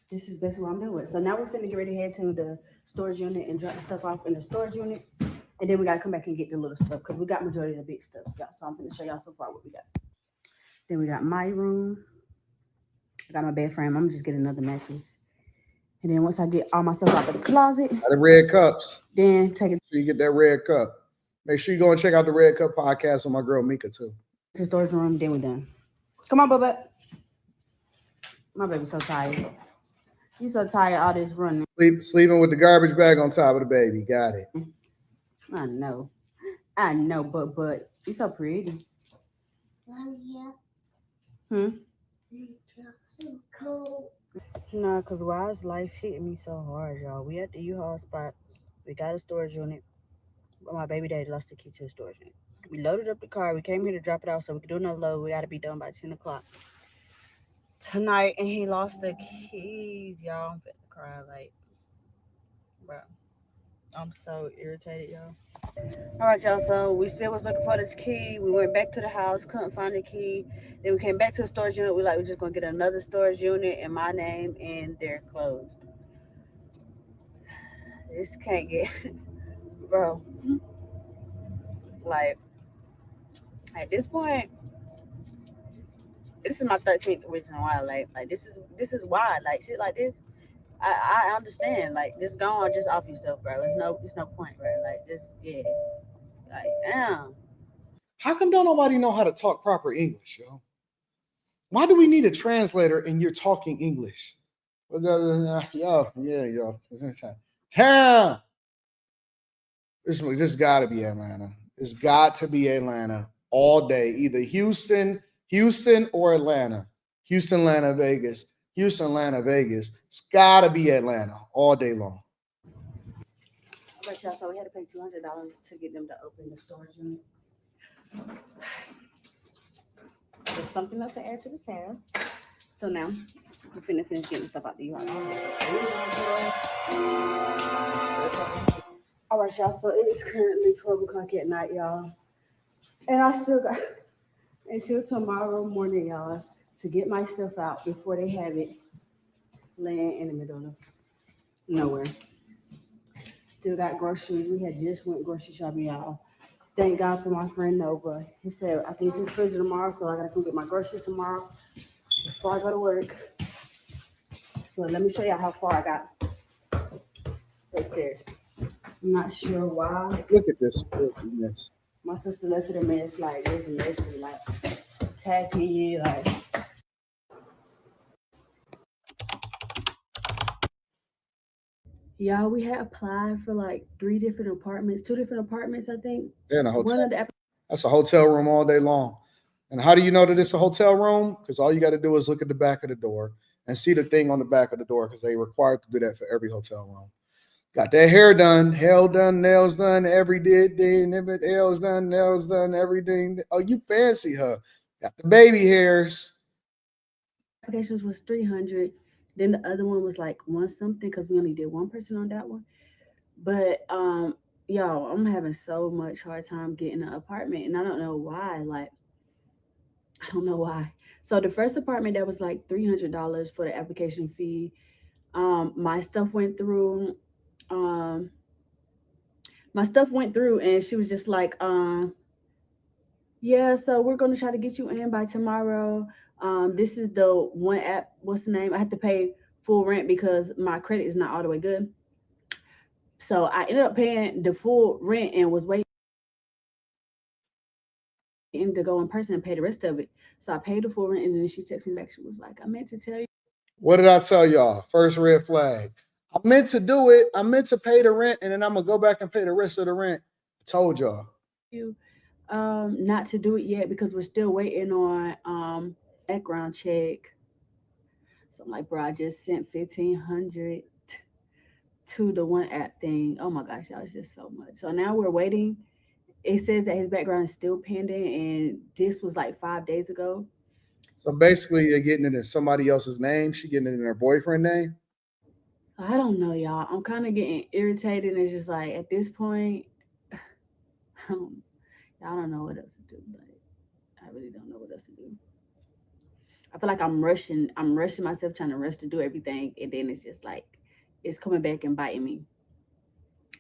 this is basically what I'm doing. So now we're finna get ready to head to the storage unit and drop the stuff off in the storage unit. And then we got to come back and get the little stuff because we got majority of the big stuff. So I'm finna show y'all so far what we got. Then we got my room. I got my bed frame. I'm just getting another mattress. And then once I get all my stuff out of the closet. The red cups. Then take it. So you get that red cup. Make sure you go and check out the Red Cup podcast with my girl Mika too. To the storage room, then we're done. Come on, Bubba. My baby's so tired. You so tired all this running. Sleeping with the garbage bag on top of the baby. Got it. I know, but you're so pretty. Nah, cause why is life hitting me so hard, y'all? We at the U-Haul spot. We got a storage unit, but my baby daddy lost the key to the storage unit. We loaded up the car. We came here to drop it off so we could do another load. We got to be done by 10 o'clock tonight, and he lost the keys, y'all. I'm finna cry, like, bro. I'm so irritated, y'all. All right, y'all. So we still was looking for this key. We went back to the house, couldn't find the key. Then we came back to the storage unit. We're just gonna get another storage unit in my name, and they're closed. This can't get, bro. Like, at this point, this is my 13th reason why. Like this is why. Like shit like this. I understand. Like just go on, just off yourself, bro. It's no point, bro. Like just like damn. How come don't nobody know how to talk proper English, yo? Why do we need a translator and you're talking English? Yo. Town. This got to be Atlanta. It's got to be Atlanta all day. Either Houston or Atlanta. Houston, Atlanta, Vegas. Houston, Atlanta, Vegas. It's got to be Atlanta all day long. All right, y'all. So we had to pay $200 to get them to open the storage unit. There's something else to add to the tab. So now we're finish getting stuff out the yard. All right, y'all. So it is currently 12 o'clock at night, y'all. And I still got until tomorrow morning, y'all, to get my stuff out before they have it laying in the middle of nowhere. Still got groceries. We had just went grocery shopping, y'all. Thank God for my friend Nova. He said, I think it's his prison tomorrow, so I gotta go get my groceries tomorrow before I go to work. So let me show y'all how far I got upstairs. I'm not sure why. Look at this filthiness. My sister left it a mess, like there's a mess, like tacky, like. Y'all, we had applied for like 2 different apartments, I think. They're in a hotel. That's a hotel room all day long. And how do you know that it's a hotel room? Because all you got to do is look at the back of the door and see the thing on the back of the door, because they required to do that for every hotel room. Got that hair done, nails done, everything, nails done, everything. Oh, you fancy, huh? Got the baby hairs. Applications was 300. Then the other one was like one something because we only did one person on that one. But yo, I'm having so much hard time getting an apartment, and I don't know why. Like, I don't know why. So the first apartment that was like $300 for the application fee. My stuff went through. My stuff went through, and she was just like, yeah, so we're gonna try to get you in by tomorrow. This is the one app. What's the name? I have to pay full rent because my credit is not all the way good. So I ended up paying the full rent and was waiting to go in person and pay the rest of it. So I paid the full rent, and then she texted me back. She was like, I meant to tell you. What did I tell y'all? First red flag. I meant to do it. I meant to pay the rent, and then I'm gonna go back and pay the rest of the rent. I told y'all. Not to do it yet because we're still waiting on background check. So I'm like, bro, I just sent 1,500 to the one app thing. Oh my gosh, y'all, it's just so much. So now we're waiting. It says that his background is still pending, and this was like 5 days ago. So basically, you're getting it in somebody else's name. She getting it in her boyfriend name. I don't know, y'all. I'm kind of getting irritated. It's just like at this point, I don't know what else to do. But I really don't know what else to do. I feel like I'm rushing. I'm rushing myself, trying to rush to do everything, and then it's just like it's coming back and biting me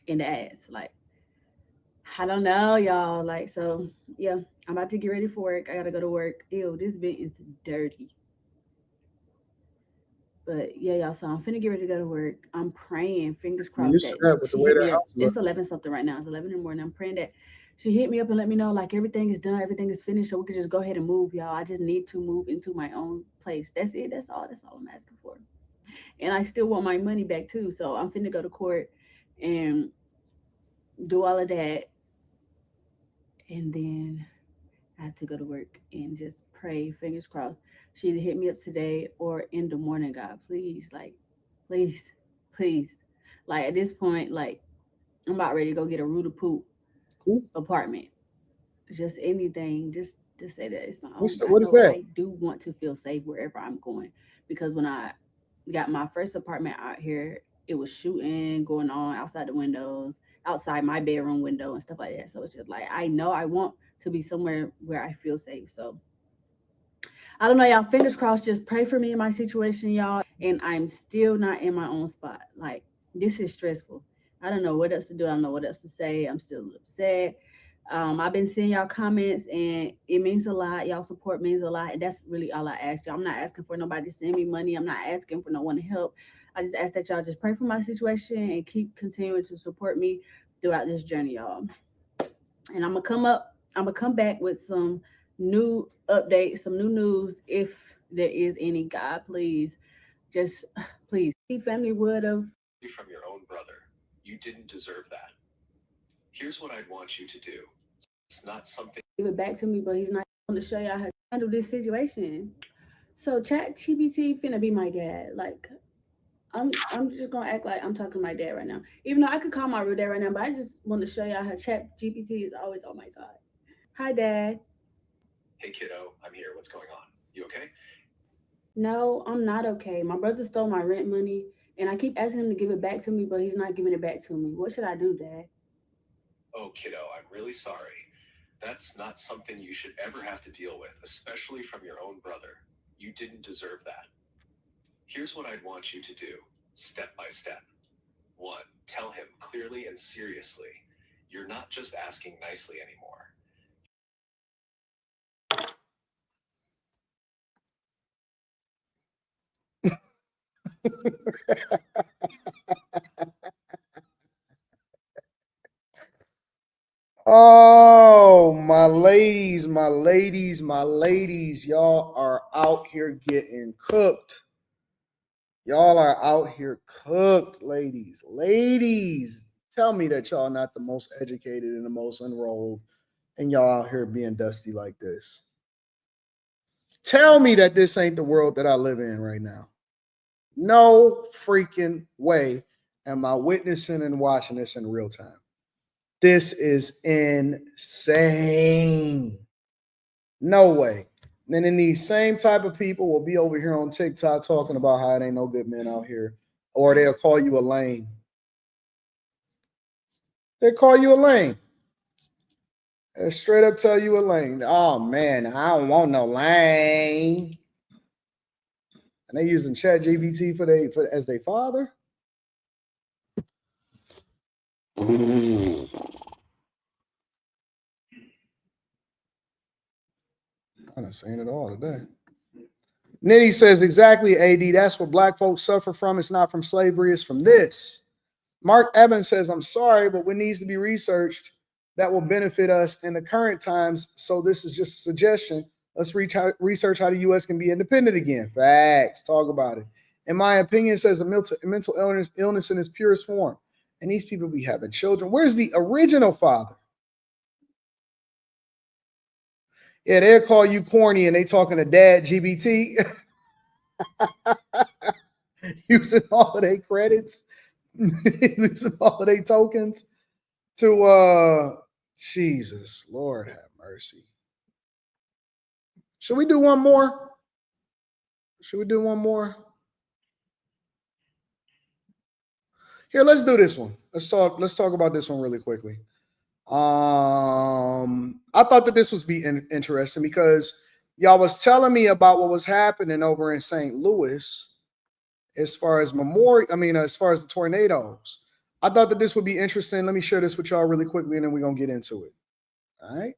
in the ass. Like, I don't know, y'all. Like, so yeah, I'm about to get ready for work. I gotta go to work. Ew, this vent is dirty. But yeah, y'all. So I'm finna get ready to go to work. I'm praying, fingers You crossed, that said with the she way hit that me up. house It's looks. 11 something right now. It's 11 in the morning. I'm praying that she hit me up and let me know like everything is done, everything is finished, so we could just go ahead and move, y'all. I just need to move into my own place. That's it. That's all. That's all I'm asking for. And I still want my money back too. So I'm finna go to court and do all of that, and then I have to go to work and just pray, fingers crossed. She either hit me up today or in the morning, God. Please, like, please, please. Like at this point, like I'm about ready to go get a Ruda Poop apartment. Just anything, just to say that it's my own. But I What is know that? I do want to feel safe wherever I'm going because when I got my first apartment out here, it was shooting going on outside the windows, outside my bedroom window and stuff like that. So it's just like I know I want to be somewhere where I feel safe. So I don't know, y'all. Fingers crossed. Just pray for me in my situation, y'all. And I'm still not in my own spot. Like this is stressful. I don't know what else to do. I don't know what else to say. I'm still upset. I've been seeing y'all comments, and it means a lot. Y'all support means a lot, and that's really all I ask y'all. I'm not asking for nobody to send me money. I'm not asking for no one to help. I just ask that y'all just pray for my situation and keep continuing to support me throughout this journey, y'all. And I'm gonna come up. I'm gonna come back with some new updates, some new news, if there is any. God, please, just please. Family would have. From your own brother. You didn't deserve that. Here's what I'd want you to do. It's not something. Give it back to me, but he's not going to show y'all how to handle this situation. So Chat GPT finna be my dad. Like I'm just gonna act like I'm talking to my dad right now. Even though I could call my real dad right now, but I just want to show y'all how Chat GPT is always on my side. Hi, Dad. Hey kiddo, I'm here. What's going on? You okay? No, I'm not okay. My brother stole my rent money, and I keep asking him to give it back to me, but he's not giving it back to me. What should I do, Dad? Oh kiddo, I'm really sorry. That's not something you should ever have to deal with, especially from your own brother. You didn't deserve that. Here's what I'd want you to do, step by step. 1. Tell him clearly and seriously. You're not just asking nicely anymore. Oh, my ladies, my ladies, my ladies, y'all are out here getting cooked. Y'all are out here cooked, ladies. Ladies, tell me that y'all not the most educated and the most enrolled, and y'all out here being dusty like this. Tell me that this ain't the world that I live in right now. No freaking way am I witnessing and watching this in real time. This is insane. No way. And then these same type of people will be over here on TikTok talking about how it ain't no good men out here, or they'll call you a lame. They call you a lame. They'll straight up tell you a lame. Oh man, I don't want no lame. And they using ChatGPT for as their father. I'm saying it all today. Nitty says exactly, AD. That's what black folks suffer from. It's not from slavery, it's from this. Mark Evans says, I'm sorry, but what needs to be researched that will benefit us in the current times. So this is just a suggestion. Let's research how the U.S. can be independent again. Facts. Talk about it. In my opinion, says a mental illness in its purest form. And these people be having children. Where's the original father? Yeah, they'll call you corny and they talking to dad GBT. Using all of their credits, using all of their tokens to Jesus, Lord have mercy. Should we do one more? Should we do one more? Here, let's do this one. Let's talk about this one really quickly. I thought that this was interesting because y'all was telling me about what was happening over in St. Louis as far as as far as the tornadoes. I thought that this would be interesting. Let me share this with y'all really quickly and then we're going to get into it. All right.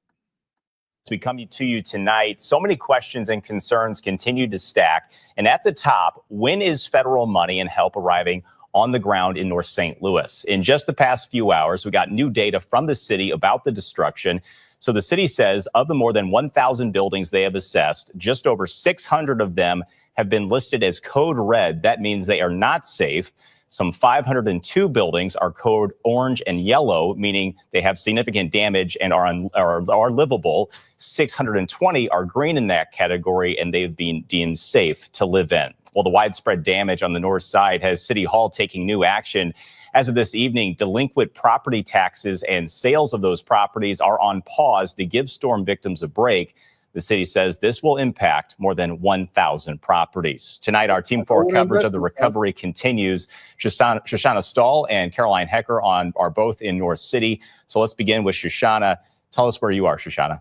As we come to you tonight, so many questions and concerns continue to stack. And at the top, when is federal money and help arriving on the ground in North St. Louis? In just the past few hours, we got new data from the city about the destruction. So the city says of the more than 1,000 buildings they have assessed, just over 600 of them have been listed as code red. That means they are not safe. Some 502 buildings are code orange and yellow, meaning they have significant damage and are livable. 620 are green in that category, and they've been deemed safe to live in. Well, the widespread damage on the north side has City Hall taking new action. As of this evening, delinquent property taxes and sales of those properties are on pause to give storm victims a break. The city says this will impact more than 1,000 properties. Tonight, our Team 4 coverage of the recovery continues. Shoshana Stahl and Caroline Hecker are both in North City. So let's begin with Shoshana. Tell us where you are, Shoshana.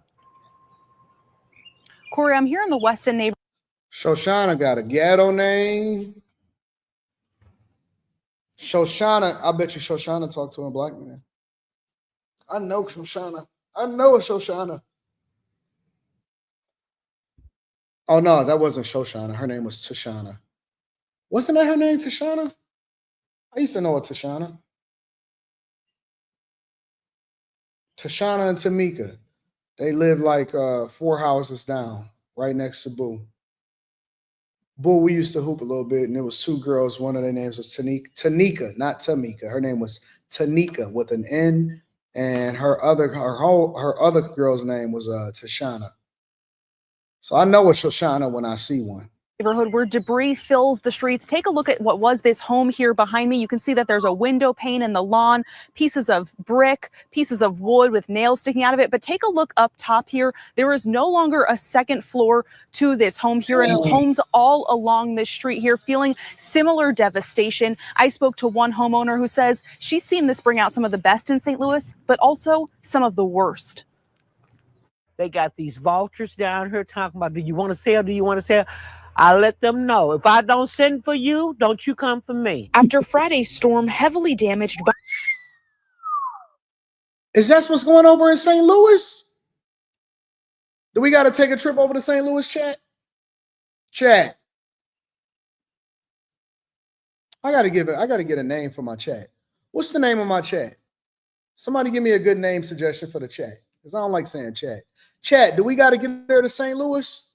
Corey, I'm here in the Weston neighborhood. Shoshana got a ghetto name. Shoshana, I bet you Shoshana talked to a black man. I know Shoshana. I know a Shoshana. Oh, no, that wasn't Shoshana. Her name was Tashana. Wasn't that her name, Tashana? I used to know a Tashana. Tashana and Tamika. They lived like 4 houses down, right next to Boo. Boo, we used to hoop a little bit, and there was 2 girls. One of their names was Tanika, not Tamika. Her name was Tanika with an N, and her other girl's name was Tashana. So I know a Shoshana when I see one. Neighborhood where debris fills the streets. Take a look at what was this home here behind me. You can see that there's a window pane in the lawn, pieces of brick, pieces of wood with nails sticking out of it. But take a look up top here. There is no longer a second floor to this home here, and homes all along this street here feeling similar devastation. I spoke to one homeowner who says she's seen this bring out some of the best in St. Louis, but also some of the worst. They got these vultures down here talking about, do you want to sell? Do you want to sell? I let them know. If I don't send for you, don't you come for me. After Friday's storm heavily damaged by... Is that what's going over in St. Louis? Do we got to take a trip over to St. Louis, chat? Chat. I gotta get a name for my chat. What's the name of my chat? Somebody give me a good name suggestion for the chat, because I don't like saying chat. Chat, do we got to get there to St. Louis?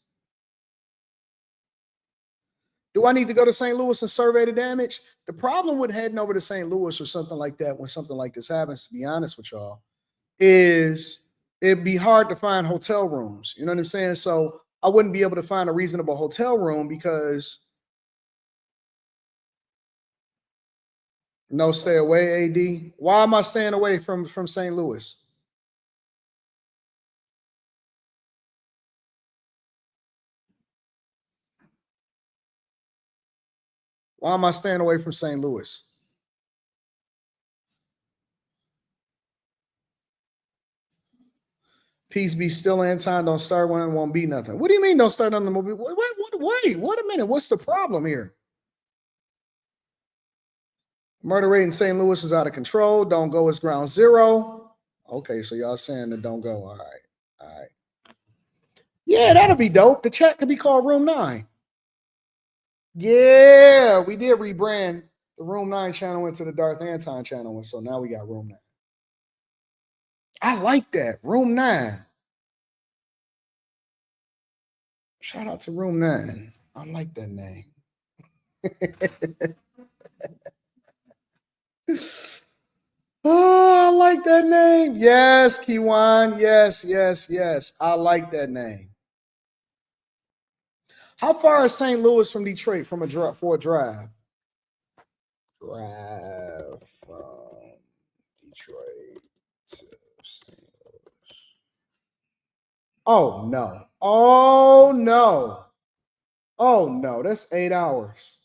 Do I need to go to St. Louis and survey the damage? The problem with heading over to St. Louis or something like that when something like this happens, to be honest with y'all, is it'd be hard to find hotel rooms. You know what I'm saying? So I wouldn't be able to find a reasonable hotel room because no stay away, AD. Why am I staying away from St. Louis? Why am I staying away from St. Louis? Peace be still, Anton. Don't start when it won't be nothing. What do you mean don't start on the movie? Wait a minute. What's the problem here? Murder rate in St. Louis is out of control. Don't go is ground zero. Okay, so y'all saying that don't go. All right. Yeah, that'll be dope. The chat could be called Room 9. Yeah, we did rebrand the Room 9 channel into the Darth Anton channel, and so now we got Room 9. I like that. Room 9. Shout out to Room 9. I like that name. Oh, I like that name. Yes, Kiwan. Yes. I like that name. How far is St. Louis from Detroit for a drive? Drive from Detroit to St. Louis. Oh no. That's 8 hours.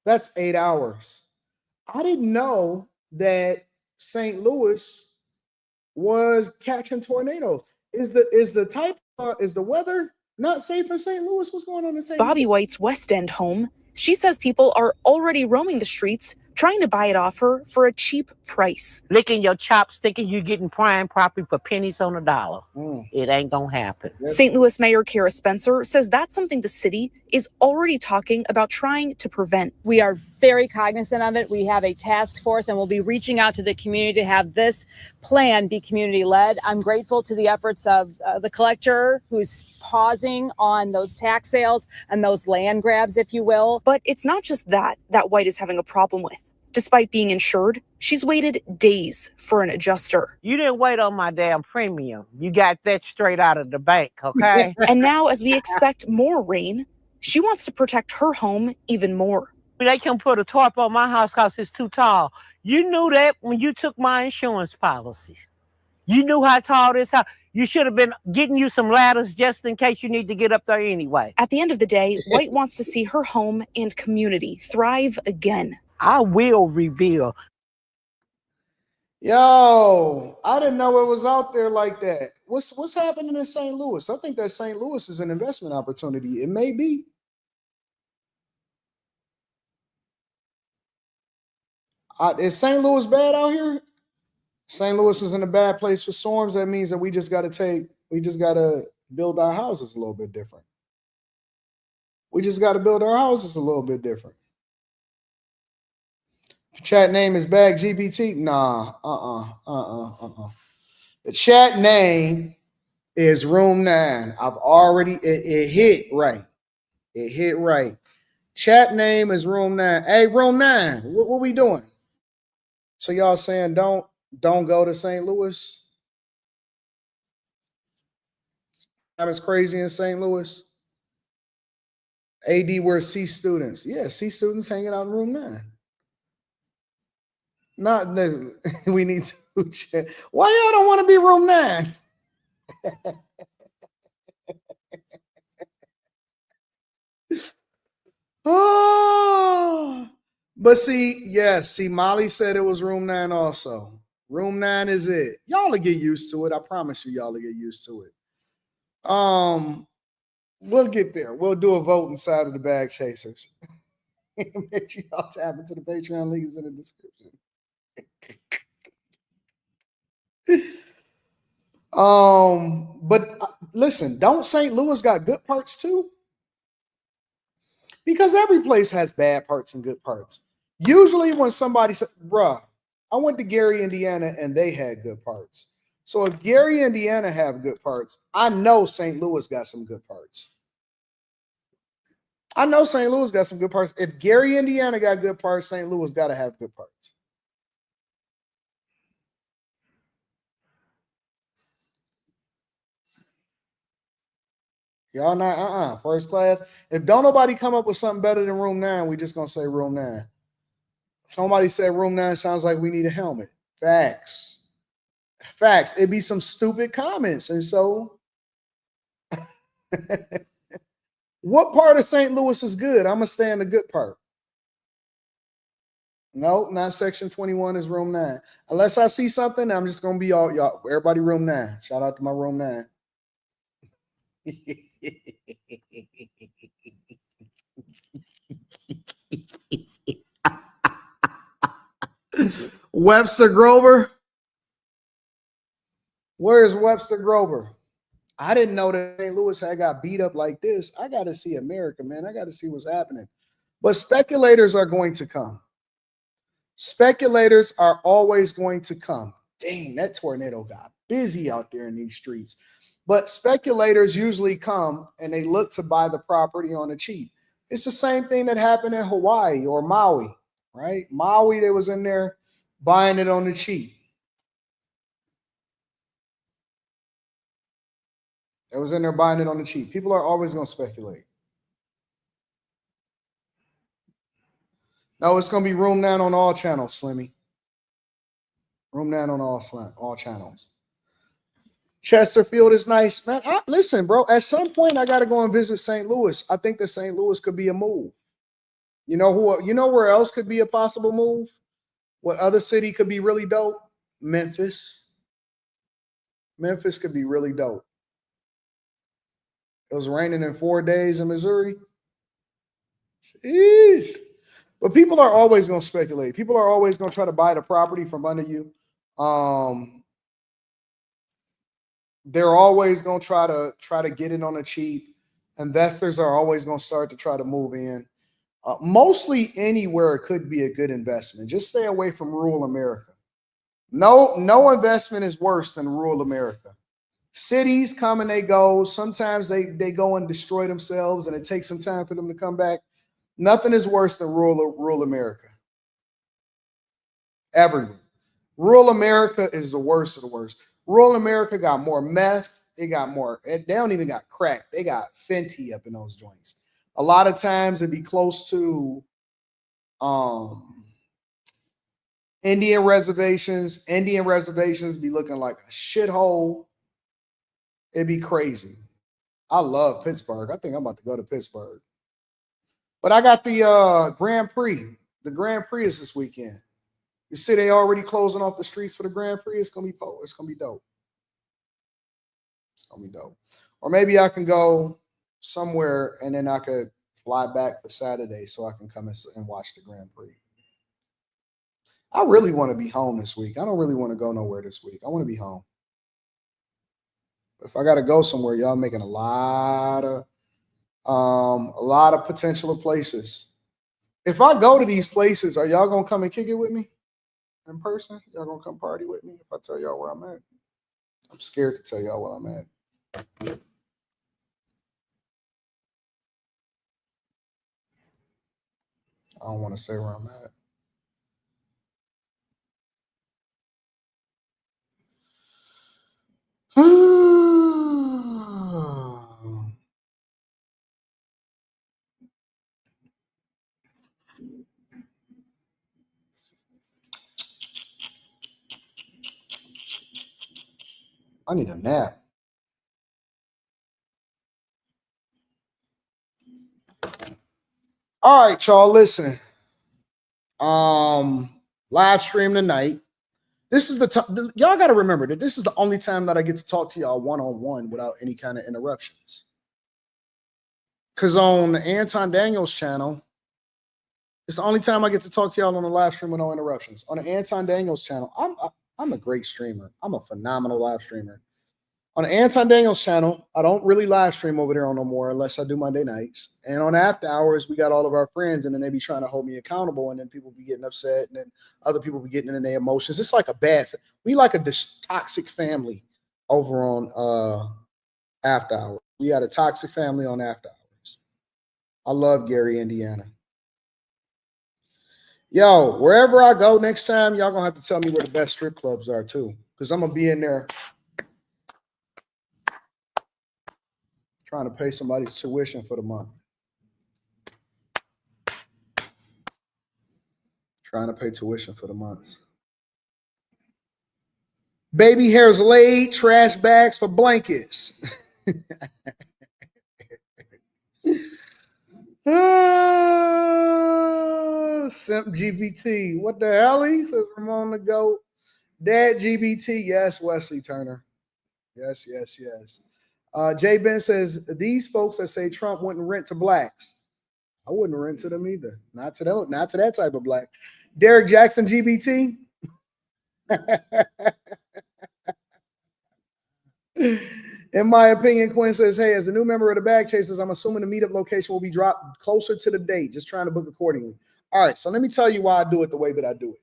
That's 8 hours. I didn't know that St. Louis was catching tornadoes. Is the weather not safe in St. Louis? What's going on in St. Bobby Louis? White's West End home. She says people are already roaming the streets trying to buy it off her for a cheap price. Licking your chops, thinking you're getting prime property for pennies on a dollar. It ain't gonna happen. St. Louis Mayor Kara Spencer says that's something the city is already talking about trying to prevent. We are very cognizant of it. We have a task force and we'll be reaching out to the community to have this plan be community led. I'm grateful to the efforts of the collector who's pausing on those tax sales and those land grabs, if you will. But it's not just that White is having a problem with. Despite being insured, she's waited days for an adjuster. You didn't wait on my damn premium. You got that straight out of the bank, okay? And now, as we expect more rain, she wants to protect her home even more. They can put a tarp on my house because it's too tall. You knew that when you took my insurance policy. You knew how tall this house. You should have been getting you some ladders just in case you need to get up there anyway. At the end of the day, White wants to see her home and community thrive again. I will rebuild. Yo, I didn't know it was out there like that. What's happening in St. Louis? I think that St. Louis is an investment opportunity. It may be. Is St. Louis bad out here? St. Louis is in a bad place for storms. That means that we just got to build our houses a little bit different. We just got to build our houses a little bit different. Chat name is Bag GBT. Nah, The chat name is Room 9. I've already it hit right. It hit right. Chat name is Room 9. Hey, Room 9, what we doing? So y'all saying don't go to St. Louis? It's crazy in St. Louis. AD, we're C students. Yeah, C students hanging out in Room 9. Not that we need to check. Why y'all don't want to be Room 9? Oh, but see, Molly said it was Room 9 also. Room 9 is it. Y'all will get used to it. I promise y'all will get used to it. We'll get there. We'll do a vote inside of the Bag Chasers. Make sure y'all tap into the Patreon links in the description. But listen, don't St. Louis got good parts too? Because every place has bad parts and good parts. Usually when somebody says, bruh, I went to Gary, Indiana, and they had good parts. So if Gary, Indiana have good parts, I know St. Louis got some good parts. I know St. Louis got some good parts. If Gary, Indiana got good parts, St. Louis got to have good parts. Y'all not first class. If don't nobody come up with something better than room 9, we just gonna say room 9. Somebody said room 9 sounds like we need a helmet. Facts. Facts. It'd be some stupid comments. And so what part of St. Louis is good? I'm gonna stay in the good part. No, not section 21 is room 9. Unless I see something, I'm just gonna be all y'all. Everybody room 9. Shout out to my room 9. Webster Grover. Where's Webster Grover? I didn't know that St. Louis had got beat up like this. I got to see America, man. I got to see what's happening. But speculators are going to come. Speculators are always going to come. Dang, that tornado got busy out there in these streets. But speculators usually come and they look to buy the property on the cheap. It's the same thing that happened in Hawaii or Maui, right? Maui, they was in there buying it on the cheap. They was in there buying it on the cheap. People are always going to speculate. No, it's going to be room 9 on all channels, Slimmy. Room 9 on all channels. Chesterfield is nice, man. Listen, bro, at some point I got to go and visit St. Louis. I think that St. Louis could be a move. You know where else could be a possible move? What other city could be really dope? Memphis. Memphis could be really dope. It was raining in 4 days in Missouri. Sheesh. But people are always going to speculate. People are always going to try to buy the property from under you. They're always going to try to get it on the cheap. Investors are always going to start to try to move in. Mostly anywhere it could be a good investment. Just stay away from rural America. No investment is worse than rural America. Cities come and they go. Sometimes they go and destroy themselves, and it takes some time for them to come back. Nothing is worse than rural America. Ever. Rural America is the worst of the worst. Rural America got more meth. They don't even got crack. They got Fenty up in those joints. A lot of times it'd be close to Indian reservations. Indian reservations be looking like a shithole. It'd be crazy. I love Pittsburgh. I think I'm about to go to Pittsburgh. But I got the Grand Prix. The Grand Prix is this weekend. You see they already closing off the streets for the Grand Prix. It's gonna be dope. It's gonna be dope. It's gonna be dope. Or maybe I can go somewhere and then I could fly back for Saturday so I can come and watch the Grand Prix. I really want to be home this week. I don't really want to go nowhere this week. I want to be home. But if I got to go somewhere, y'all making a lot of potential places. If I go to these places, are y'all gonna come and kick it with me in person? Y'all gonna come party with me if I tell y'all where I'm at? I'm scared to tell y'all where I'm at. I don't want to say where I'm at. I need a nap. All right, y'all, listen. Live stream tonight. This is the time. Y'all got to remember that this is the only time that I get to talk to y'all one-on-one without any kind of interruptions. Because on the Anton Daniels channel, it's the only time I get to talk to y'all on the live stream with no interruptions. On the Anton Daniels channel, I'm a great streamer. I'm a phenomenal live streamer. On the Anton Daniels channel, I don't really live stream over there no more unless I do Monday nights. And on after hours, we got all of our friends, and then they be trying to hold me accountable, and then people be getting upset, and then other people be getting in their emotions. It's like we like a toxic family over on after hours. We got a toxic family on after hours. I love Gary, Indiana. Yo, wherever I go next time, y'all gonna have to tell me where the best strip clubs are too, because I'm gonna be in there Trying to pay somebody's tuition for the month. Trying to pay tuition for the months. Baby hairs laid, trash bags for blankets. Simp GBT. What the hell? He says Ramon the GOAT. Dad GBT. Yes, Wesley Turner. Yes. Jay Ben says these folks that say Trump wouldn't rent to blacks. I wouldn't rent to them either. Not to that type of black. Derek Jackson GBT. In my opinion, Quinn says, hey, as a new member of the Bag Chasers, I'm assuming the meetup location will be dropped closer to the date. Just trying to book accordingly. All right, so let me tell you why I do it the way that I do it.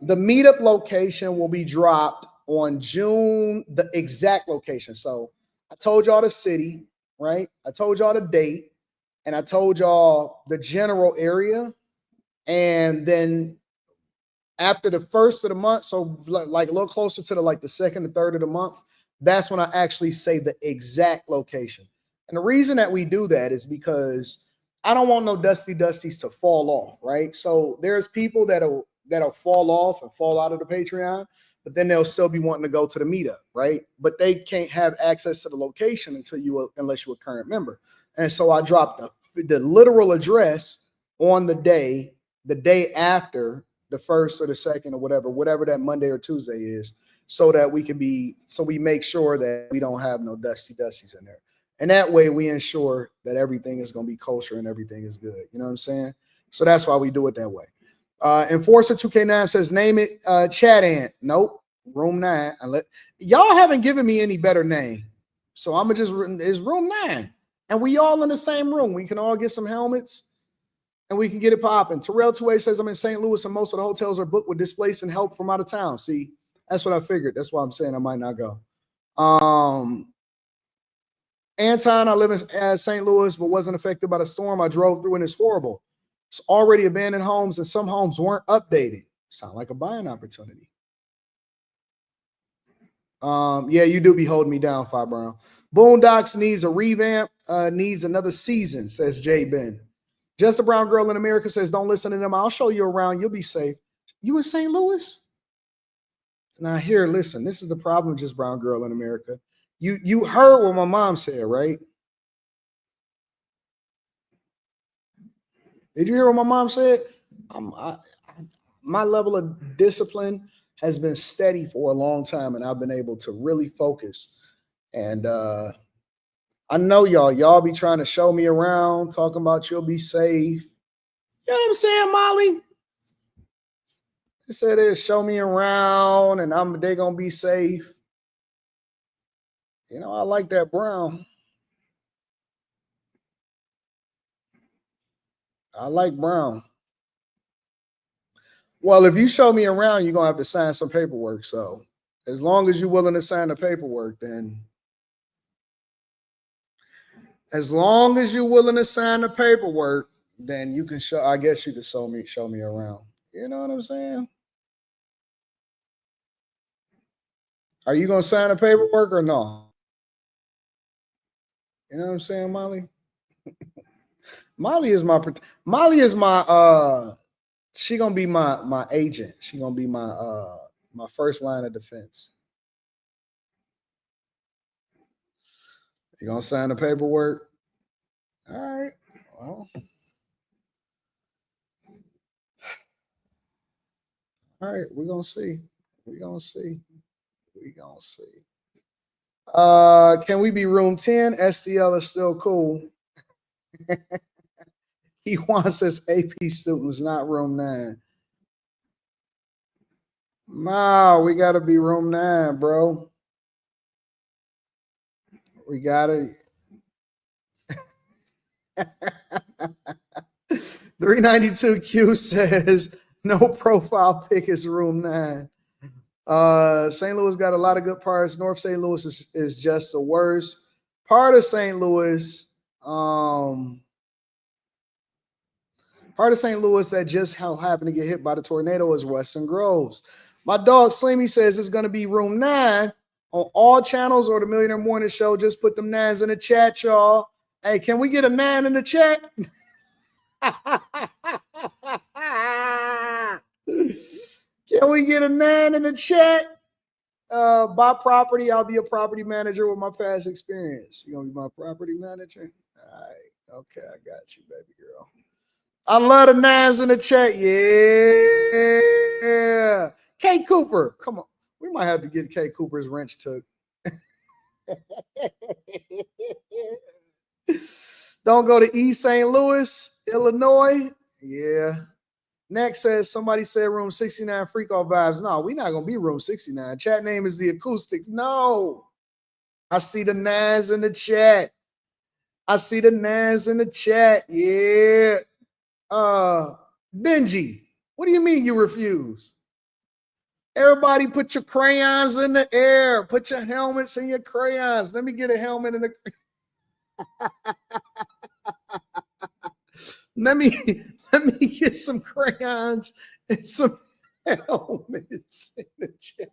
The meetup location will be dropped on June, the exact location. So I told y'all the city, right? I told y'all the date, and I told y'all the general area. And then after the first of the month, so like a little closer to the second or third of the month, that's when I actually say the exact location. And the reason that we do that is because I don't want no dusties to fall off, right? So there's people that'll fall off and fall out of the Patreon, but then they'll still be wanting to go to the meetup, right? But they can't have access to the location unless you're a current member. And so I dropped the literal address on the day after the first or the second or whatever that Monday or Tuesday is, so that we make sure that we don't have no dusties in there. And that way we ensure that everything is going to be kosher and everything is good. You know what I'm saying? So that's why we do it that way. Enforcer 2K9 says, name it Chat Ant. Nope. Room 9. Y'all haven't given me any better name. So I'm it's Room 9. And we all in the same room. We can all get some helmets and we can get it popping. Terrell 2A says, I'm in St. Louis and most of the hotels are booked with displaced and help from out of town. See, that's what I figured. That's why I'm saying I might not go. Anton, I live in St. Louis, but wasn't affected by the storm. I drove through and it's horrible. It's already abandoned homes and some homes weren't updated. Sound like a buying opportunity. Yeah, you do be holding me down, Fi Brown. Boondocks needs a revamp, needs another season, says Jay Ben. Just a brown girl in America says, don't listen to them. I'll show you around. You'll be safe. You in St. Louis? Now here, listen, this is the problem, Just Brown Girl in America. You heard what my mom said, right? Did you hear what my mom said? My level of discipline has been steady for a long time, and I've been able to really focus. And I know y'all be trying to show me around, talking about you'll be safe. You know what I'm saying, Molly? They said they'll show me around and they're gonna be safe. You know, I like that brown. I like brown. Well, if you show me around, you're gonna have to sign some paperwork. So as long as you're willing to sign the paperwork, then you can show. I guess you can show me around. You know what I'm saying? Are you gonna sign the paperwork or no? You know what I'm saying, Molly? Molly is my she gonna be my agent. She gonna be my first line of defense. You gonna sign the paperwork? All right. Well. All right, we're gonna see. Can we be room 10? SDL is still cool. He wants us AP students, not room 9. No, we gotta be room 9, bro. We gotta. 392Q says no profile pic is room 9. St. Louis got a lot of good parts. North St. Louis is just the worst part of St. Louis. Part of St. Louis that just happened to get hit by the tornado is Western Groves. My dog Slimmy says it's going to be room 9 on all channels or the Millionaire Morning Show. Just put them 9s in the chat, y'all. Hey, can we get a 9 in the chat? Can we get a 9 in the chat? Buy property. I'll be a property manager with my past experience. You gonna be my property manager? All right. Okay, I got you, baby girl. I love the 9s in the chat. Yeah. K Cooper. Come on. We might have to get K Cooper's wrench took. Don't go to East St. Louis, Illinois. Yeah. Next says somebody said room 69 freak off vibes. No, we're not gonna be room 69. Chat name is the Acoustics. No. I see the 9s in the chat. I see the 9s in the chat. Yeah. Benji, what do you mean you refuse? Everybody put your crayons in the air. Put your helmets and your crayons. Let me get a helmet and a let me get some crayons and some helmets in the chat.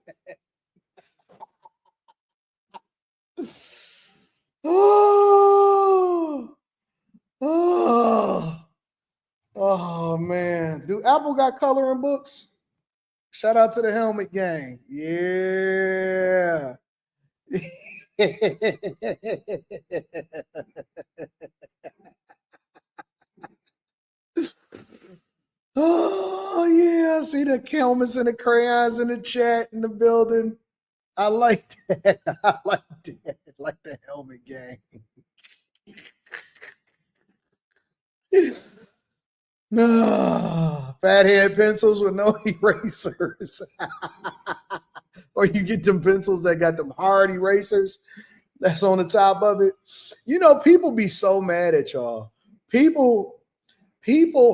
Oh man. Do Apple got coloring books? Shout out to the helmet gang. Yeah. Oh yeah, I see the helmets and the crayons in the chat in the building. I like that. I like that. I like the helmet gang. No, fathead pencils with no erasers. Or you get them pencils that got them hard erasers that's on the top of it. You know, people be so mad at y'all. People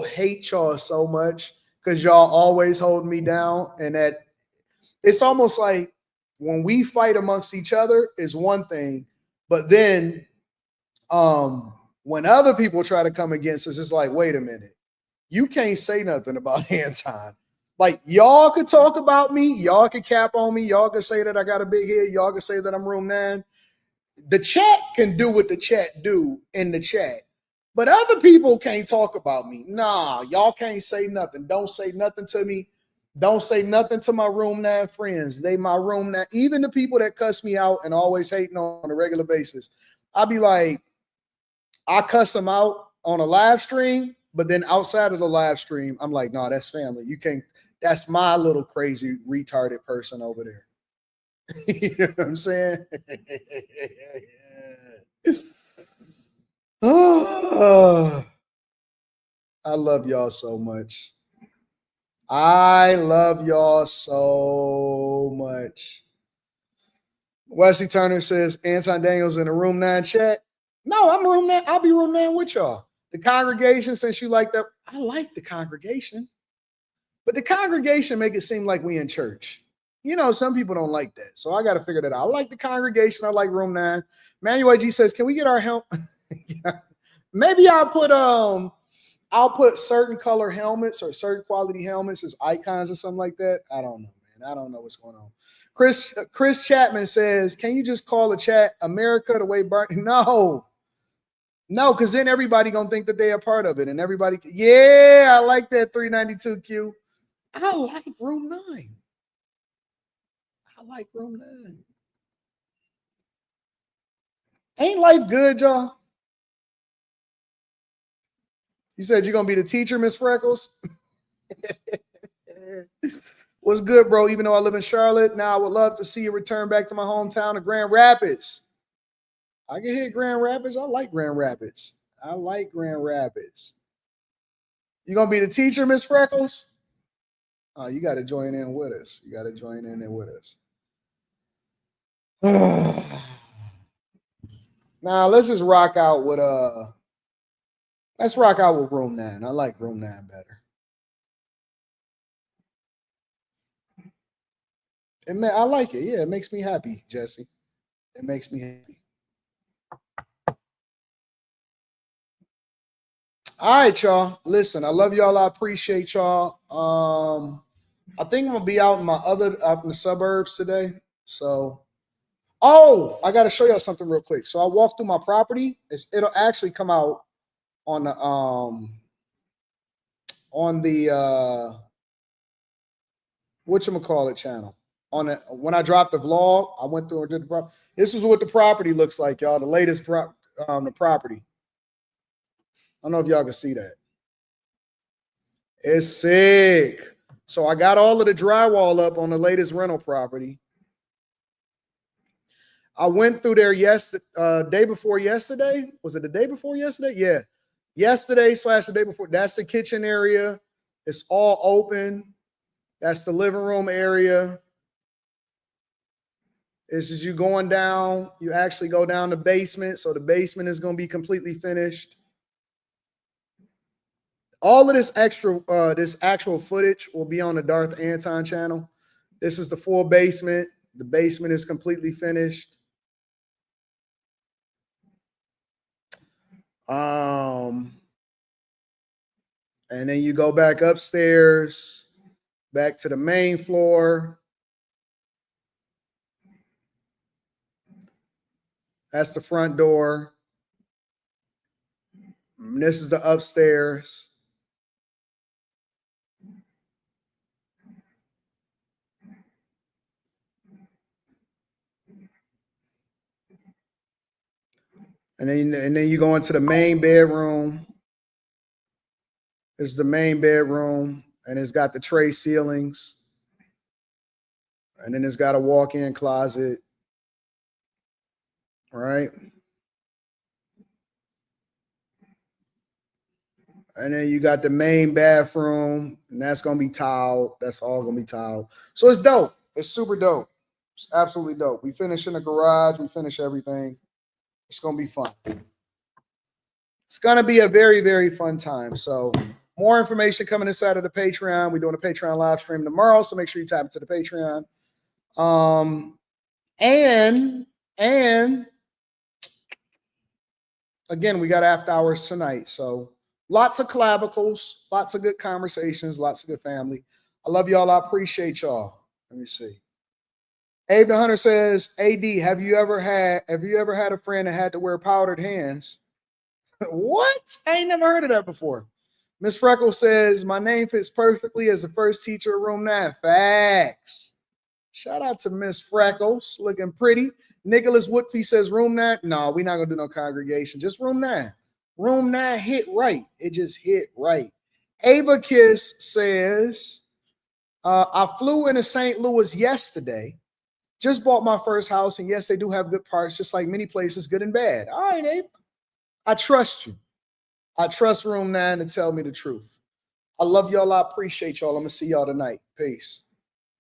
hate y'all so much because y'all always hold me down. And that it's almost like when we fight amongst each other is one thing, but then when other people try to come against us, it's like, wait a minute. You can't say nothing about Anton. Like, y'all could talk about me. Y'all could cap on me. Y'all could say that I got a big head. Y'all could say that I'm room 9. The chat can do what the chat do in the chat. But other people can't talk about me. Nah, y'all can't say nothing. Don't say nothing to me. Don't say nothing to my room 9 friends. They my room 9. Even the people that cuss me out and always hating on a regular basis. I'll be like, I cuss them out on a live stream, but then outside of the live stream, I'm like, no, that's family. You can't, that's my little crazy retarded person over there. You know what I'm saying? Oh, I love y'all so much. I love y'all so much. Wesley Turner says Anton Daniels in the room 9 chat. No, I'm room 9. I'll be room 9 with y'all. The congregation, since you like that, I like the congregation. But the congregation make it seem like we in church. You know, some people don't like that. So I got to figure that out. I like the congregation. I like room 9. Manuel G says, can we get our help? Maybe I'll put certain color helmets or certain quality helmets as icons or something like that. I don't know, man. I don't know what's going on. Chris Chapman says, can you just call the chat America the way Barney? No, because then everybody gonna think that they are part of it, and everybody. Yeah, I like that 392Q. I like room 9. I like room 9. Ain't life good, y'all? You said you're gonna be the teacher, Miss Freckles. What's good, bro? Even though I live in Charlotte, now I would love to see you return back to my hometown of Grand Rapids. I can hit Grand Rapids. I like Grand Rapids. I like Grand Rapids. You gonna be the teacher, Miss Freckles? Oh, you got to join in with us. You got to join in there with us. Now let's just rock out with let's rock out with room 9. I like room 9 better. I like it. Yeah, it makes me happy, Jesse. It makes me happy. All right, y'all. Listen, I love y'all. I appreciate y'all. I think I'm gonna be out in the suburbs today. So Oh, I got to show y'all something real quick. So I walked through my property. It'll actually come out on the whatchamacallit channel. When I dropped the vlog, I went through and did the property. This is what the property looks like, y'all. The latest the property. I don't know if y'all can see that. It's sick. So I got all of the drywall up on the latest rental property. I went through there day before yesterday. Was it the day before yesterday? Yeah. Yesterday / the day before. That's the kitchen area. It's all open. That's the living room area. This is you going down. You actually go down the basement. So the basement is going to be completely finished. All of this actual footage will be on the Darth Anton channel. This is the full basement. The basement is completely finished. And then you go back upstairs, back to the main floor. That's the front door. And this is the upstairs. And then you go into the main bedroom. This is the main bedroom, and it's got the tray ceilings. And then it's got a walk-in closet. All right. And then you got the main bathroom, and that's going to be tiled. That's all going to be tiled. So it's dope. It's super dope. It's absolutely dope. We finish in the garage. We finish everything. It's going to be fun. It's going to be a very, very fun time. So more information coming inside of the Patreon. We're doing a Patreon live stream tomorrow, so make sure you tap into the Patreon. And again, we got after hours tonight. So lots of clavicles, lots of good conversations, lots of good family. I love y'all. I appreciate y'all. Let me see. Abe the Hunter says, AD, have you ever had a friend that had to wear powdered hands? What? I ain't never heard of that before. Miss Freckles says, my name fits perfectly as the first teacher of Room 9. Facts. Shout out to Miss Freckles, looking pretty. Nicholas Woodfee says, Room 9. No, we're not going to do no congregation. Just Room 9. Room 9 hit right. It just hit right. Ava Kiss says, I flew into St. Louis yesterday. Just bought my first house, and yes, they do have good parts, just like many places, good and bad. All right, Abe. I trust you. I trust Room 9 to tell me the truth. I love y'all. I appreciate y'all. I'm going to see y'all tonight. Peace.